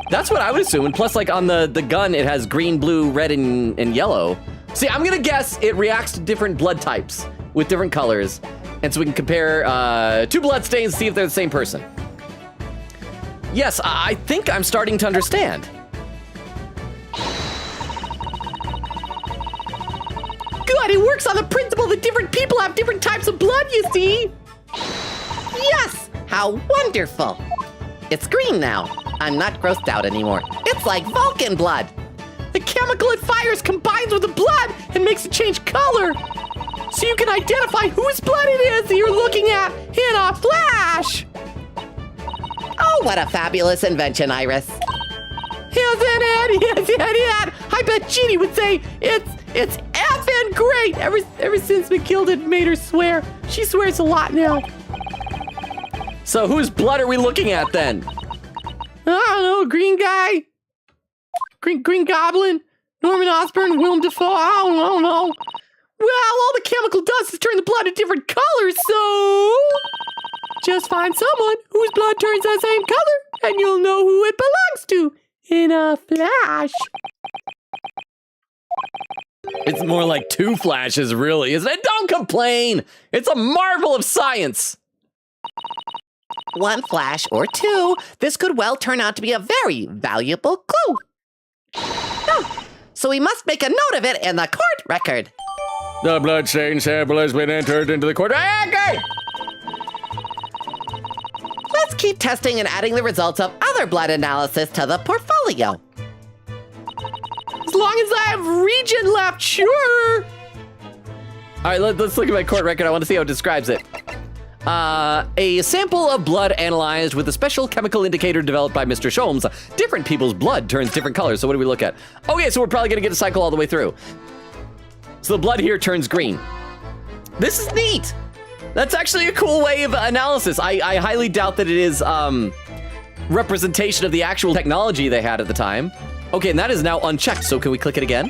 That's what I would assume. And plus, like, on the gun, it has green, blue, red, and yellow. See, I'm gonna guess it reacts to different blood types with different colors. And so we can compare 2 blood stains, see if they're the same person. Yes, I think I'm starting to understand. Good, it works on the principle that different people have different types of blood, you see? Yes! How wonderful! It's green now. I'm not grossed out anymore. It's like Vulcan blood. The chemical it fires combines with the blood and makes it change color. So you can identify whose blood it is that you're looking at in a flash. Oh, what a fabulous invention, Iris. Isn't it? I bet Jeannie would say it's effing great. Ever since Matilda made her swear. She swears a lot now. So whose blood are we looking at then? I don't know, green guy? Green Goblin? Norman Osborn? Willem Dafoe? I don't know. Well, all the chemical does is turn the blood to different colors, so... just find someone whose blood turns the same color, and you'll know who it belongs to in a flash. It's more like 2 flashes, really, isn't it? Don't complain! It's a marvel of science! 1 flash or 2, this could well turn out to be a very valuable clue. Oh, so we must make a note of it in the court record. The bloodstain sample has been entered into the court. Okay. Let's keep testing and adding the results of other blood analysis to the portfolio. As long as I have region left, sure. All right, let's look at my court record. I want to see how it describes it. A sample of blood analyzed with a special chemical indicator developed by Mr. Sholmes. Different people's blood turns different colors. So what do we look at? Okay, so we're probably gonna get a cycle all the way through. So the blood here turns green. This is neat. That's actually a cool way of analysis. I highly doubt that it is representation of the actual technology they had at the time. Okay, and that is now unchecked. So can we click it again?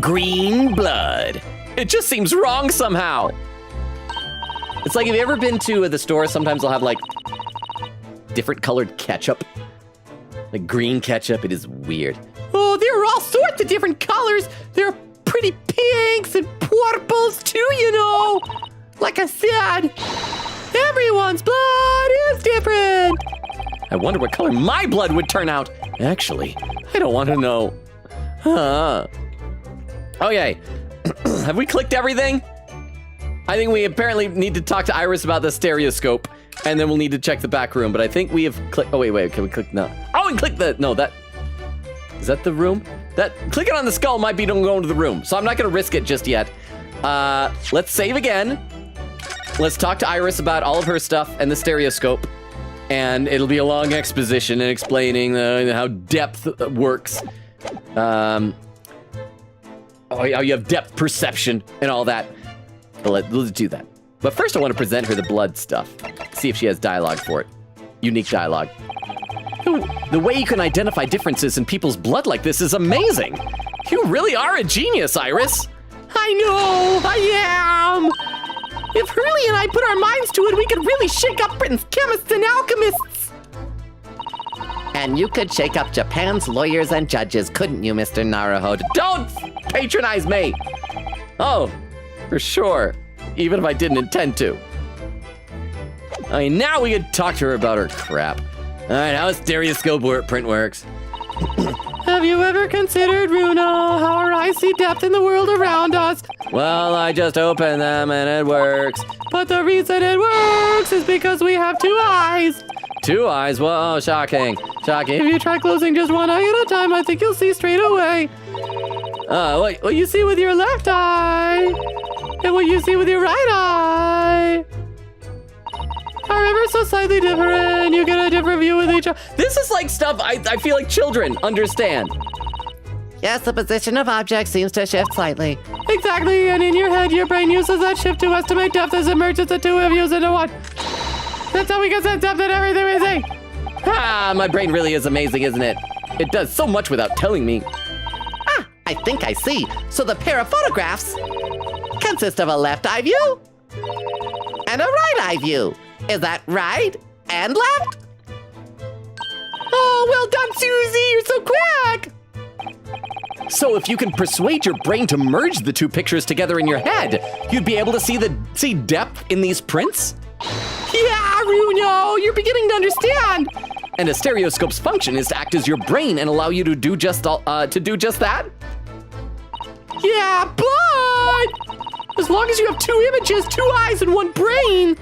Green blood. It just seems wrong somehow. It's like, have you ever been to the store? Sometimes they'll have like different colored ketchup. Like green ketchup, it is weird. Oh, there are all sorts of different colors. There are pretty pinks and purples too, you know. Like I said, everyone's blood is different. I wonder what color my blood would turn out. Actually, I don't want to know. Huh. Okay, have we clicked everything? I think we apparently need to talk to Iris about the stereoscope, and then we'll need to check the back room, but I think we have clicked, oh wait, can we click, no. Oh, and click the, no, that, is that the room? That, clicking on the skull might be going to the room, so I'm not gonna risk it just yet. Let's save again. Let's talk to Iris about all of her stuff and the stereoscope, and it'll be a long exposition and explaining how depth works. Oh, how you have depth perception and all that. But let's do that. But first I want to present her the blood stuff. See if she has dialogue for it. Unique dialogue. The way you can identify differences in people's blood like this is amazing. You really are a genius, Iris. I know, I am. If Hurley and I put our minds to it, we could really shake up Britain's chemists and alchemists. And you could shake up Japan's lawyers and judges, couldn't you, Mr. Naruhodo? Don't patronize me. Oh. For sure, even if I didn't intend to. I mean, now we can talk to her about her crap. All right, how does stereoscope print works? Have you ever considered, Runa, how our eyes see depth in the world around us? Well, I just opened them and it works. But the reason it works is because we have 2 eyes. 2 eyes? Whoa, shocking. Shocking. If you try closing just one eye at a time, I think you'll see straight away. What you see with your left eye and what you see with your right eye are ever so slightly different. You get a different view with each eye. This is like stuff I feel like children understand. Yes, the position of objects seems to shift slightly. Exactly, and in your head, your brain uses that shift to estimate depth as it merges the two views into one. That's how we get that depth in everything we see. Ah, my brain really is amazing, isn't it? It does so much without telling me. Ah, I think I see. So the pair of photographs consist of a left eye view and a right eye view. Is that right and left? Oh, well done, Susie. You're so quick. So if you can persuade your brain to merge the two pictures together in your head, you'd be able to see depth in these prints? Yeah, Runo, you're beginning to understand. And a stereoscope's function is to act as your brain and allow you to do just that? Yeah, but as long as you have two images, two eyes, and one brain,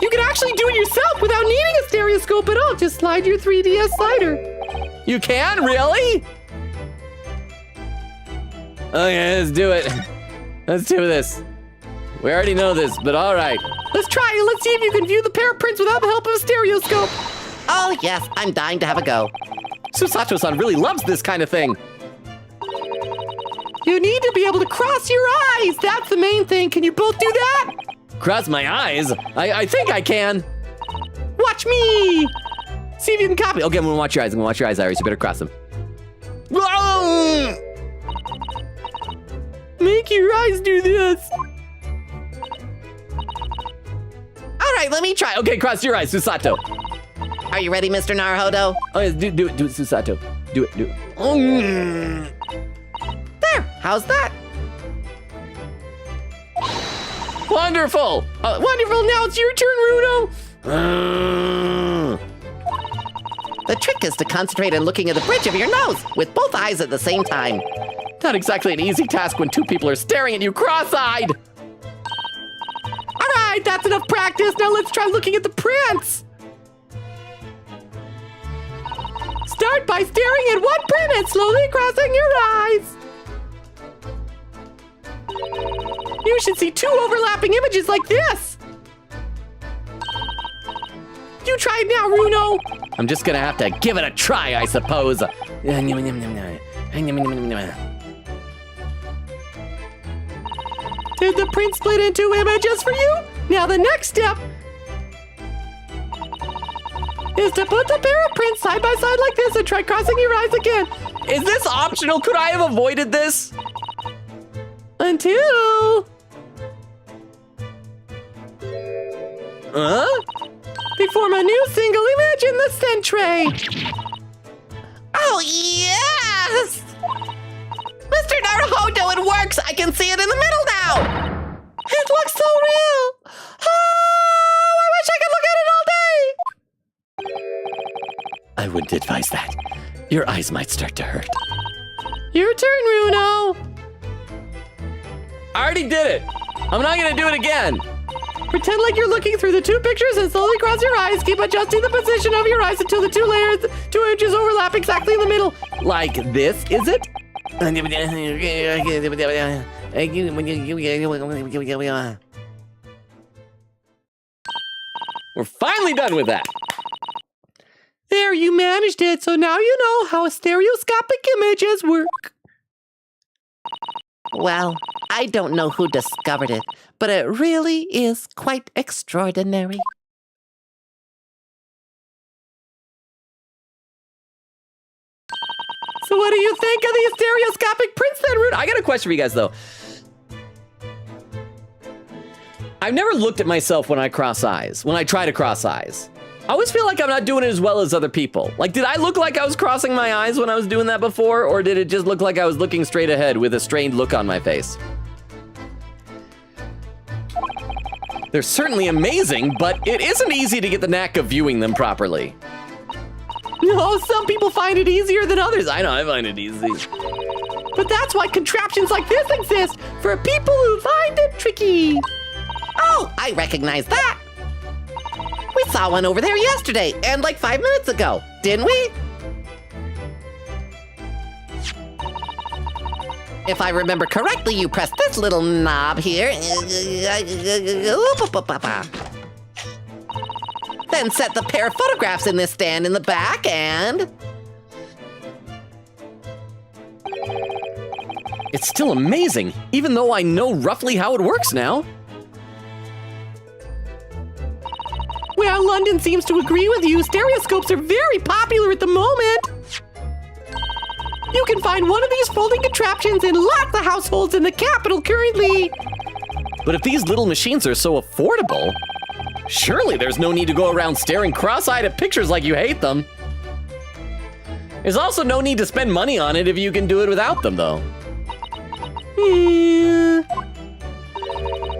you can actually do it yourself without needing a stereoscope at all. Just slide your 3DS slider. You can? Really? Okay, let's do it. Let's do this. We already know this, but all right. Let's try it. Let's see if you can view the pair of prints without the help of a stereoscope. Oh, yes, I'm dying to have a go. Susato-san really loves this kind of thing. You need to be able to cross your eyes. That's the main thing. Can you both do that? Cross my eyes? I think I can. Watch me. See if you can copy. Okay, I'm gonna watch your eyes. Iris. You better cross them. Make your eyes do this. All right, let me try. Okay, cross your eyes, Susato. Are you ready, Mr. Naruhodo? Oh, yes, do it, Susato. Do it. There, how's that? Wonderful. Wonderful. Now it's your turn, Runo. The trick is to concentrate on looking at the bridge of your nose with both eyes at the same time. Not exactly an easy task when two people are staring at you cross-eyed. All right, that's enough practice. Now let's try looking at the prints. Start by staring at one print and slowly crossing your eyes. You should see two overlapping images like this. You try it now, Runo. I'm just gonna have to give it a try, I suppose. Did the print split into images for you? Now the next step is to put the pair of prints side by side like this and try crossing your eyes again. Is this optional? Could I have avoided this? Until they form a new single image in the centre. Oh, yes! Mr. Naruhodo, it works! I can see it in the middle now! It looks so real! Oh, I wish I could look at it all day! I wouldn't advise that. Your eyes might start to hurt. Your turn, Runo! I already did it. I'm not gonna do it again. Pretend like you're looking through the two pictures and slowly cross your eyes. Keep adjusting the position of your eyes until the two images overlap exactly in the middle. Like this, is it? We're finally done with that. There, you managed it. So now you know how stereoscopic images work. Well, I don't know who discovered it, but it really is quite extraordinary. So what do you think of these stereoscopic prints then, Runo? I got a question for you guys, though. I've never looked at myself when I cross eyes, when I try to cross eyes. I always feel like I'm not doing it as well as other people. Like, did I look like I was crossing my eyes when I was doing that before, or did it just look like I was looking straight ahead with a strained look on my face? They're certainly amazing, but it isn't easy to get the knack of viewing them properly. No, some people find it easier than others. I know, I find it easy. But that's why contraptions like this exist, for people who find it tricky. Oh, I recognize that. We saw one over there yesterday, and like 5 minutes ago, didn't we? If I remember correctly, you press this little knob here. Then set the pair of photographs in this stand in the back and... It's still amazing, even though I know roughly how it works now. Well, London seems to agree with you. Stereoscopes are very popular at the moment. You can find one of these folding contraptions in lots of households in the capital currently. But if these little machines are so affordable, surely there's no need to go around staring cross-eyed at pictures like you hate them. There's also no need to spend money on it if you can do it without them, though.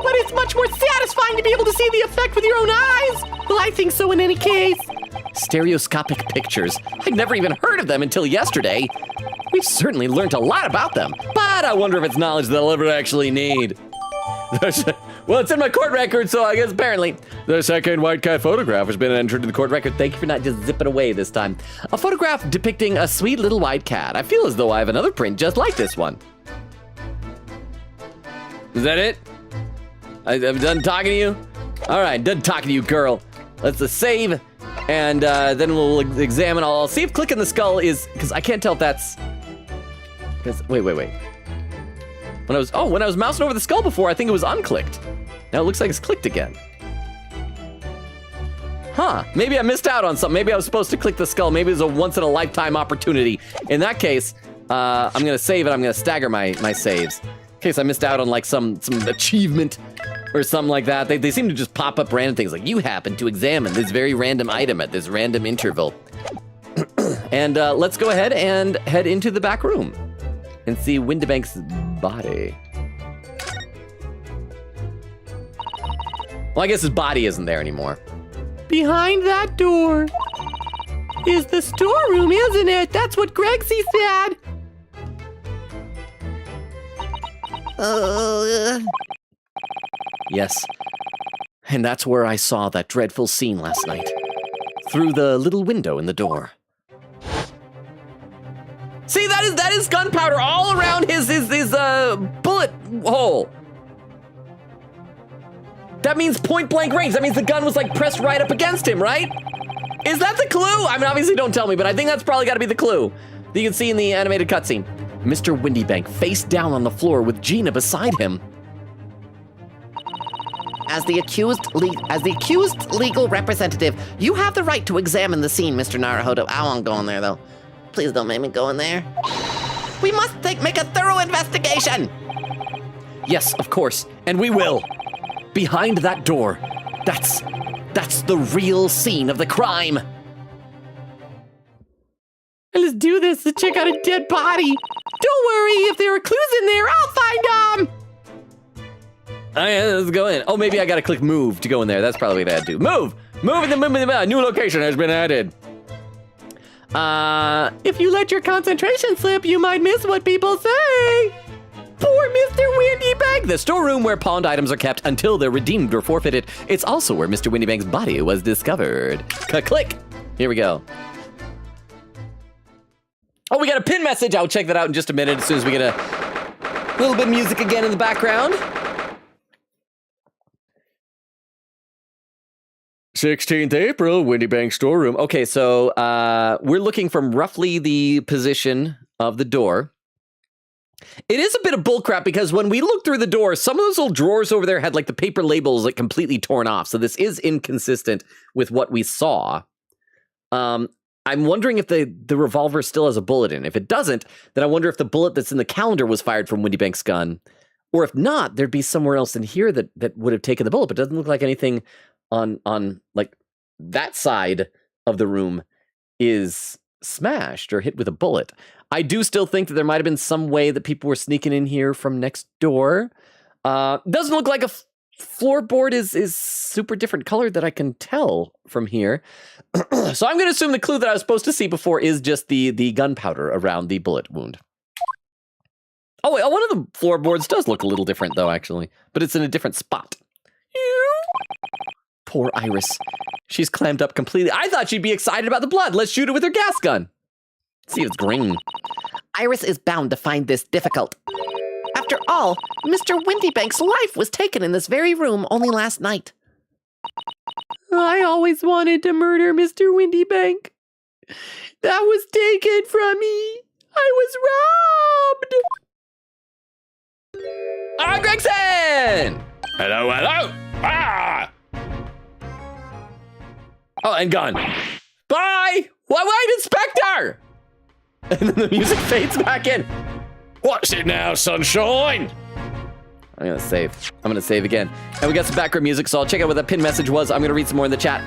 But it's much more satisfying to be able to see the effect with your own eyes. Well, I think so in any case. Stereoscopic pictures. I'd never even heard of them until yesterday. We've certainly learned a lot about them, but I wonder if it's knowledge that I'll ever actually need. Well, it's in my court record, so I guess apparently. The second white cat photograph has been entered to the court record. Thank you for not just zipping away this time. A photograph depicting a sweet little white cat. I feel as though I have another print just like this one. Is that it? I'm done talking to you? All right, done talking to you, girl. Let's save, and then we'll examine. I'll see if clicking the skull is, because I can't tell if that's, because, wait. When I was mousing over the skull before, I think it was unclicked. Now it looks like it's clicked again. Huh, maybe I missed out on something. Maybe I was supposed to click the skull. Maybe it was a once-in-a-lifetime opportunity. In that case, I'm gonna save it. I'm gonna stagger my saves. In case I missed out on like some achievement or something like that. They seem to just pop up random things like, you happen to examine this very random item at this random interval. And let's go ahead and head into the back room and see Windybank's body. Well, I guess his body isn't there anymore. Behind that door is the storeroom, isn't it? That's what Gregsy said. Yes, and that's where I saw that dreadful scene last night. Through the little window in the door. See, that is gunpowder all around his bullet hole. That means point blank range. That means the gun was like pressed right up against him, right? Is that the clue? I mean, obviously don't tell me, but I think that's probably gotta be the clue that you can see in the animated cutscene. Mr. Windybank face down on the floor with Gina beside him. As the accused legal representative, you have the right to examine the scene, Mr. Naruhodo. I won't go in there, though. Please don't make me go in there. We must make a thorough investigation. Yes, of course, and we will. Behind that door, that's the real scene of the crime. Let's do this to check out a dead body. Don't worry, if there are clues in there, I'll find them. Oh, yeah, let's go in. Oh, maybe I gotta click move to go in there. That's probably what I had to do. Move in the new location has been added. If you let your concentration slip, you might miss what people say. Poor Mr. Windybank. The storeroom where pawned items are kept until they're redeemed or forfeited. It's also where Mr. Windybank's body was discovered. Click. Here we go. Oh, we got a pin message. I'll check that out in just a minute as soon as we get a little bit of music again in the background. 16th April, Windybank storeroom. Okay, so we're looking from roughly the position of the door. It is a bit of bullcrap because when we look through the door, some of those little drawers over there had like the paper labels like completely torn off. So this is inconsistent with what we saw. I'm wondering if the revolver still has a bullet in it. If it doesn't, then I wonder if the bullet that's in the calendar was fired from Windybank's gun. Or if not, there'd be somewhere else in here that would have taken the bullet. But it doesn't look like anything on like that side of the room is smashed or hit with a bullet. I do still think that there might have been some way that people were sneaking in here from next door. Doesn't look like a floorboard is super different colored that I can tell from here. So I'm going to assume the clue that I was supposed to see before is just the gunpowder around the bullet wound. Oh wait, one of the floorboards does look a little different though, actually, but it's in a different spot. Poor Iris. She's clammed up completely. I thought she'd be excited about the blood. Let's shoot it with her gas gun. See if it's green. Iris is bound to find this difficult. After all, Mr. Windybank's life was taken in this very room only last night. I always wanted to murder Mr. Windybank. That was taken from me. I was robbed. Gregson! Hello, hello! Ah! Oh, and gone. Bye! Wait, Inspector! And then the music fades back in. What's it now, sunshine? I'm gonna save. I'm gonna save again. And we got some background music, so I'll check out what that pin message was. I'm gonna read some more in the chat.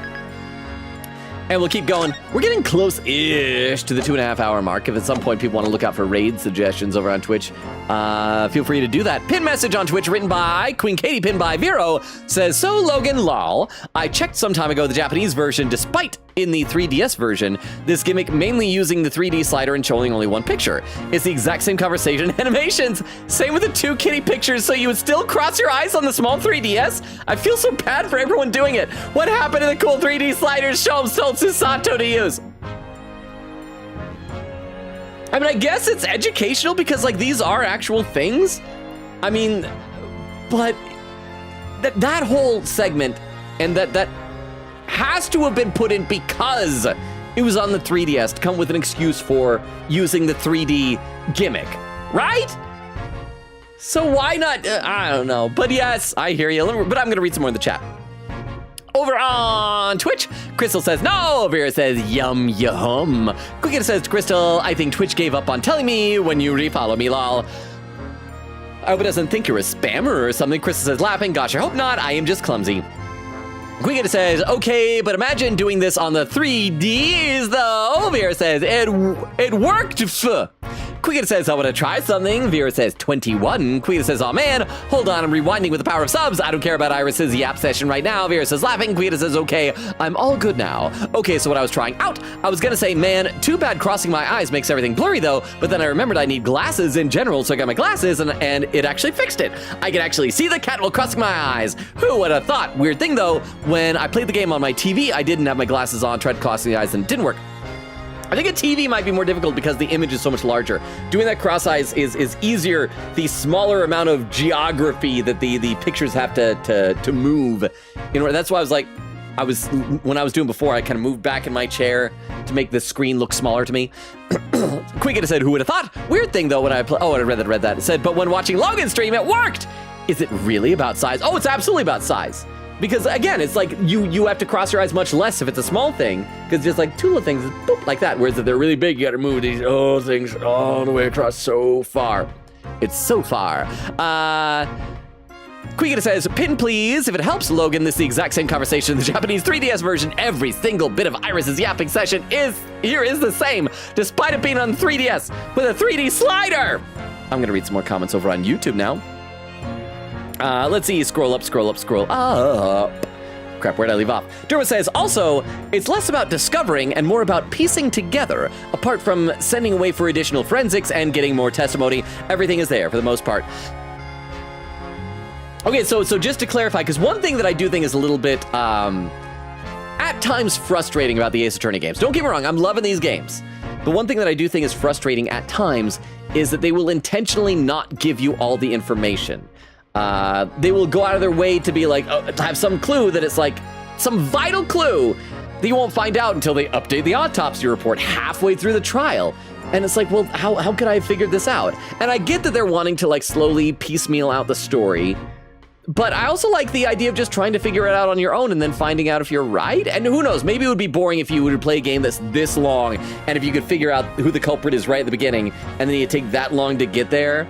And we'll keep going. We're getting close-ish to the 2.5 hour mark. If at some point people want to look out for raid suggestions over on Twitch, feel free to do that. Pin message on Twitch written by Queen Katie, pinned by Vero, says, so Logan, lol, I checked some time ago the Japanese version, despite in the 3DS version, this gimmick mainly using the 3D slider and showing only one picture. It's the exact same conversation animations. Same with the 2 kitty pictures, so you would still cross your eyes on the small 3DS? I feel so bad for everyone doing it. What happened to the cool 3D sliders? Show them told Susato to use. I mean, I guess it's educational because, like, these are actual things. I mean, but that whole segment and that has to have been put in because it was on the 3DS to come with an excuse for using the 3D gimmick, right? So why not? I don't know. But yes, I hear you. But I'm going to read some more in the chat. Over on Twitch, Crystal says, no. Vera says, yum, yum. Quicket says, Crystal, I think Twitch gave up on telling me when you refollow me, lol. I hope it doesn't think you're a spammer or something. Crystal says, laughing, gosh, I hope not. I am just clumsy. Quicket says, okay, but imagine doing this on the 3Ds, though. Vera says, it worked. Quicket says, I want to try something. Vera says, 21. Quicket says, oh man, hold on, I'm rewinding with the power of subs. I don't care about Iris's yap session right now. Vera says, laughing. Quicket says, okay, I'm all good now. Okay, so what I was trying out, I was gonna say, man, too bad crossing my eyes makes everything blurry though, but then I remembered I need glasses in general, so I got my glasses and it actually fixed it. I can actually see the cat while crossing my eyes. Who would have thought? Weird thing though, when I played the game on my TV, I didn't have my glasses on, tried crossing the eyes and it didn't work. I think a TV might be more difficult because the image is so much larger. Doing that cross eyes is easier. The smaller amount of geography that the pictures have to move. You know, that's why when I was doing before, I kind of moved back in my chair to make the screen look smaller to me. Quicket said, who would have thought? Weird thing though, when I read that. It said, but when watching Logan's stream, it worked. Is it really about size? Oh, it's absolutely about size. Because again, it's like you have to cross your eyes much less if it's a small thing, because just like 2 little things, boop, like that. Whereas if they're really big, you gotta move these things all the way across so far. It's so far. Quicket says, pin please. If it helps, Logan, this is the exact same conversation in the Japanese 3DS version. Every single bit of Iris's yapping session is the same, despite it being on 3DS with a 3D slider. I'm gonna read some more comments over on YouTube now. Let's see, scroll up. Crap, where'd I leave off? Durma says, also, it's less about discovering and more about piecing together. Apart from sending away for additional forensics and getting more testimony, everything is there for the most part. Okay, so just to clarify, because one thing that I do think is a little bit, at times frustrating about the Ace Attorney games. Don't get me wrong, I'm loving these games. The one thing that I do think is frustrating at times is that they will intentionally not give you all the information. They will go out of their way to be like, to have some clue that it's like some vital clue that you won't find out until they update the autopsy report halfway through the trial. And it's like, well, how could I have figured this out? And I get that they're wanting to like slowly piecemeal out the story, but I also like the idea of just trying to figure it out on your own and then finding out if you're right. And who knows, maybe it would be boring if you would play a game that's this long and if you could figure out who the culprit is right at the beginning and then you take that long to get there.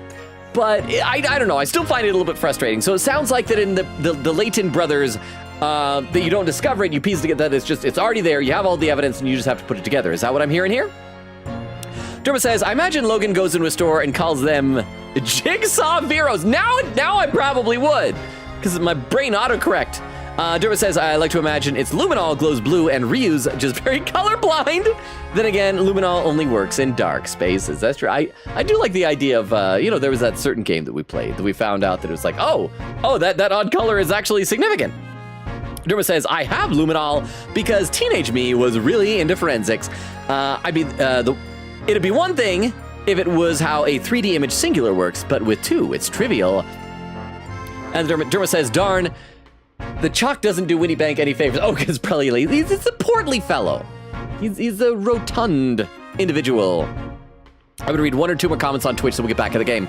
But I don't know, I still find it a little bit frustrating. So it sounds like that in the Layton brothers, that you don't discover it, you piece together, that it's already there, you have all the evidence, and you just have to put it together. Is that what I'm hearing here? Durma says, I imagine Logan goes into a store and calls them Jigsaw Veros. Now I probably would, because my brain autocorrect. Durma says, I like to imagine it's Luminol glows blue and Ryu's just very colorblind. Then again, Luminol only works in dark spaces. That's true. I do like the idea of, there was that certain game that we played that we found out that it was like, oh, that odd color is actually significant. Durma says, I have Luminol because teenage me was really into forensics. It'd be one thing if it was how a 3D image singular works, but with two, it's trivial. And Derma says, darn, the chalk doesn't do Winnie Bank any favors. Oh, because probably he's a portly fellow. He's a rotund individual. I'm gonna read one or two more comments on Twitch so we'll get back to the game.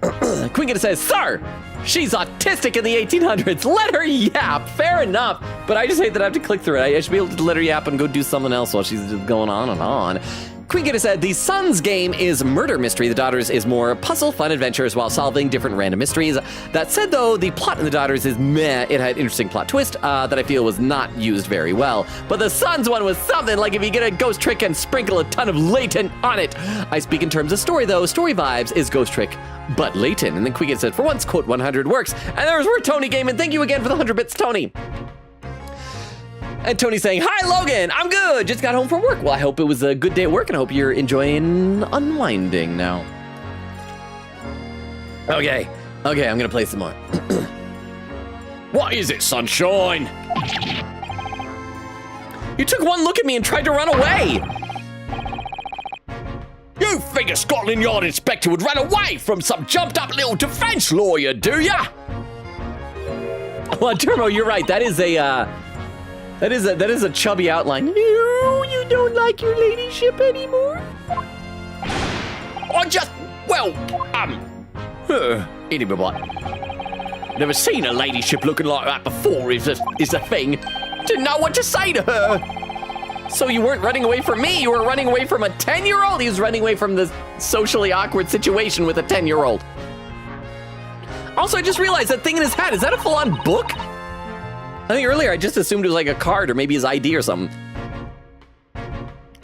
Quingita says, sir, she's autistic in the 1800s. Let her yap. Fair enough. But I just hate that I have to click through it. I should be able to let her yap and go do something else while she's just going on and on. Quingita said, the son's game is murder mystery. The daughter's is more puzzle, fun adventures while solving different random mysteries. That said, though, the plot in the daughter's is meh. It had an interesting plot twist that I feel was not used very well. But the son's one was something, like if you get a ghost trick and sprinkle a ton of latent on it. I speak in terms of story, though. Story vibes is ghost trick, but latent. And then Quingita said, for once, quote 100 works. And there's where Tony Gaming. Thank you again for the 100 bits, Tony. And Tony's saying, hi, Logan, I'm good. Just got home from work. Well, I hope it was a good day at work, and I hope you're enjoying unwinding now. Okay, I'm gonna play some more. What is it, sunshine? You took one look at me and tried to run away. You figure Scotland Yard inspector would run away from some jumped up little defense lawyer, do ya? Well, Turbo, you're right. That is a chubby outline. No, you don't like your ladyship anymore? Anyway, what? Never seen a ladyship looking like that before is the thing. Didn't know what to say to her. So you weren't running away from me, you were running away from a 10-year-old? He was running away from the socially awkward situation with a 10-year-old. Also, I just realized that thing in his hat, is that a full-on book? I think earlier I just assumed it was like a card or maybe his ID or something.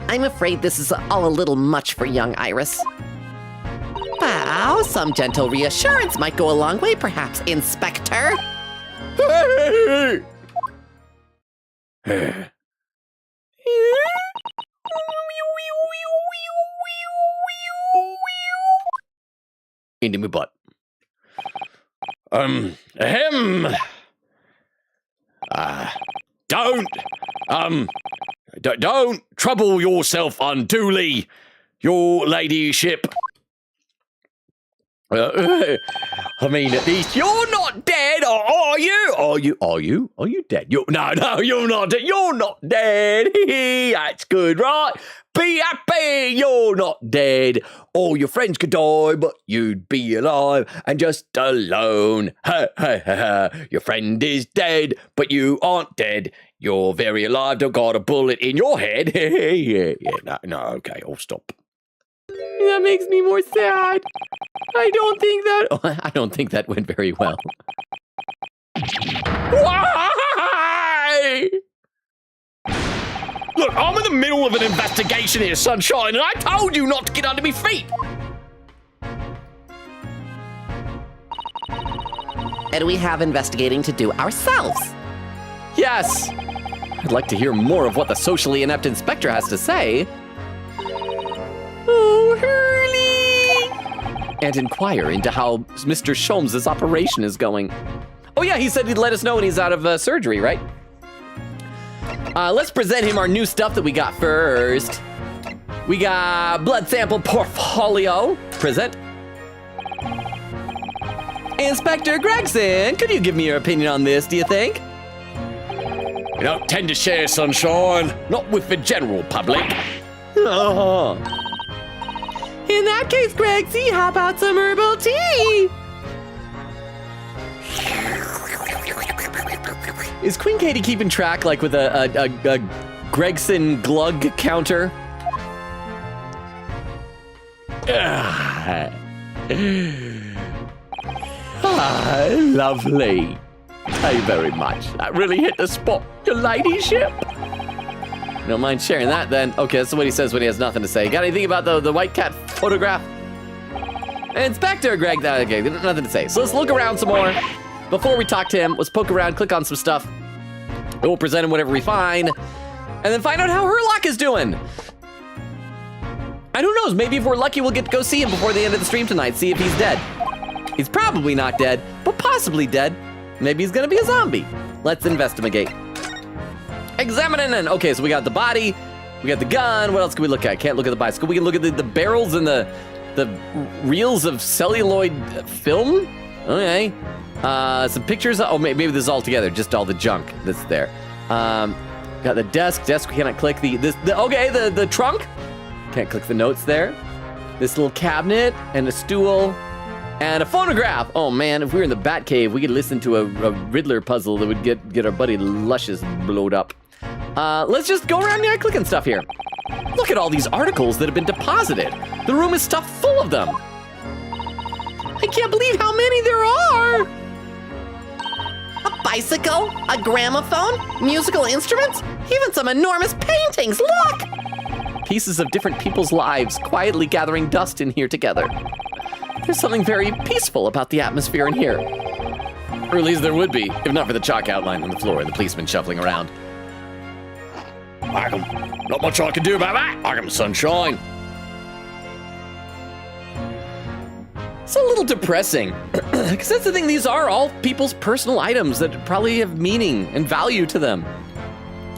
I'm afraid this is all a little much for young Iris. Well, some gentle reassurance might go a long way, perhaps, Inspector. Into my butt. Don't trouble yourself unduly, your ladyship. I mean, at least you're not dead, or are you? Are you dead? No, you're not dead. You're not dead. That's good, right? Be happy you're not dead. All your friends could die, but you'd be alive and just alone. Ha, ha, ha, ha. Your friend is dead, but you aren't dead. You're very alive, don't got a bullet in your head. No, okay, I'll stop. That makes me more sad. I don't think that went very well. Why? Look, I'm in the middle of an investigation here, Sunshine, and I told you not to get under me feet. And we have investigating to do ourselves. Yes. I'd like to hear more of what the socially inept inspector has to say. Oh, Hurley! And inquire into how Mr. Sholmes' operation is going. Oh yeah, he said he'd let us know when he's out of surgery, right? Let's present him our new stuff that we got first. We got blood sample portfolio. Present. Inspector Gregson, could you give me your opinion on this, do you think? You don't tend to share, Sunshine. Not with the general public. Oh. In that case, Gregsy, how about some herbal tea? Is Queen Katie keeping track, like, with a Gregson glug counter? Lovely. Thank you very much. That really hit the spot, your ladyship. Don't mind sharing that, then. Okay, that's what he says when he has nothing to say. Got anything about the white cat photograph? Inspector Greg, okay, nothing to say. So let's look around some more. Before we talk to him, let's poke around, click on some stuff. And we'll present him whatever we find. And then find out how Herlock is doing. And who knows, maybe if we're lucky, we'll get to go see him before the end of the stream tonight, see if he's dead. He's probably not dead, but possibly dead. Maybe he's gonna be a zombie. Let's investigate. Examining. Okay, so we got the body, we got the gun. What else can we look at? Can't look at the bicycle. We can look at the barrels and the the reels of celluloid film. Okay. Some pictures. Oh, maybe this is all together. Just all the junk that's there. Got the desk. Desk we cannot click. The trunk. Can't click the notes there. This little cabinet and a stool and a phonograph. Oh man, if we were in the Batcave, we could listen to a Riddler puzzle that would get our buddy Luscious blowed up. Let's just go around clicking stuff here. Look at all these articles that have been deposited. The room is stuffed full of them. I can't believe how many there are. A bicycle, a gramophone, musical instruments, even some enormous paintings. Look! Pieces of different people's lives quietly gathering dust in here together. There's something very peaceful about the atmosphere in here. Or at least there would be, if not for the chalk outline on the floor and the policeman shuffling around. Arkham, not much I can do about that. Arkham sunshine. It's a little depressing, because that's the thing, these are all people's personal items that probably have meaning and value to them.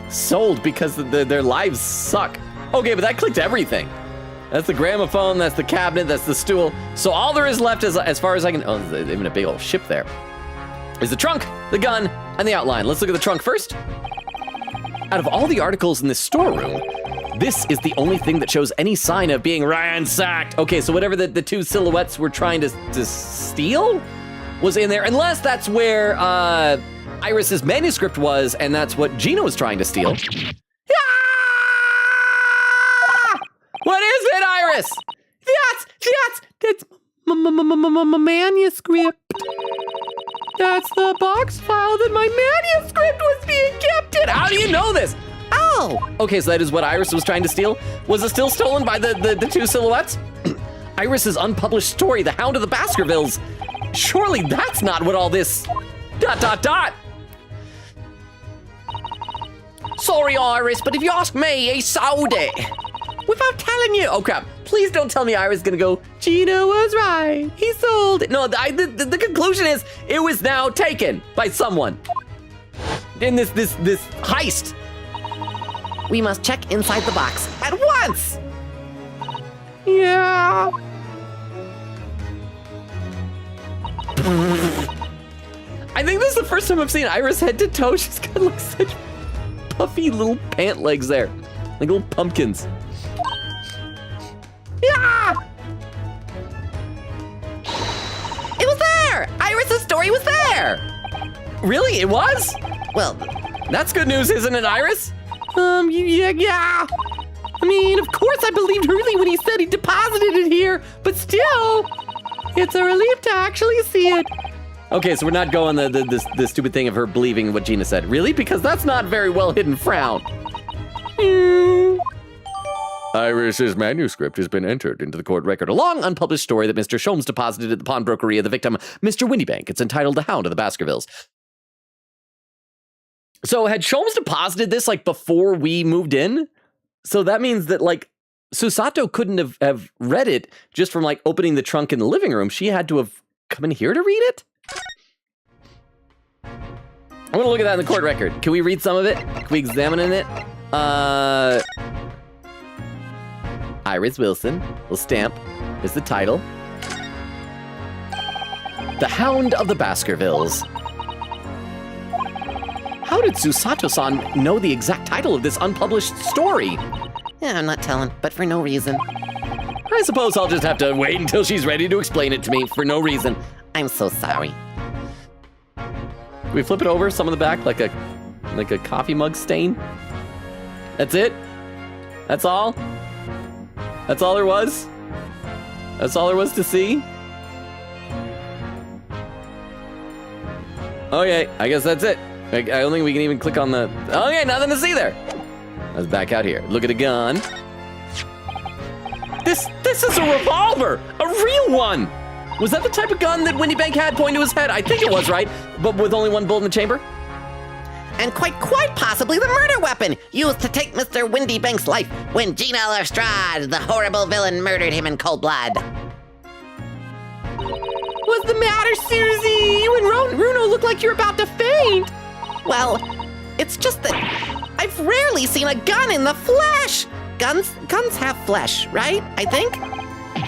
Sold because their lives suck. Okay, but that clicked everything. That's the gramophone, that's the cabinet, that's the stool. So all there is left is, as far as I can, oh, there's even a big old ship there, is the trunk, the gun, and the outline. Let's look at the trunk first. Out of all the articles in this storeroom, this is the only thing that shows any sign of being ransacked. Okay, so whatever the two silhouettes were trying to steal was in there, unless that's where Iris's manuscript was, and that's what Gina was trying to steal. What is it, Iris? That's my manuscript. That's the box file that my manuscript was being kept in. How do you know this? Oh, Okay, so that is what Iris was trying to steal. Was it still stolen by the two silhouettes? Iris's unpublished story, The Hound of the Baskervilles. Surely that's not what all this ... sorry, Iris, but if you ask me, he sold it. Without telling you. Oh crap, please don't tell me Iris is gonna go, Gina was right, he sold it. No, the conclusion is it was now taken by someone in this heist. We must check inside the box at once. Yeah. I think this is the first time I've seen Iris head to toe. She's got like such puffy little pant legs there, like little pumpkins. Yeah! It was there! Iris's story was there! Really, it was? Well, That's good news, isn't it, Iris? Yeah. I mean, of course I believed Hurley when he said he deposited it here, but still, it's a relief to actually see it. Okay, so we're not going the stupid thing of her believing what Gina said. Really? Because that's not very well hidden frown. Iris's manuscript has been entered into the court record. A long unpublished story that Mr. Sholmes deposited at the pawnbrokery of the victim, Mr. Windybank. It's entitled The Hound of the Baskervilles. So had Sholmes deposited this like before we moved in? So that means that like Susato couldn't have read it just from like opening the trunk in the living room. She had to have come in here to read it? I'm gonna look at that in the court record. Can we read some of it? Can we examine it? Iris Wilson, little stamp. Here's the title. The Hound of the Baskervilles. How did Susato-san know the exact title of this unpublished story? yeah, I'm not telling, but for no reason. I suppose I'll just have to wait until she's ready to explain it to me for no reason. I'm so sorry. Can we flip it over, some of the back, like a coffee mug stain? That's it? That's all? That's all there was? That's all there was to see? Okay, I guess that's it. I don't think we can even click on the... Okay, nothing to see there. Let's back out here. Look at a gun. This is a revolver! A real one! Was that the type of gun that Windybank had pointing to his head? I think it was, right? But with only one bullet in the chamber? And quite possibly the murder weapon used to take Mr. Windybank's life when Gina Lestrade, the horrible villain, murdered him in cold blood. What's the matter, Susie? You and Runo look like you're about to faint. Well, it's just that I've rarely seen a gun in the flesh. Guns have flesh, right? I think?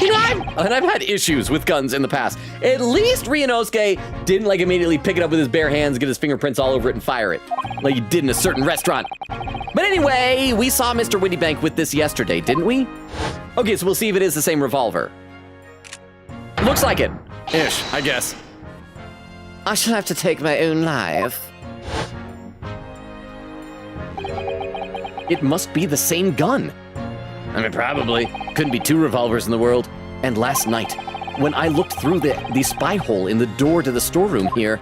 You know, I've had issues with guns in the past. At least Ryunosuke didn't like immediately pick it up with his bare hands, get his fingerprints all over it and fire it, like he did in a certain restaurant. But anyway, we saw Mr. Windybank with this yesterday, didn't we? Okay, so we'll see if it is the same revolver. Looks like it. Ish, I guess. I shall have to take my own life. It must be the same gun. I mean, probably. Couldn't be two revolvers in the world. And last night, when I looked through the spy hole in the door to the storeroom here,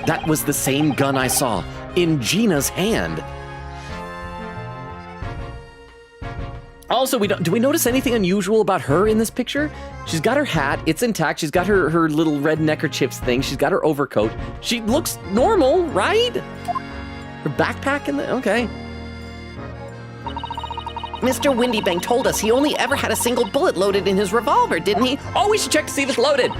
that was the same gun I saw in Gina's hand. Also, do we notice anything unusual about her in this picture? She's got her hat, it's intact. She's got her little red neckerchiefs thing. She's got her overcoat. She looks normal, right? Her backpack in the, okay. Mr. Windybank told us he only ever had a single bullet loaded in his revolver, didn't he? Oh, we should check to see if it's loaded.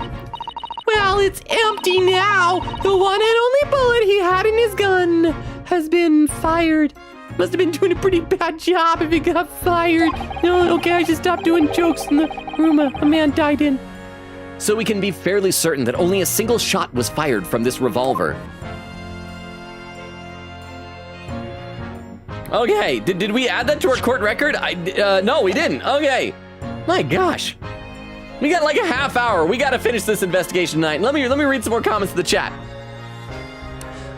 Well, it's empty now. The one and only bullet he had in his gun has been fired. Must have been doing a pretty bad job if he got fired. No, okay, I should stop doing jokes in the room a man died in. So we can be fairly certain that only a single shot was fired from this revolver. Okay, did we add that to our court record? No, we didn't. Okay. My gosh. We got like a half hour. We gotta finish this investigation tonight. Let me read some more comments in the chat.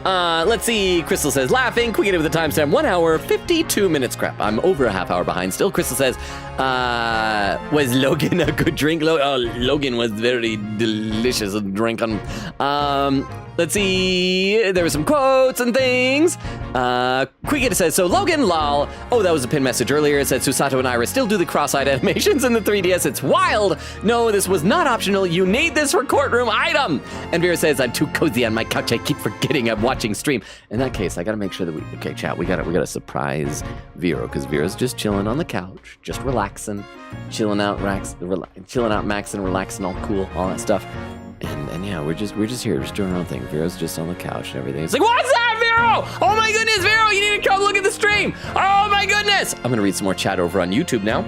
Let's see. Crystal says, laughing. Quick with the timestamp, 1 hour, 52 minutes. Crap, I'm over a half hour behind still. Crystal says, was Logan a good drink? Logan was very delicious drink. Let's see. There were some quotes and things. Quick says, so Logan, lol. Oh, that was a pin message earlier. It said, Susato and Iris still do the cross-eyed animations in the 3DS. It's wild. No, this was not optional. You need this for courtroom item. And Vera says, I'm too cozy on my couch. I keep forgetting I'm watching stream. In that case, I gotta make sure that okay, chat, we gotta surprise Vero, because Vera's just chilling on the couch, just relaxing, chilling out, maxing, relaxing, all cool, all that stuff. And yeah, we're just here, just doing our own thing. Vero's just on the couch and everything. It's like, what's that, Vero? Oh my goodness, Vero, you need to come look at the stream. Oh my goodness. I'm gonna read some more chat over on YouTube now.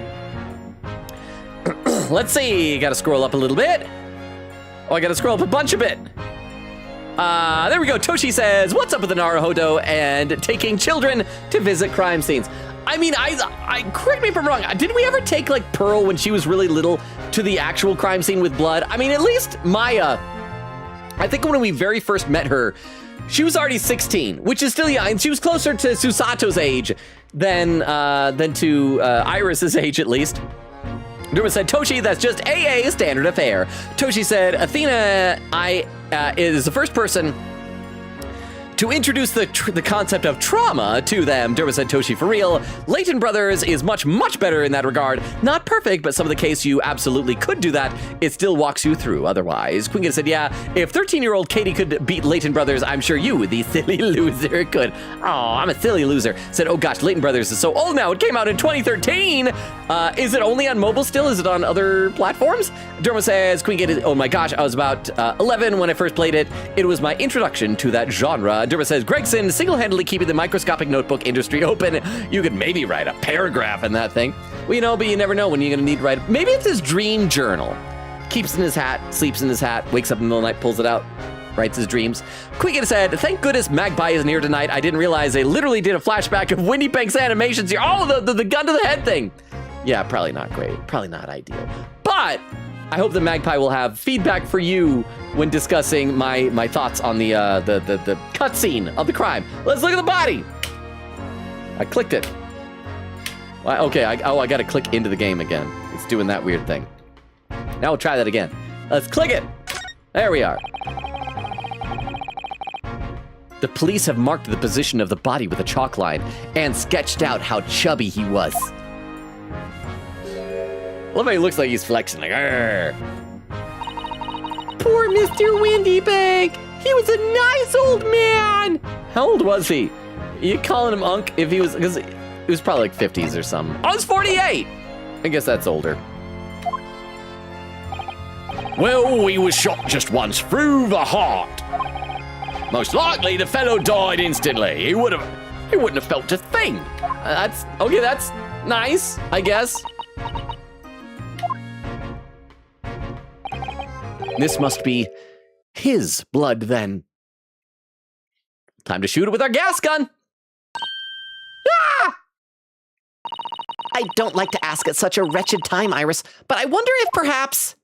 Let's see, gotta scroll up a little bit. Oh, I gotta scroll up a bunch of it. There we go. Toshi says, what's up with the Naruhodo and taking children to visit crime scenes? I mean, I correct me if I'm wrong. Didn't we ever take like Pearl when she was really little to the actual crime scene with blood? I mean, at least Maya, I think when we very first met her, she was already 16, which is still young. And she was closer to Susato's age than to Iris's age, at least. Durma said, Toshi, that's just AA standard affair. Toshi said, Athena is the first person to introduce the concept of trauma to them. Durma said, Toshi, for real. Leighton Brothers is much, much better in that regard. Not perfect, but some of the case you absolutely could do that. It still walks you through otherwise. Queen said, yeah, if 13-year-old Katie could beat Leighton Brothers, I'm sure you, the silly loser, could. Oh, I'm a silly loser. Said, oh gosh, Leighton Brothers is so old now. It came out in 2013. Is it only on mobile still? Is it on other platforms? Durma says, Queen Gate, oh my gosh, I was about 11 when I first played it. It was my introduction to that genre. Durma says, Gregson, single-handedly keeping the microscopic notebook industry open. You could maybe write a paragraph in that thing. Well, you know, but you never know when you're gonna need to write. Maybe it's his dream journal. Keeps in his hat, sleeps in his hat, wakes up in the middle of the night, pulls it out, writes his dreams. Quick said, thank goodness Magpie isn't here tonight. I didn't realize they literally did a flashback of Windybank's animations here. Oh, the gun to the head thing. Yeah, probably not great. Probably not ideal. But I hope the Magpie will have feedback for you when discussing my thoughts on the cutscene of the crime. Let's look at the body. I clicked it. Okay, I gotta click into the game again. It's doing that weird thing. Now we'll try that again. Let's click it. There we are. The police have marked the position of the body with a chalk line and sketched out how chubby he was. Love how he looks like he's flexing, like, arr. Poor Mr. Windybank. He was a nice old man. How old was he? You calling him Unk if he was, because he was probably like 50s or something. Oh, he's 48. I guess that's older. Well, he was shot just once through the heart. Most likely the fellow died instantly. He wouldn't have felt a thing. That's nice, I guess. This must be his blood then. Time to shoot it with our gas gun. I don't like to ask at such a wretched time, Iris, but I wonder if perhaps...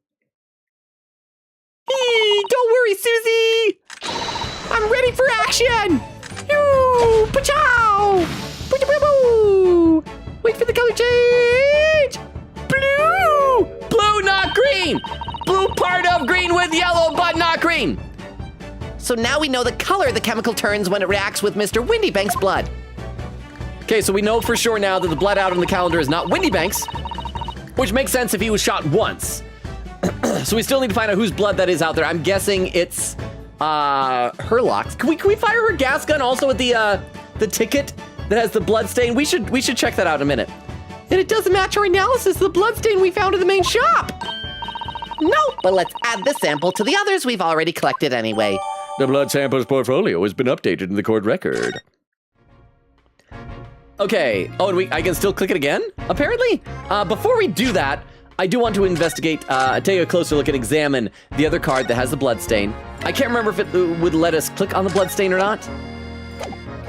Don't worry, Susie! I'm ready for action! Yoo! Pachow! Boo-boo-boo! Wait for the color change! Blue! Blue, not green. Blue part of green with yellow, but not green. So now we know the color the chemical turns when it reacts with Mr. Windybank's blood. Okay, so we know for sure now that the blood out on the calendar is not Windybank's, which makes sense if he was shot once. So we still need to find out whose blood that is out there. I'm guessing it's Herlock's. Can we fire her gas gun also with the ticket that has the blood stain? We should check that out in a minute. And it doesn't match our analysis of the bloodstain we found in the main shop. No, but let's add this sample to the others we've already collected anyway. The blood samples portfolio has been updated in the court record. Okay. Oh, and I can still click it again, apparently? Before we do that, I do want to investigate, take a closer look and examine the other card that has the blood stain. I can't remember if it would let us click on the blood stain or not.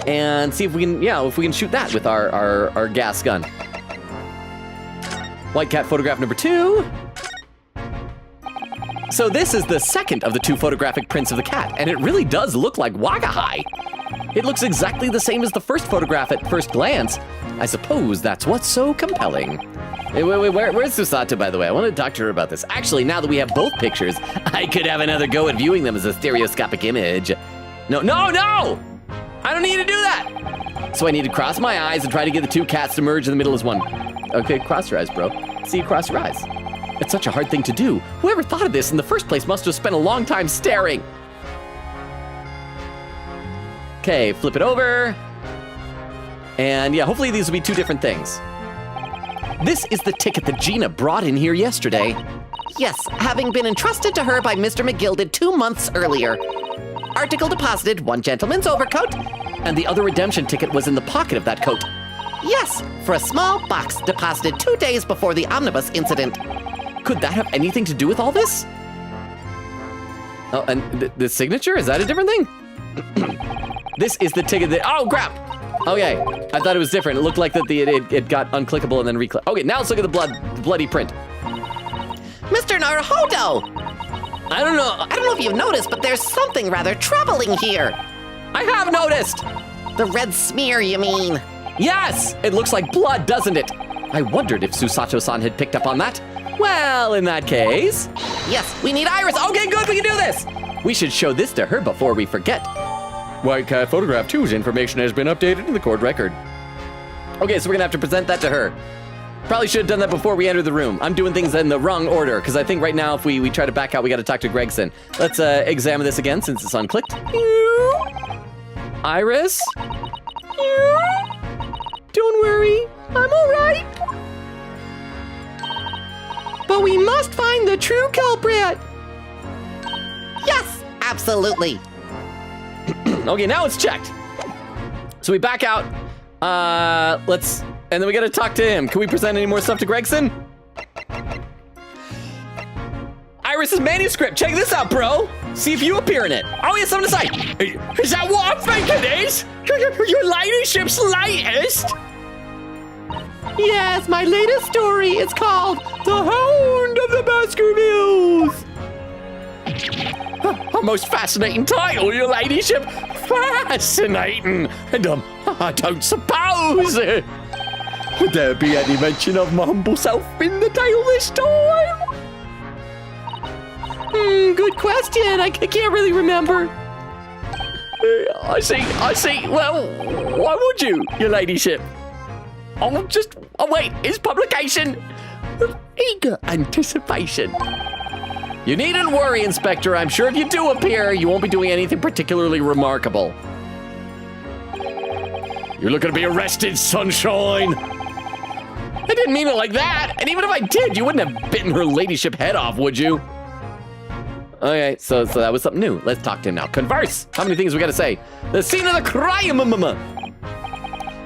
And see if we can, if we can shoot that with our gas gun. White cat photograph number 2. So this is the second of the 2 photographic prints of the cat, and it really does look like Wagahai. It looks exactly the same as the first photograph at first glance. I suppose that's what's so compelling. Wait, where's Susato, by the way? I want to talk to her about this. Actually, now that we have both pictures, I could have another go at viewing them as a stereoscopic image. No! I don't need to do that! So I need to cross my eyes and try to get the 2 cats to merge in the middle as one. Okay, cross your eyes, bro. See you cross your eyes. It's such a hard thing to do. Whoever thought of this in the first place must have spent a long time staring. Okay, flip it over. And yeah, hopefully these will be 2 different things. This is the ticket that Gina brought in here yesterday. Yes, having been entrusted to her by Mr. McGilded 2 months earlier. Article deposited, 1 gentleman's overcoat, And the other redemption ticket was in the pocket of that coat. Yes, for a small box deposited 2 days before the omnibus incident. Could that have anything to do with all this? Oh, and the signature? Is that a different thing? This is the ticket that... Oh, crap! Okay, I thought it was different. It looked like that it got unclickable and then reclick. Okay, now let's look at the bloody print. Mr. Naruhodo! I don't know if you've noticed, but there's something rather troubling here. I have noticed! The red smear, you mean? Yes! It looks like blood, doesn't it? I wondered if Susato-san had picked up on that. Well, in that case... Yes, we need Iris. Okay, good, we can do this! We should show this to her before we forget. White Cat Photograph 2's information has been updated in the court record. Okay, so we're gonna have to present that to her. Probably should have done that before we entered the room. I'm doing things in the wrong order, because I think right now if we try to back out, we gotta talk to Gregson. Let's examine this again since it's unclicked. Iris? Don't worry, I'm all right. But we must find the true culprit. Yes, absolutely. Okay, now it's checked. So we back out. And then we gotta talk to him. Can we present any more stuff to Gregson? Iris's manuscript. Check this out, bro. See if you appear in it. Oh, he has something to say. Is that what I think it is? Your ladyship's latest? Yes, my latest story is called The Hound of the Baskervilles. A most fascinating title, your ladyship. Fascinating. And I don't suppose. Would there be any mention of my humble self in the tale this time? Good question. I can't really remember. I see. Well, why would you, your ladyship? Oh, wait, it's publication. With eager anticipation. You needn't worry, Inspector. I'm sure if you do appear, you won't be doing anything particularly remarkable. You're looking to be arrested, sunshine. I didn't mean it like that. And even if I did, you wouldn't have bitten her ladyship head off, would you? Okay, so that was something new. Let's talk to him now. Converse. How many things we gotta say? The scene of the crime.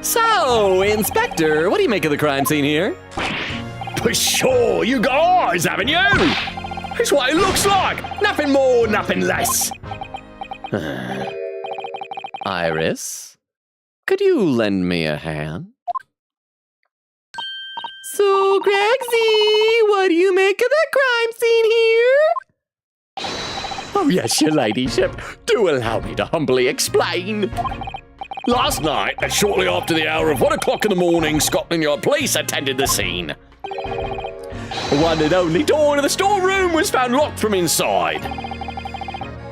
So, Inspector, what do you make of the crime scene here? For sure, you got eyes, haven't you? It's what it looks like. Nothing more, nothing less. Iris, could you lend me a hand? So, Gregsy, what do you make of the crime scene here? Oh, yes, your ladyship. Do allow me to humbly explain. Last night, and shortly after the hour of 1 o'clock in the morning, Scotland Yard Police attended the scene. The one and only door to the storeroom was found locked from inside.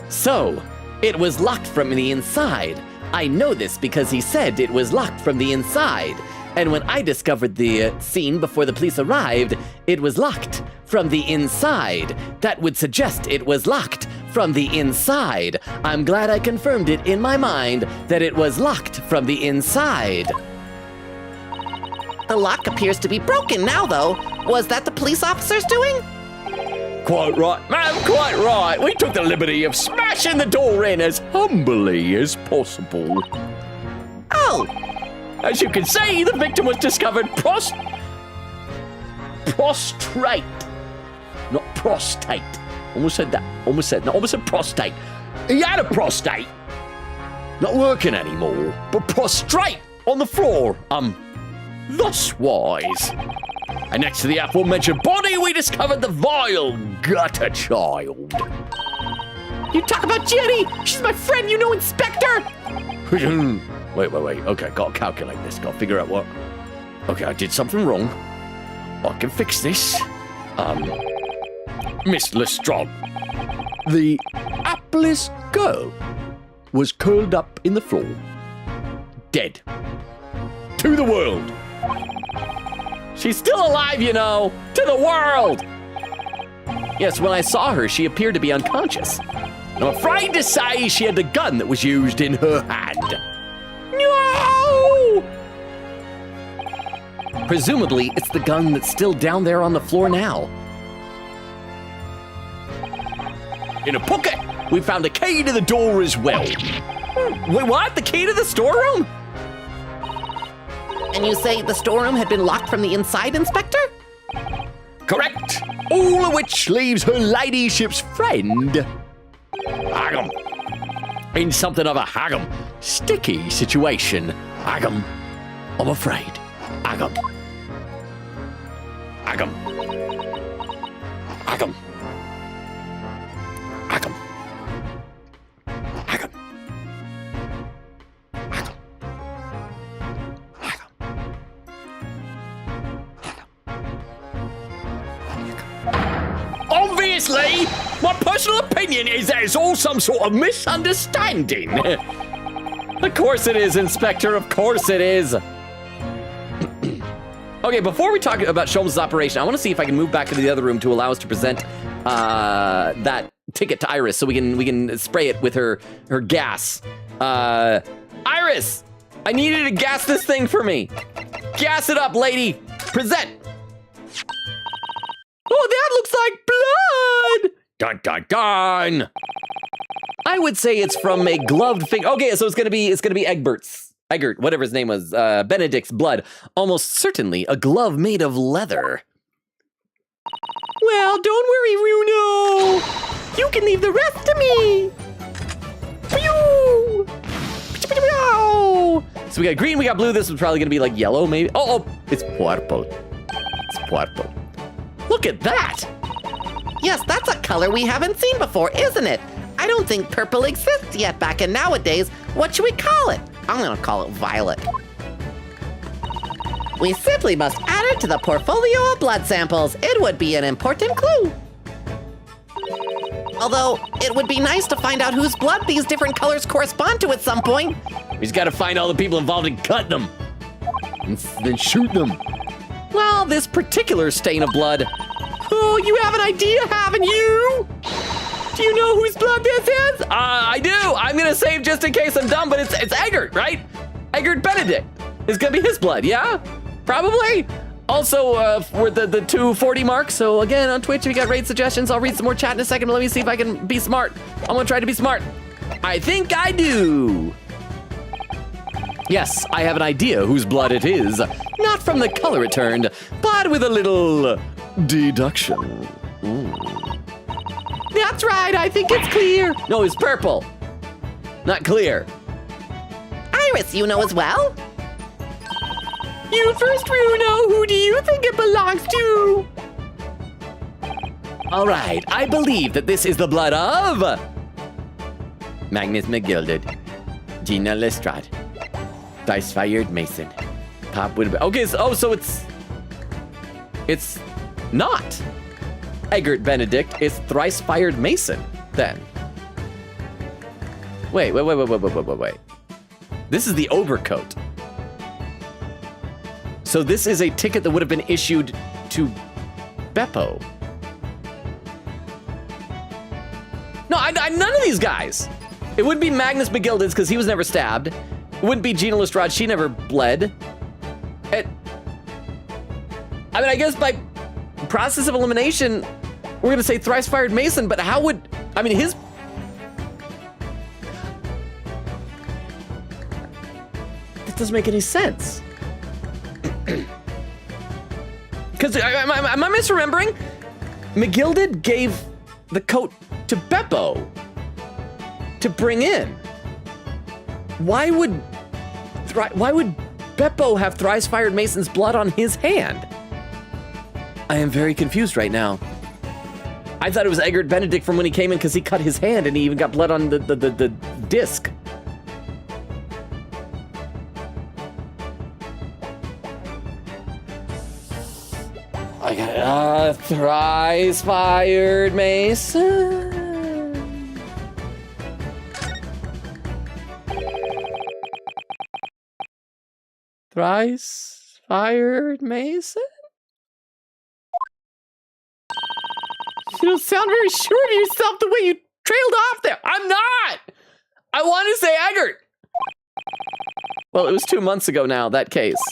So, it was locked from the inside. I know this because he said it was locked from the inside. And when I discovered the scene before the police arrived, it was locked from the inside. That would suggest it was locked from the inside. I'm glad I confirmed it in my mind that it was locked from the inside. The lock appears to be broken now, though. Was that the police officers doing? Quite right, ma'am, quite right. We took the liberty of smashing the door in as humbly as possible. Oh, As you can see, the victim was discovered prostrate. Not prostate. Almost said prostate. He had a prostate. Not working anymore, but prostrate on the floor. Thus wise. And next to the aforementioned body, we discovered the vile gutter child. You talk about Jenny! She's my friend, you know, Inspector! Wait. Okay, gotta calculate this. Gotta figure out what. Okay, I did something wrong. I can fix this. Miss Lestrade. The hapless girl was curled up in the floor. Dead. To the world. She's still alive, you know, to the world. Yes, when I saw her, she appeared to be unconscious. I'm afraid to say she had the gun that was used in her hand. No! Presumably, it's the gun that's still down there on the floor now. In a pocket, we found a key to the door as well. Wait, what? The key to the storeroom? and you say the storeroom had been locked from the inside, Inspector? Correct. All of which leaves her ladyship's friend, Hagam, in something of a Hagam sticky situation. Hagam, I'm afraid. Hagam. Hagam. Hagam. Hagam. Hagam. Obviously, my personal opinion is that it's all some sort of misunderstanding. Of course it is, Inspector. Of course it is. Okay, before we talk about Sholmes' operation, I want to see if I can move back into the other room to allow us to present that ticket to Iris, so we can spray it with her gas. Iris, I need you to gas this thing for me. Gas it up, lady. Present. Oh, that looks like blood. Dun dun dun. I would say it's from a gloved finger. Okay, so it's gonna be Egbert, whatever his name was, Benedict's blood. Almost certainly a glove made of leather. Well, don't worry, Runo. You can leave the rest to me. Pew! Pew! So we got green, we got blue. This was probably gonna be like yellow, maybe. Oh, it's purple. It's purple. Look at that. Yes, that's a color we haven't seen before, isn't it? I don't think purple exists yet back in nowadays. What should we call it? I'm gonna call it violet. We simply must add it to the portfolio of blood samples. It would be an important clue. Although, it would be nice to find out whose blood these different colors correspond to at some point. We just gotta find all the people involved and cut them. And then shoot them. Well, this particular stain of blood. Oh, you have an idea, haven't you? Do you know whose blood this is? I do. I'm gonna save just in case I'm dumb, but it's Egbert, right? Egbert Benedict. It's gonna be his blood, yeah? Probably. Also, for the 240 mark. So again, on Twitch, if you got raid suggestions, I'll read some more chat in a second. But let me see if I can be smart. I'm gonna try to be smart. I think I do. Yes, I have an idea whose blood it is. Not from the color it turned, but with a little deduction. That's right, I think it's clear. No, it's purple. Not clear. Iris, you know as well? You first, Bruno. Who do you think it belongs to? All right, I believe that this is the blood of Magnus McGilded, Gina Lestrade, Dice-Fired Mason, Pop Wood. Okay, so it's not Eggert Benedict. It's Thrice-Fired Mason. Then, wait. This is the overcoat. So this is a ticket that would have been issued to Beppo. No, none of these guys. It wouldn't be Magnus McGilded's because he was never stabbed. It wouldn't be Gina Lestrade. She never bled. I guess by process of elimination, we're going to say Thrice-Fired Mason, but how would... his... That doesn't make any sense. Because, am I misremembering? McGilded gave the coat to Beppo to bring in. Why would Beppo have Thrice-Fired Mason's blood on his hand? I am very confused right now. I thought it was Eggert Benedict from when he came in because he cut his hand and he even got blood on the disc. I got Thrice-Fired Mason. Thrice-Fired Mason? You don't sound very sure of yourself the way you trailed off there. I'm not! I want to say Eggert. Well, it was 2 months ago now, that case.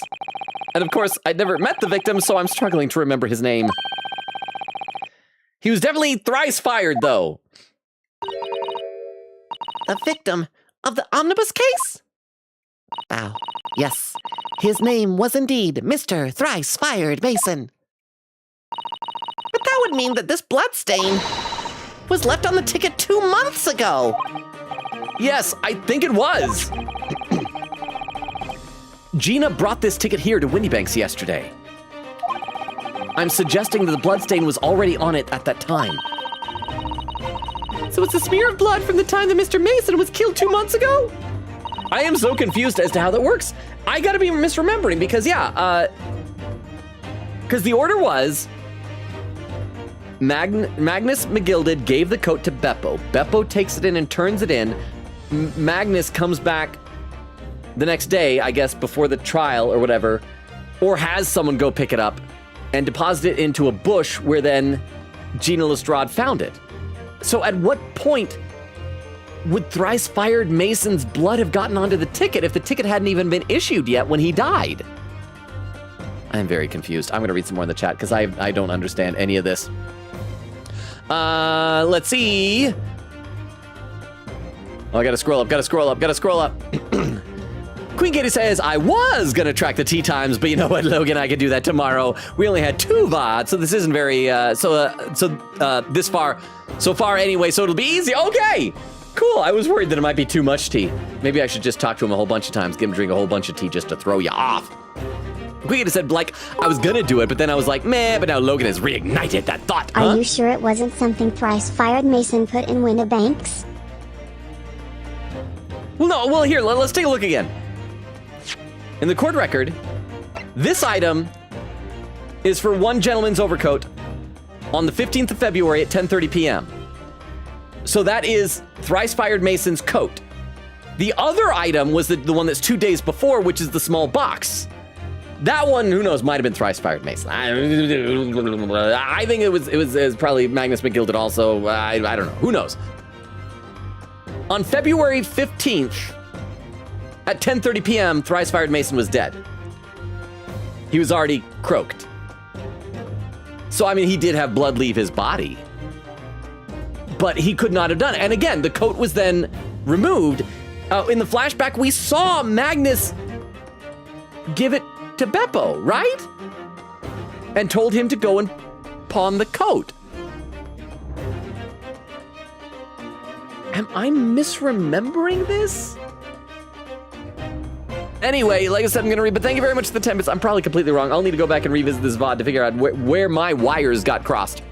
And of course, I'd never met the victim, so I'm struggling to remember his name. He was definitely thrice-fired, though. The victim of the omnibus case? Oh, yes. His name was indeed Mr. Thrice-Fired Mason. But that would mean that this bloodstain was left on the ticket 2 months ago. Yes, I think it was. Gina brought this ticket here to Windybanks yesterday. I'm suggesting that the bloodstain was already on it at that time. So it's a smear of blood from the time that Mr. Mason was killed 2 months ago? I am so confused as to how that works. I gotta be misremembering because, because the order was Magnus McGilded gave the coat to Beppo. Beppo takes it in and turns it in. Magnus comes back the next day, I guess, before the trial or whatever, or has someone go pick it up and deposit it into a bush where then Gina Lestrade found it. So at what point would Thrice-Fired Mason's blood have gotten onto the ticket if the ticket hadn't even been issued yet when he died? I'm very confused. I'm going to read some more in the chat because I don't understand any of this. Let's see. Oh, I gotta scroll up. Queen Katie says, I was gonna track the tea times, but you know what, Logan, I could do that tomorrow. We only had 2 VODs, so this isn't very, this far, so far anyway, so it'll be easy. Okay, cool. I was worried that it might be too much tea. Maybe I should just talk to him a whole bunch of times, get him to drink a whole bunch of tea just to throw you off. Queen Katie said, like, I was gonna do it, but then I was like, meh, but now Logan has reignited that thought, huh? Are you sure it wasn't something Thrice-Fired Mason put in Windybanks? Well, no, well, here, let's take a look again. In the court record, this item is for one gentleman's overcoat on the 15th of February at 10:30 p.m. So that is Thrice-Fired Mason's coat. The other item was the one that's 2 days before, which is the small box. That one, who knows, might have been Thrice-Fired Mason. I think it was probably Magnus McGilded also. I don't know. Who knows? On February 15th, at 10:30 p.m., Thrice-Fired Mason was dead. He was already croaked. So, I mean, he did have blood leave his body. But he could not have done it. And again, the coat was then removed. In the flashback, we saw Magnus give it to Beppo, right? And told him to go and pawn the coat. Am I misremembering this? Anyway, like I said, I'm gonna read, but thank you very much for the 10 bits. I'm probably completely wrong. I'll need to go back and revisit this VOD to figure out where my wires got crossed.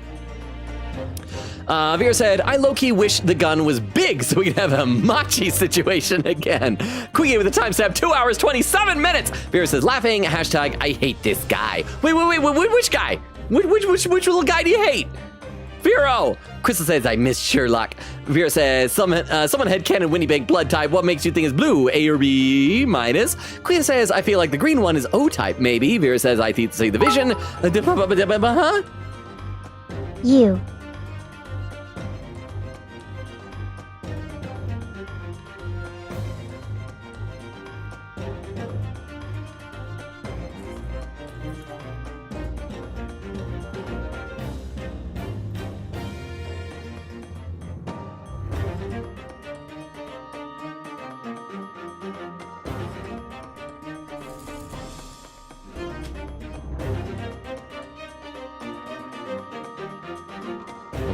Vera said, I low-key wish the gun was big so we could have a Machi situation again. Quiggy with a timestamp, 2 hours, 27 minutes. Vera says, laughing, hashtag, I hate this guy. Wait, which guy? Which little guy do you hate? Vero! Crystal says, I miss Sherlock. Vera says, someone headcanon Winnipeg blood type. What makes you think is blue? A or B minus? Queen says, I feel like the green one is O type, maybe. Vera says, I see the vision. Huh? You.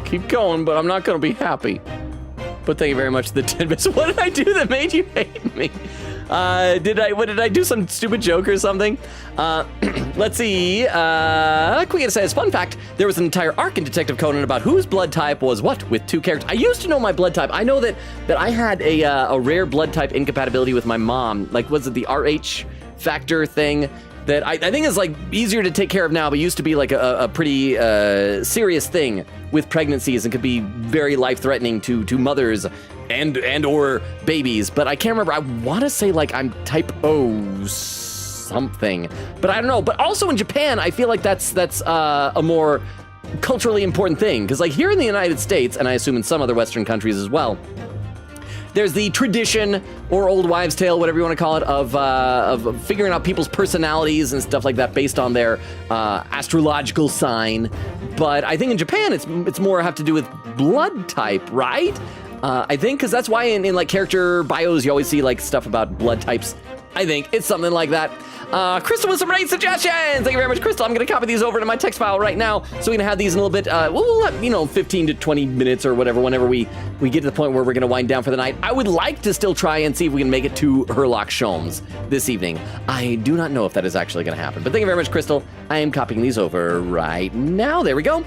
Keep going, but I'm not gonna be happy. But thank you very much for the 10 bits. What did I do that made you hate me? Did I do some stupid joke or something? Let's see. Queen says, fun fact, there was an entire arc in Detective Conan about whose blood type was what with 2 characters. I used to know my blood type. I know that I had a rare blood type incompatibility with my mom. Like, was it the RH factor thing? That I think is like easier to take care of now, but used to be like a pretty serious thing with pregnancies and could be very life-threatening to mothers and or babies. But I can't remember. I want to say like I'm type O something, but I don't know. But also in Japan, I feel like that's a more culturally important thing, because like here in the United States, and I assume in some other Western countries as well, there's the tradition, or old wives' tale, whatever you want to call it, of figuring out people's personalities and stuff like that based on their astrological sign. But I think in Japan, it's more have to do with blood type, right? I think, because that's why in like character bios, you always see like stuff about blood types. I think it's something like that. Crystal with some great suggestions. Thank you very much, Crystal. I'm going to copy these over to my text file right now, so we can have these in a little bit. We'll let 15 to 20 minutes or whatever, whenever we get to the point where we're going to wind down for the night. I would like to still try and see if we can make it to Herlock Sholmes this evening. I do not know if that is actually going to happen, but thank you very much, Crystal. I am copying these over right now. There we go.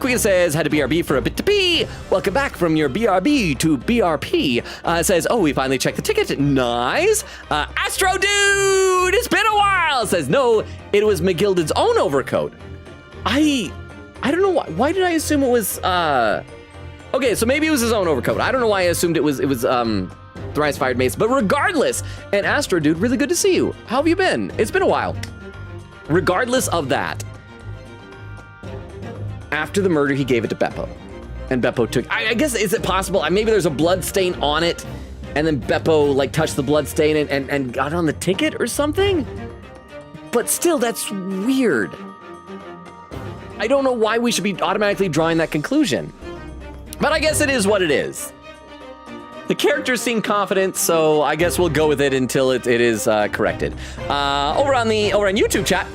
Queen says, had to BRB for a bit to pee. Welcome back from your BRB to BRP. Says, oh, we finally checked the ticket. Nice. Astro Dude, it's been a while. Says, no, it was McGilded's own overcoat. I don't know why did I assume it was okay, so maybe it was his own overcoat. I don't know why I assumed it was Thrice Fired Mace, but regardless, and Astro Dude, really good to see you. How have you been? It's been a while. Regardless of that, after the murder, he gave it to Beppo, and Beppo took, I guess, is it possible? Maybe there's a blood stain on it, and then Beppo like touched the blood stain and got on the ticket or something? But still, that's weird. I don't know why we should be automatically drawing that conclusion. But I guess it is what it is. The characters seem confident, so I guess we'll go with it until it is corrected. Over on YouTube chat,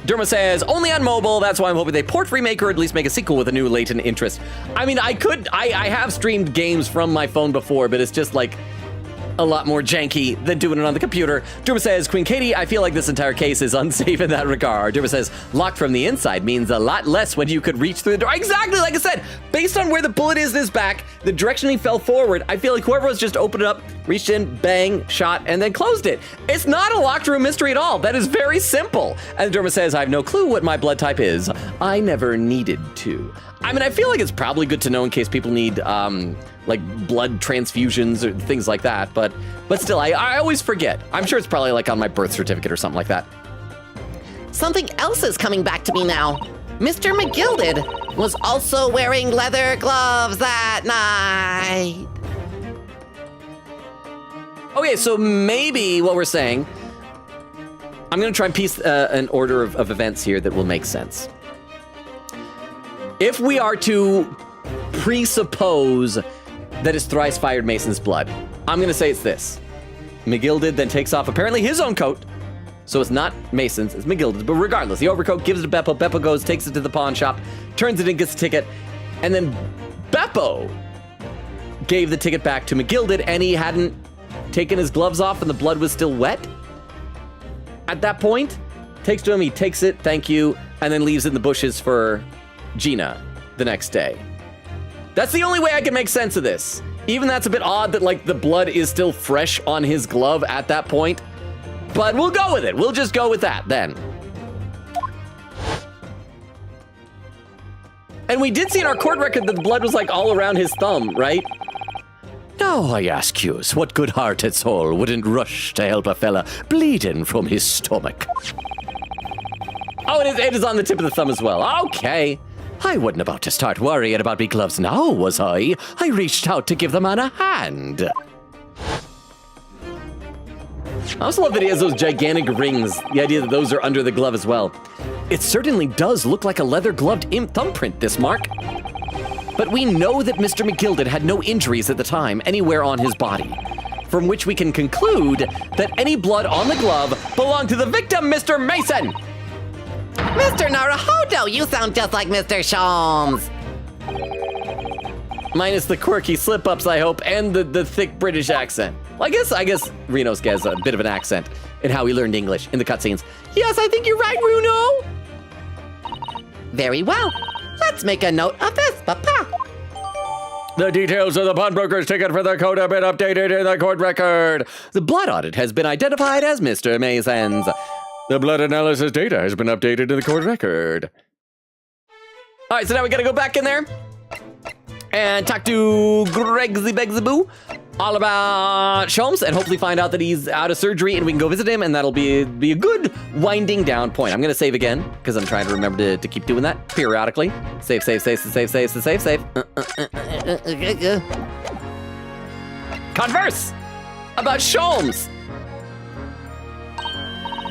Derma says, only on mobile, that's why I'm hoping they port, remake, or at least make a sequel with a new latent interest. I mean, I have streamed games from my phone before, but it's just like a lot more janky than doing it on the computer. Derma says, Queen Katie, I feel like this entire case is unsafe in that regard. Derma says, locked from the inside means a lot less when you could reach through the door. Exactly, like I said, based on where the bullet is in his back, the direction he fell forward, I feel like whoever was just opened it up, reached in, bang, shot, and then closed it. It's not a locked room mystery at all. That is very simple. And Derma says, I have no clue what my blood type is. I never needed to. I mean, I feel like it's probably good to know in case people need, like blood transfusions or things like that, but still, I always forget. I'm sure it's probably like on my birth certificate or something like that. Something else is coming back to me now. Mr. McGilded was also wearing leather gloves that night. Okay, so maybe what we're saying, I'm gonna try and piece an order of events here that will make sense. If we are to presuppose that it's Thrice Fired Mason's blood, I'm gonna say it's this. McGilded then takes off apparently his own coat, so it's not Mason's, it's McGilded's, but regardless, the overcoat gives it to Beppo, Beppo goes, takes it to the pawn shop, turns it in, gets the ticket, and then Beppo gave the ticket back to McGilded and he hadn't taken his gloves off and the blood was still wet at that point. Takes to him, he takes it, thank you, and then leaves it in the bushes for Gina the next day. That's the only way I can make sense of this. Even that's a bit odd that like the blood is still fresh on his glove at that point, but we'll go with it. We'll just go with that then. And we did see in our court record that the blood was like all around his thumb, right? Now I ask yous, what good-hearted soul wouldn't rush to help a fella bleeding from his stomach? Oh, it is on the tip of the thumb as well. Okay. I wasn't about to start worrying about me gloves now, was I? I reached out to give the man a hand. I also love that he has those gigantic rings. The idea that those are under the glove as well. It certainly does look like a leather-gloved thumbprint, this mark. But we know that Mr. McGilded had no injuries at the time anywhere on his body, from which we can conclude that any blood on the glove belonged to the victim, Mr. Mason. Mr. Naruhodo, you sound just like Mr. Sholmes. Minus the quirky slip-ups, I hope, and the thick British accent. Well, I guess Reno's has a bit of an accent in how he learned English in the cutscenes. Yes, I think you're right, Runo. Very well. Let's make a note of this, Papa. The details of the pawnbroker's ticket for the code have been updated in the court record. The blood audit has been identified as Mr. Mason's. The blood analysis data has been updated in the court record. All right, so now we gotta go back in there and talk to Gregsy Begzaboo all about Sholmes and hopefully find out that he's out of surgery and we can go visit him and that'll be a good winding down point. I'm gonna save again because I'm trying to remember to keep doing that periodically. Save. Converse about Sholmes.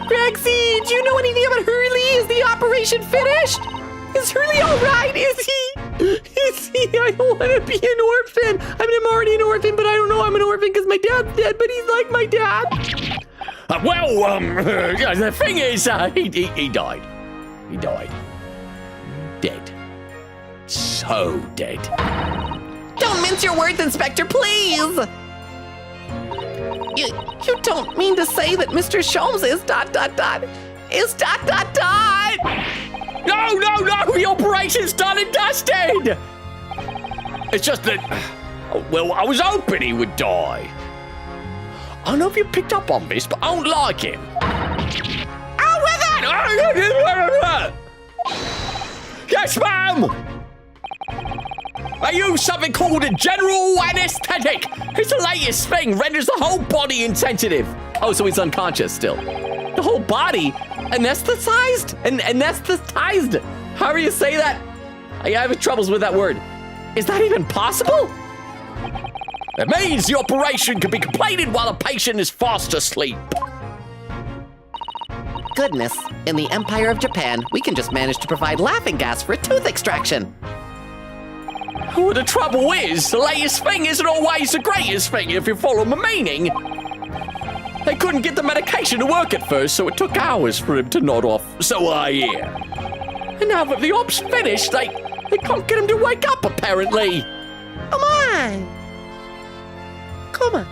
Gregsy, do you know anything about Hurley? Is the operation finished? Is Hurley all right? Is he? I don't want to be an orphan. I mean, I'm already an orphan, but I don't know I'm an orphan because my dad's dead, but he's like my dad. The thing is, he died. He died. Dead. So dead. Don't mince your words, Inspector, please. You don't mean to say that Mr. Sholmes is ... No, the operation's done and dusted! It's just that, well, I was hoping he would die. I don't know if you picked up on this, but I don't like him. Out with it! Yes, ma'am! I use something called a general anesthetic. It's the latest thing, renders the whole body insensitive. Oh, so he's unconscious still. The whole body? Anesthetized? Anesthetized? However you say that? I have troubles with that word. Is that even possible? It means the operation can be completed while the patient is fast asleep. Goodness, in the Empire of Japan, we can just manage to provide laughing gas for a tooth extraction. Well, the trouble is, the latest thing isn't always the greatest thing, if you follow my meaning. They couldn't get the medication to work at first, so it took hours for him to nod off, so I hear. And now that the op's finished, they can't get him to wake up, apparently. Oh my! Come on.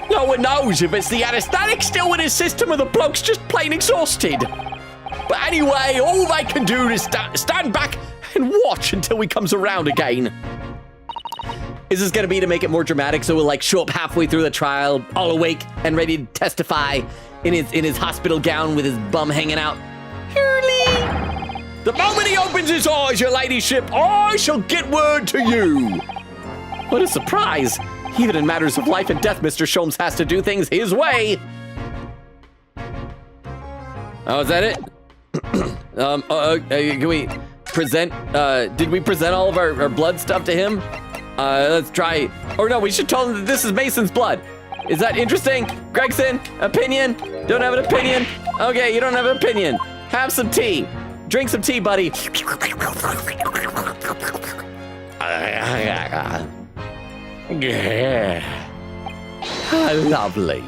No one knows if it's the anesthetic still in his system or the bloke's just plain exhausted. But anyway, all they can do is stand back and watch until he comes around again. Is this gonna be to make it more dramatic so he'll like show up halfway through the trial, all awake and ready to testify in his hospital gown with his bum hanging out? Hurley! The moment he opens his eyes, your ladyship, I shall get word to you. What a surprise! Even in matters of life and death, Mr. Sholmes has to do things his way. Oh, is that it? Can we present, did we present all of our blood stuff to him? Let's try, or no, we should tell him that this is Mason's blood. Is that interesting? Gregson, opinion? Don't have an opinion? Okay, you don't have an opinion. Have some tea. Drink some tea, buddy. Lovely.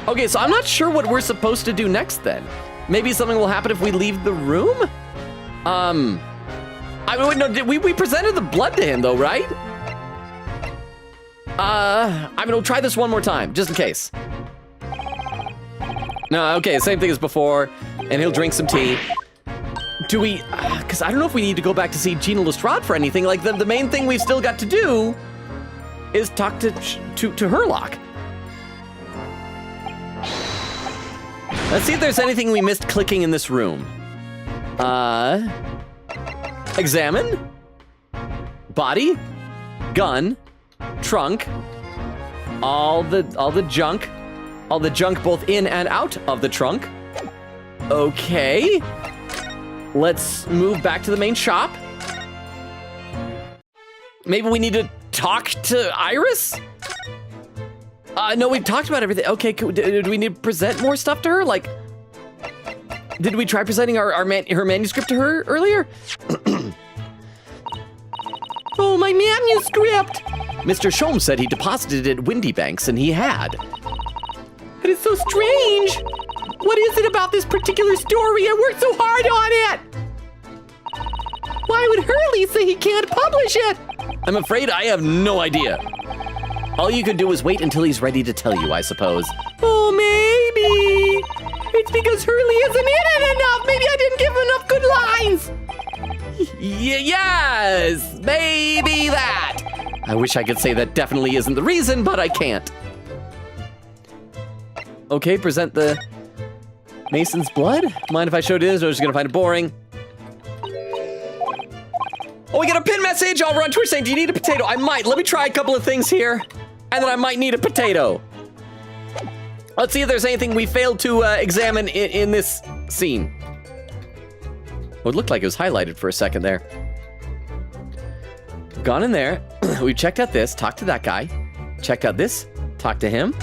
Okay, so I'm not sure what we're supposed to do next then. Maybe something will happen if we leave the room? I mean, no, we presented the blood to him though, right? I mean, we'll try this one more time, just in case. No, okay, same thing as before, and he'll drink some tea. Do we, because I don't know if we need to go back to see Gina Lestrade for anything. Like, the main thing we've still got to do is talk to Herlock. Let's see if there's anything we missed clicking in this room. Examine. Body. Gun. Trunk. All the junk. All the junk both in and out of the trunk. Okay. Let's move back to the main shop. Maybe we need to talk to Iris? No, we've talked about everything. Okay, do we need to present more stuff to her? Like, did we try presenting her manuscript to her earlier? Oh, my manuscript! Mr. Sholmes said he deposited it at Windy Banks, and he had. It is so strange. What is it about this particular story? I worked so hard on it. Why would Hurley say he can't publish it? I'm afraid I have no idea. All you can do is wait until he's ready to tell you, I suppose. Oh, maybe. It's because Hurley isn't in it enough. Maybe I didn't give him enough good lines. Yes, maybe that. I wish I could say that definitely isn't the reason, but I can't. Okay, present the Mason's blood. Mind if I showed this, or just gonna find it boring? Oh, we got a pin message over on Twitch saying, do you need a potato? I might. Let me try a couple of things here, and then I might need a potato. Let's see if there's anything we failed to examine in this scene. Oh, it looked like it was highlighted for a second there. Gone in there. We checked out this, talked to that guy. Checked out this, talked to him.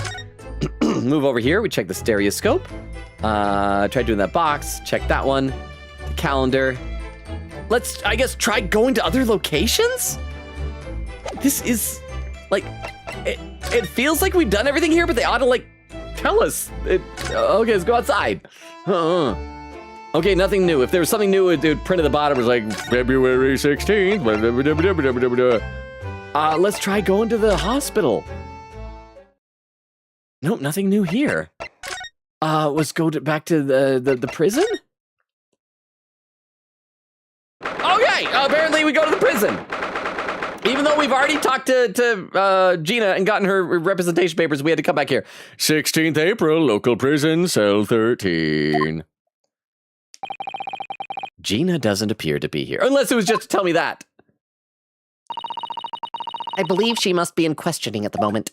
Move over here, we checked the stereoscope. Tried doing that box, checked that one. The calendar. Let's, I guess, try going to other locations? This is, like, it feels like we've done everything here, but they ought to, like, tell us. Okay, let's go outside. Okay, nothing new. If there was something new, it would print at the bottom. It was like, February 16th. Let's try going to the hospital. Nope, nothing new here. Let's go back to the prison? Okay, apparently we go to the prison. Even though we've already talked to Gina and gotten her representation papers, we had to come back here. 16th April, local prison, cell 13. Gina doesn't appear to be here. Unless it was just to tell me that. I believe she must be in questioning at the moment.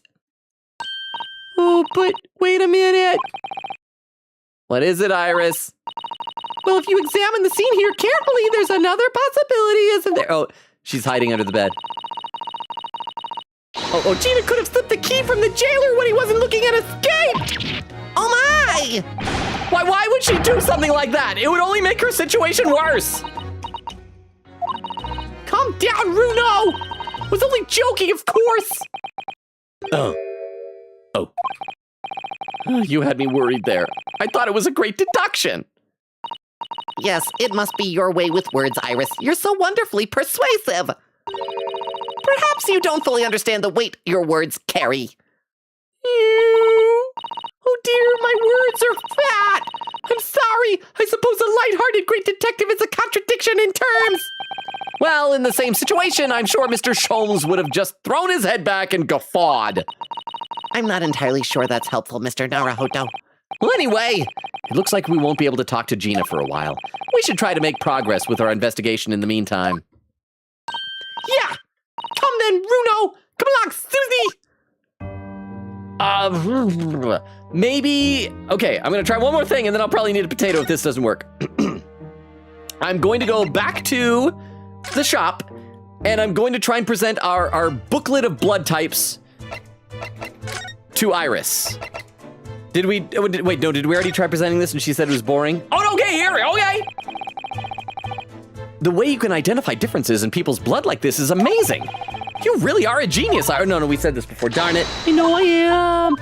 Oh, but wait a minute. What is it, Iris? Well, if you examine the scene here carefully, there's another possibility, isn't there? Oh, she's hiding under the bed. Oh, Gina could have slipped the key from the jailer when he wasn't looking at escape! Oh my! Why would she do something like that? It would only make her situation worse. Calm down, Runo! I was only joking, of course! Oh. You had me worried there. I thought it was a great deduction. Yes, it must be your way with words, Iris. You're so wonderfully persuasive. Perhaps you don't fully understand the weight your words carry. Oh dear, my words are fat! I'm sorry! I suppose a light-hearted great detective is a contradiction in terms! Well, in the same situation, I'm sure Mr. Sholmes would have just thrown his head back and guffawed. I'm not entirely sure that's helpful, Mr. Naruhodo. Well, anyway, it looks like we won't be able to talk to Gina for a while. We should try to make progress with our investigation in the meantime. Yeah! Come then, Runo! Come along, Susie! Maybe... Okay, I'm gonna try one more thing and then I'll probably need a potato if this doesn't work. I'm going to go back to the shop and I'm going to try and present our booklet of blood types to Iris. Did we... Wait, no, did we already try presenting this and she said it was boring? Oh, okay, here, okay! The way you can identify differences in people's blood like this is amazing. You really are a genius. No, we said this before, darn it. I know I am.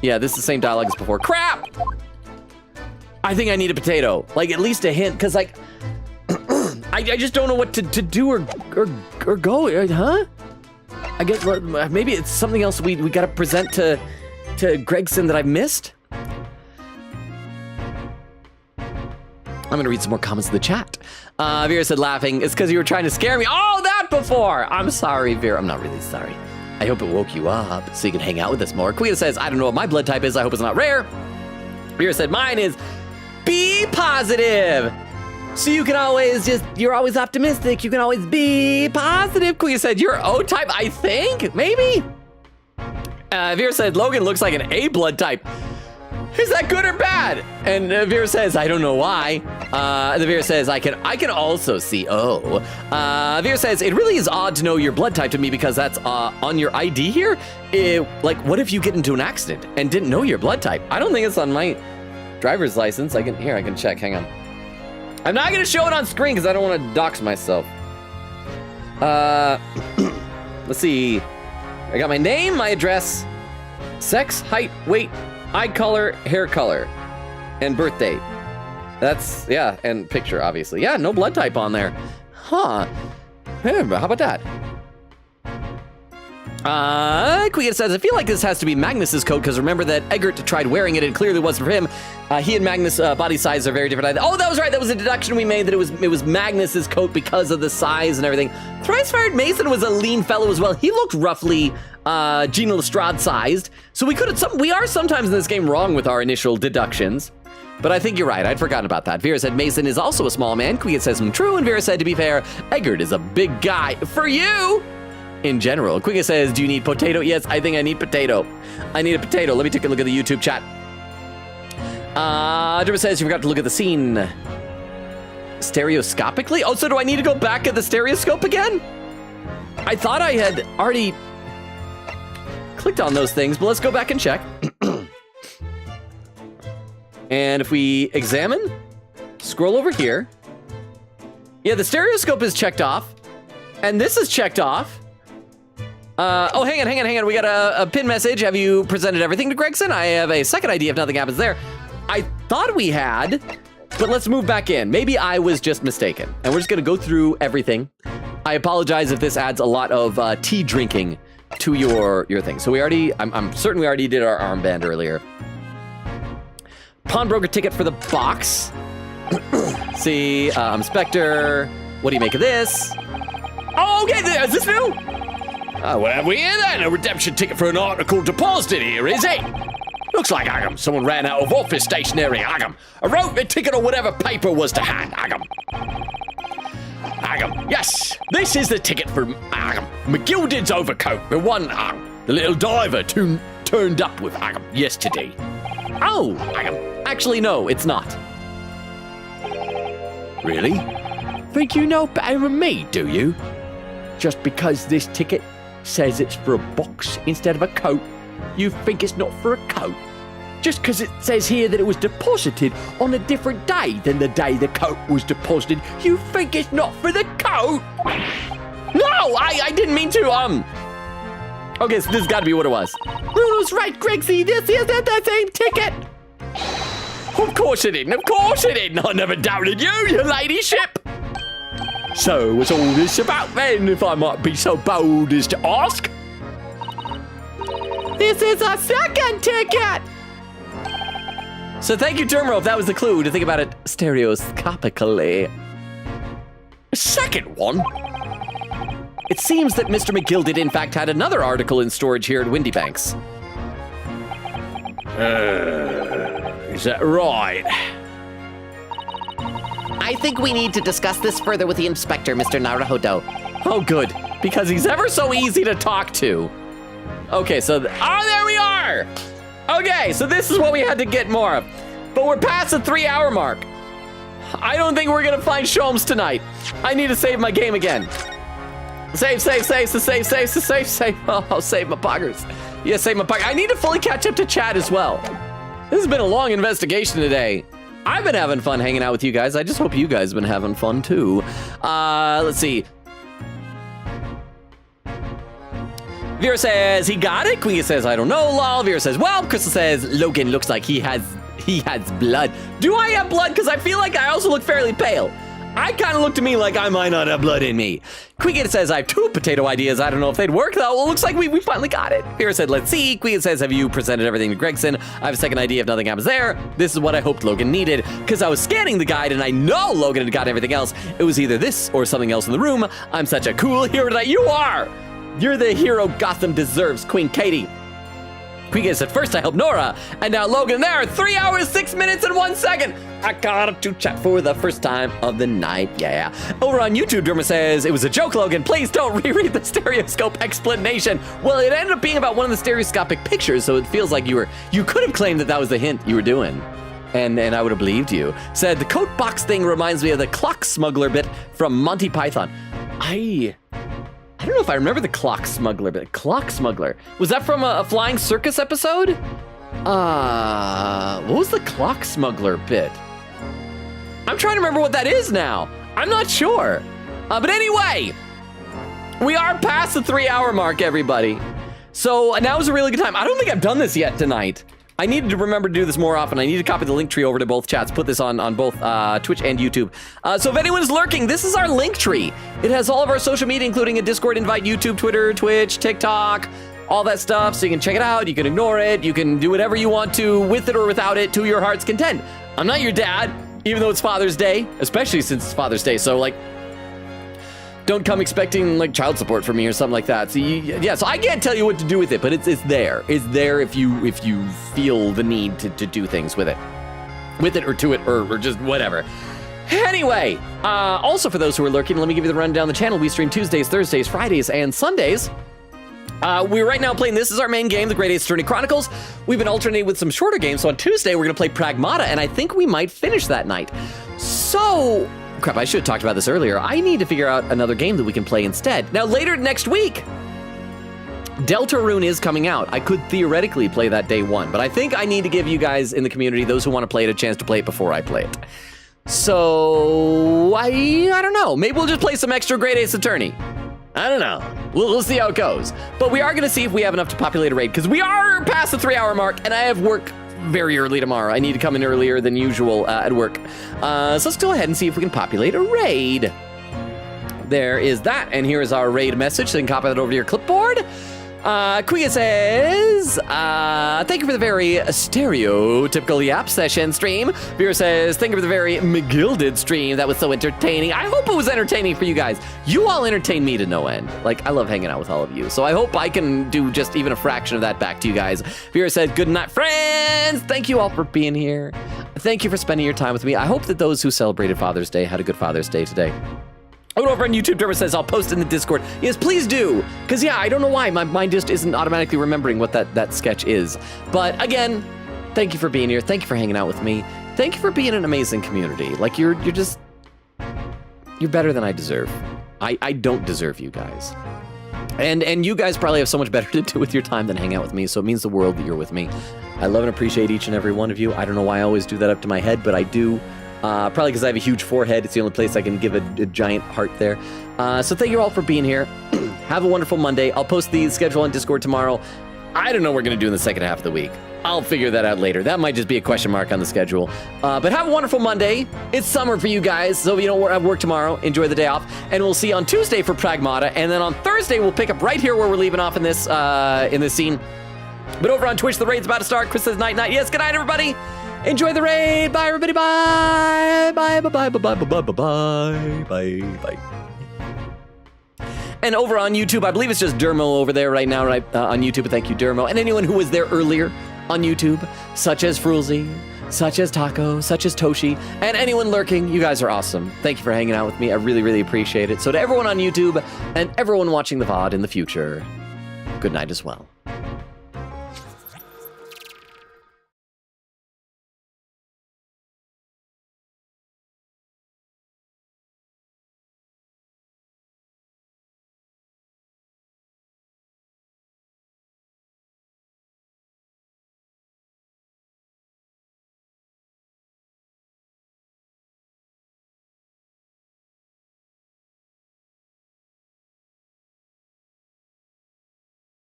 Yeah, this is the same dialogue as before. Crap! I think I need a potato. Like, at least a hint, because, like, I just don't know what to do or go, huh? I guess maybe it's something else we gotta present to Gregson that I've missed. I'm gonna read some more comments in the chat. Vera said, laughing, it's because you were trying to scare me. Oh, that before! I'm sorry, Vera. I'm not really sorry. I hope it woke you up so you can hang out with us more. Quita says, I don't know what my blood type is. I hope it's not rare. Vera said, mine is B positive. So you can always you're always optimistic. You can always be positive. Quita said, you're O type, I think? Maybe? Vera said, Logan looks like an A blood type. Is that good or bad? And Vera says, I don't know why. The Vera says, I can also see O. Vera says, it really is odd to know your blood type to me because that's on your ID here. Like, what if you get into an accident and didn't know your blood type? I don't think it's on my driver's license. I can check, hang on. I'm not gonna show it on screen because I don't want to dox myself. Let's see. I got my name, my address, sex, height, weight, eye color, hair color, and birthday. That's, yeah, and picture, obviously. Yeah, no blood type on there. Huh. Hey, how about that? Quita says, I feel like this has to be Magnus's coat, because remember that Eggert tried wearing it and it clearly wasn't for him. He and Magnus' body size are very different. Oh, that was right. That was a deduction we made, that it was Magnus's coat because of the size and everything. Thrice Fired Mason was a lean fellow as well. He looked roughly Gina Lestrade sized. So we are sometimes in this game wrong with our initial deductions. But I think you're right. I'd forgotten about that. Vera said Mason is also a small man. Quita says true. And Vera said, to be fair, Eggert is a big guy. For you! In general. Quigga says, do you need potato? Yes, I think I need potato. I need a potato. Let me take a look at the YouTube chat. Dribba says, you forgot to look at the scene stereoscopically? Oh, so do I need to go back at the stereoscope again? I thought I had already clicked on those things, but let's go back and check. And if we examine, scroll over here. Yeah, the stereoscope is checked off. And this is checked off. Oh, hang on. We got a pin message. Have you presented everything to Gregson? I have a second idea if nothing happens there. I thought we had, but let's move back in. Maybe I was just mistaken. And we're just gonna go through everything. I apologize if this adds a lot of tea drinking to your thing. So I'm certain we already did our armband earlier. Pawnbroker ticket for the box. See, Spectre. What do you make of this? Oh, okay, is this new? What have we here then? A redemption ticket for an article deposited here, is it? Looks like, someone ran out of office stationery, I wrote the ticket or whatever paper was to hand, yes, this is the ticket for, McGilded's overcoat, the one, the little diver turned up with, yesterday. Oh, actually, no, it's not. Really? Think you know better than me, do you? Just because this ticket says it's for a box instead of a coat, you think it's not for a coat? Just because it says here that it was deposited on a different day than the day the coat was deposited, you think it's not for the coat? No, I didn't mean to, Okay, so this has got to be what it was. Bruno's right, Gregsy, this isn't the same ticket! Of course it didn't, I never doubted you, your ladyship! So, what's all this about then, if I might be so bold as to ask? This is a second ticket! So thank you, Dermo, if that was the clue, to think about it stereoscopically. A second one? It seems that Mr. McGilded, in fact, had another article in storage here at Windy Banks. Is that right? I think we need to discuss this further with the inspector, Mr. Naruhodo. Oh, good, because he's ever so easy to talk to. Okay, so, there we are! Okay, so this is what we had to get more of. But we're past the 3-hour mark. I don't think we're gonna find Sholmes tonight. I need to save my game again. Save. Oh, save my poggers. Yeah, save my poggers. I need to fully catch up to chat as well. This has been a long investigation today. I've been having fun hanging out with you guys. I just hope you guys have been having fun too. Let's see. Vera says he got it. Quia says I don't know. Lol. Vera says well. Crystal says Logan looks like he has blood. Do I have blood? Because I feel like I also look fairly pale. I kind of look to me like I might not have blood in me. Queegan says, I have 2 potato ideas. I don't know if they'd work, though. Well, it looks like we finally got it. Vera said, let's see. Queegan says, have you presented everything to Gregson? I have a second idea if nothing happens there. This is what I hoped Logan needed, because I was scanning the guide, and I know Logan had got everything else. It was either this or something else in the room. I'm such a cool hero tonight. You are! You're the hero Gotham deserves, Queen Katie. Queegan said, first I helped Nora, and now Logan there. 3 hours, 6 minutes, and 1 second. I got to chat for the first time of the night, yeah. Over on YouTube, Derma says, it was a joke, Logan. Please don't reread the stereoscope explanation. Well, it ended up being about one of the stereoscopic pictures, so it feels like you could have claimed that was the hint you were doing. And I would have believed you. Said, the coat box thing reminds me of the clock smuggler bit from Monty Python. I don't know if I remember the clock smuggler bit. Clock smuggler. Was that from a flying circus episode? What was the clock smuggler bit? I'm trying to remember what that is now. I'm not sure. But anyway, we are past the 3-hour mark, everybody. So now is a really good time. I don't think I've done this yet tonight. I needed to remember to do this more often. I need to copy the link tree over to both chats, put this on both Twitch and YouTube. So if anyone's lurking, this is our link tree. It has all of our social media, including a Discord invite, YouTube, Twitter, Twitch, TikTok, all that stuff. So you can check it out, you can ignore it, you can do whatever you want to with it or without it to your heart's content. I'm not your dad, even though it's Father's Day, especially since it's Father's Day. So like, don't come expecting like child support from me or something like that. So so I can't tell you what to do with it, but it's there. It's there if you feel the need to do things with it or to it or just whatever. Anyway, also for those who are lurking, let me give you the rundown of the channel. We stream Tuesdays, Thursdays, Fridays, and Sundays. We're right now playing, this is our main game, the Great Ace Attorney Chronicles. We've been alternating with some shorter games, so on Tuesday we're gonna play Pragmata, and I think we might finish that night. So, crap, I should have talked about this earlier. I need to figure out another game that we can play instead. Now, later next week, Deltarune is coming out. I could theoretically play that day 1, but I think I need to give you guys in the community, those who want to play it, a chance to play it before I play it. So, I don't know. Maybe we'll just play some extra Great Ace Attorney. I don't know. We'll see how it goes. But we are going to see if we have enough to populate a raid, because we are past the 3-hour mark, and I have work very early tomorrow. I need to come in earlier than usual at work. So let's go ahead and see if we can populate a raid. There is that, and here is our raid message, so you can copy that over to your clipboard. Quia says, thank you for the very stereotypical Yap Session stream. Vera says, thank you for the very McGilded stream. That was so entertaining. I hope it was entertaining for you guys. You all entertain me to no end. Like, I love hanging out with all of you. So I hope I can do just even a fraction of that back to you guys. Vera said, good night, friends. Thank you all for being here. Thank you for spending your time with me. I hope that those who celebrated Father's Day had a good Father's Day today. Over on YouTube, Derma says, I'll post in the Discord. Yes, please do. Because, yeah, I don't know why. My mind just isn't automatically remembering what that sketch is. But, again, thank you for being here. Thank you for hanging out with me. Thank you for being an amazing community. Like, you're better than I deserve. I don't deserve you guys. And you guys probably have so much better to do with your time than hang out with me, so it means the world that you're with me. I love and appreciate each and every one of you. I don't know why I always do that up to my head, but I do. Probably because I have a huge forehead. It's the only place I can give a giant heart there. So thank you all for being here. Have a wonderful Monday. I'll post the schedule on Discord tomorrow. I don't know what we're going to do in the second half of the week. I'll figure that out later. That might just be a question mark on the schedule. But have a wonderful Monday. It's summer for you guys, so if you don't have work tomorrow, enjoy the day off. And we'll see you on Tuesday for Pragmata. And then on Thursday, we'll pick up right here where we're leaving off in this scene. But over on Twitch, the raid's about to start. Chris says night. Yes, good night, everybody. Enjoy the raid. Bye, everybody. Bye. Bye. And over on YouTube, I believe it's just Dermo over there right now, right on YouTube. Thank you, Dermo. And anyone who was there earlier on YouTube, such as Frulzy, such as Taco, such as Toshi, and anyone lurking, you guys are awesome. Thank you for hanging out with me. I really, really appreciate it. So to everyone on YouTube and everyone watching the VOD in the future, good night as well.